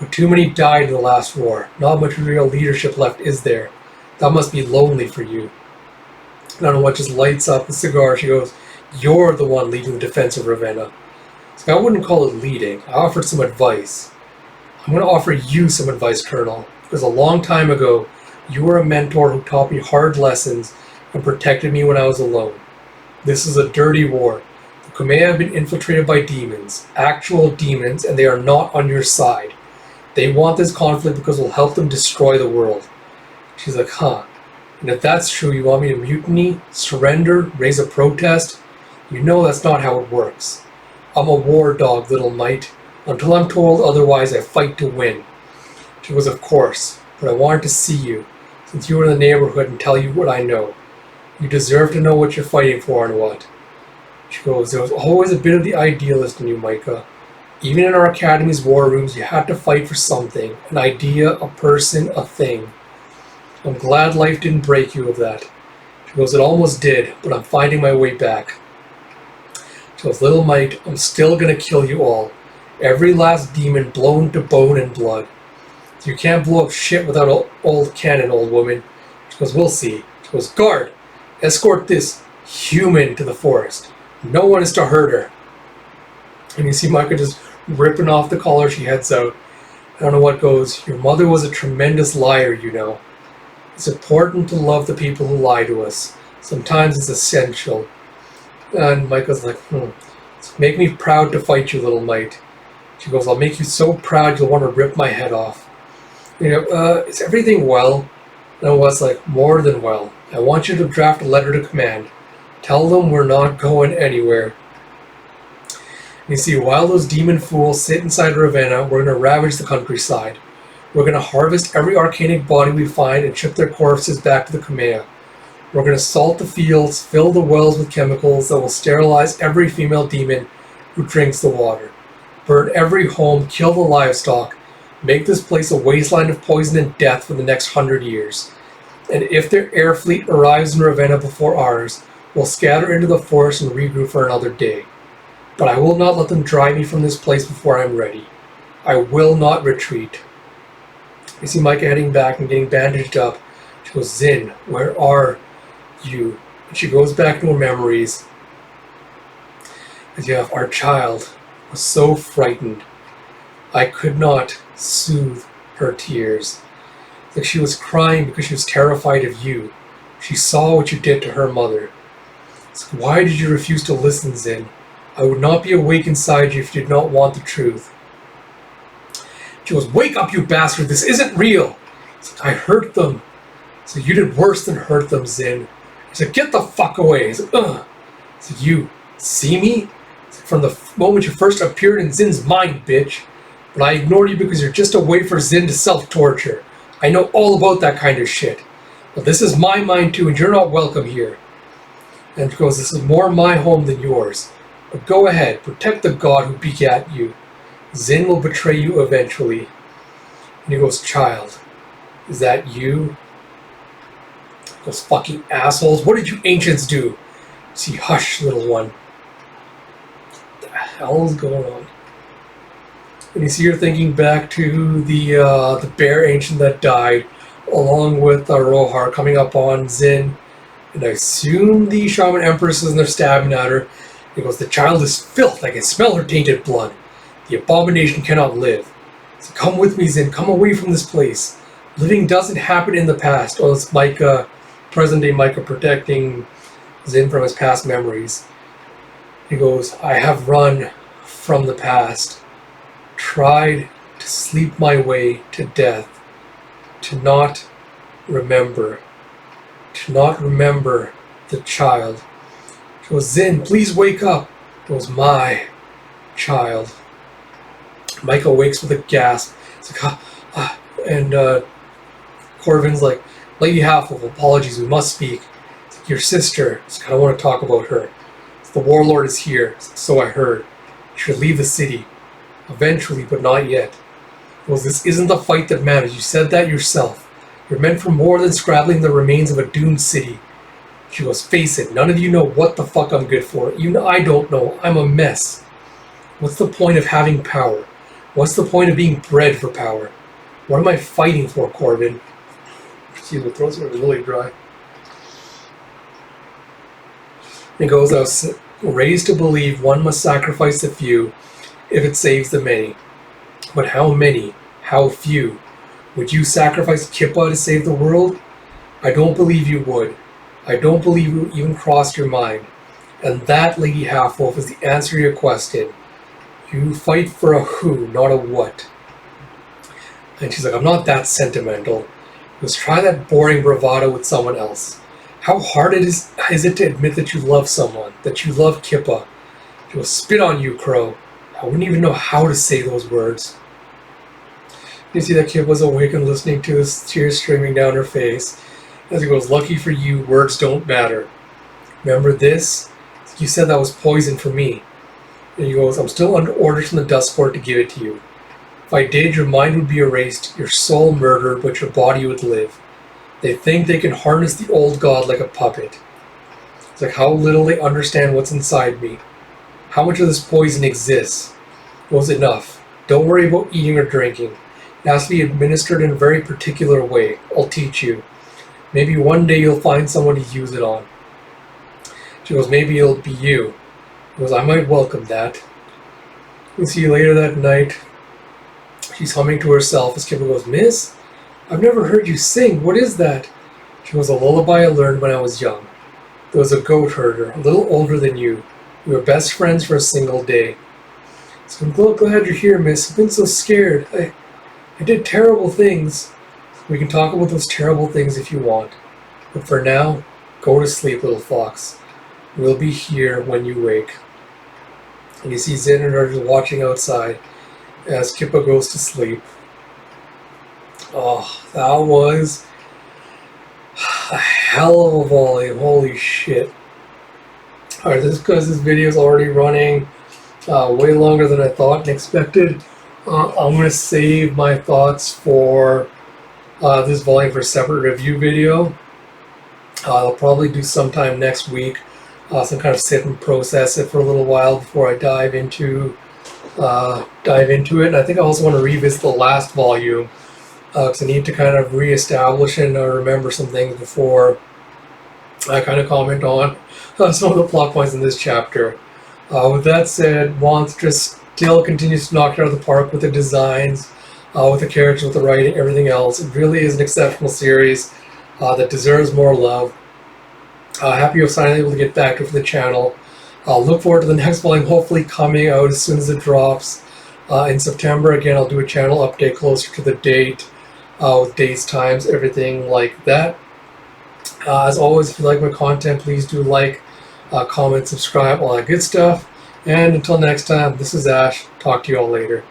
But too many died in the last war. Not much real leadership left, is there? That must be lonely for you. And I don't know what, just lights up the cigar. She goes, you're the one leading the defense of Ravenna. So I wouldn't call it leading. I offered some advice. I'm going to offer you some advice, Colonel. Because a long time ago, you were a mentor who taught me hard lessons and protected me when I was alone. This is a dirty war. The Kumeya have been infiltrated by demons. Actual demons, and they are not on your side. They want this conflict because it will help them destroy the world. She's like, huh. And if that's true, you want me to mutiny, surrender, raise a protest? You know that's not how it works. I'm a war dog, little mite. Until I'm told otherwise, I fight to win. She goes, of course, but I wanted to see you. since you were in the neighborhood and tell you what I know. You deserve to know what you're fighting for and what. She goes, there was always a bit of the idealist in you, Micah. Even in our academy's war rooms, you had to fight for something. An idea, a person, a thing. I'm glad life didn't break you of that. She goes, it almost did, but I'm finding my way back. She goes, little mite, I'm still gonna kill you all. Every last demon blown to bone and blood. You can't blow up shit without old cannon, old woman. She goes, we'll see. She goes, guard, escort this human to the forest. No one is to hurt her. And you see Micah just ripping off the collar, she heads out. I don't know what goes, your mother was a tremendous liar, you know. It's important to love the people who lie to us. Sometimes it's essential. And Micah's like, make me proud to fight you, little mite. She goes, I'll make you so proud you'll want to rip my head off. You know, is everything well? And I was like, more than well. I want you to draft a letter to command. Tell them we're not going anywhere. And you see, while those demon fools sit inside Ravenna, we're going to ravage the countryside. We're going to harvest every arcanic body we find and ship their corpses back to the Kamea. We're going to salt the fields, fill the wells with chemicals that will sterilize every female demon who drinks the water. Burn every home, kill the livestock, make this place a wasteland of poison and death for the next 100 years. And if their air fleet arrives in Ravenna before ours, we'll scatter into the forest and regroup for another day. But I will not let them drive me from this place before I'm ready. I will not retreat. You see Micah heading back and getting bandaged up. She goes, Zin, where are you? And she goes back to her memories. As you have, our child was so frightened. I could not soothe her tears. Like she was crying because she was terrified of you. She saw what you did to her mother. So why did you refuse to listen, Zin? I would not be awake inside you if you did not want the truth. She goes, wake up, you bastard, this isn't real. It's like, I hurt them. So you did worse than hurt them, Zin. He's like, get the fuck away. He's like, ugh. It's like, you see me? From the moment you first appeared in Zin's mind, bitch. But I ignored you because you're just a way for Zin to self-torture. I know all about that kind of shit. But this is my mind too, and you're not welcome here. And he goes, this is more my home than yours. But go ahead, protect the god who begat you. Zin will betray you eventually. And he goes, child, is that you? Those fucking assholes, what did you ancients do? See, hush, little one. What the hell is going on? And you see you're thinking back to the bear ancient that died, along with Rohar coming up on Zin. And I assume the Shaman Empresses and they're stabbing at her. He goes, the child is filth, I can smell her tainted blood. The abomination cannot live. So come with me, Zin, come away from this place. Living doesn't happen in the past. Or it's Micah, present day Micah protecting Zin from his past memories. He goes, I have run from the past. Tried to sleep my way to death. To not remember. To not remember the child. She goes, Zin, please wake up. It was my child. Michael wakes with a gasp. It's like, and Corvin's like, Lady Halfwolf, apologies, we must speak. It's like, your sister. It's like, I don't want to talk about her. It's, the warlord is here. It's like, so I heard. You should leave the city. Eventually, but not yet. Well, this isn't the fight that matters. You said that yourself. You're meant for more than scrabbling the remains of a doomed city. She goes, face it, none of you know what the fuck I'm good for. Even I don't know. I'm a mess. What's the point of having power? What's the point of being bred for power? What am I fighting for, Corvin? See, the throat's really dry. He goes, I was raised to believe one must sacrifice the few if it saves the many. But how many? How few? Would you sacrifice Kippa to save the world? I don't believe you would. I don't believe it even crossed your mind. And that, Lady Halfwolf, is the answer to your question. You fight for a who, not a what. And she's like, I'm not that sentimental. Let's try that boring bravado with someone else. How hard is it to admit that you love someone, that you love Kippa? She'll spit on you, Crow. I wouldn't even know how to say those words. You see that Kip was awake and listening to his tears streaming down her face. As he goes, lucky for you, words don't matter. Remember this? You said that was poison for me. And he goes, I'm still under orders from the Dust Court to give it to you. If I did, your mind would be erased, your soul murdered, but your body would live. They think they can harness the old god like a puppet. It's like how little they understand what's inside me. How much of this poison exists. It was enough. Don't worry about eating or drinking. It has to be administered in a very particular way. I'll teach you. Maybe one day you'll find someone to use it on. She goes, maybe it'll be you. He goes, I might welcome that. We see later that night, she's humming to herself as Kipper goes, Miss, I've never heard you sing. What is that? She goes, a lullaby I learned when I was young. There was a goat herder, a little older than you. We were best friends for a single day. So I'm glad you're here, miss. I've been so scared. I did terrible things. We can talk about those terrible things if you want. But for now, go to sleep, little fox. We'll be here when you wake. And you see Zin and her just watching outside as Kippa goes to sleep. Oh, that was a hell of a volume. Holy shit. Alright, this is because this video is already running way longer than I thought and expected. I'm going to save my thoughts for this volume for a separate review video. I'll probably do sometime next week. Some kind of sit and process it for a little while before I dive into it. And I think I also want to revisit the last volume because I need to kind of reestablish and remember some things before I kind of comment on some of the plot points in this chapter. With that said, Monstress still continues to knock it out of the park with the designs, with the characters, with the writing, everything else. It really is an exceptional series that deserves more love. Happy I was finally able to get back to it for the channel. Look forward to the next volume hopefully coming out as soon as it drops. In September, again, I'll do a channel update closer to the date, with dates, times, everything like that. As always, if you like my content, please do like, comment, subscribe, all that good stuff. And until next time, this is Ash. Talk to you all later.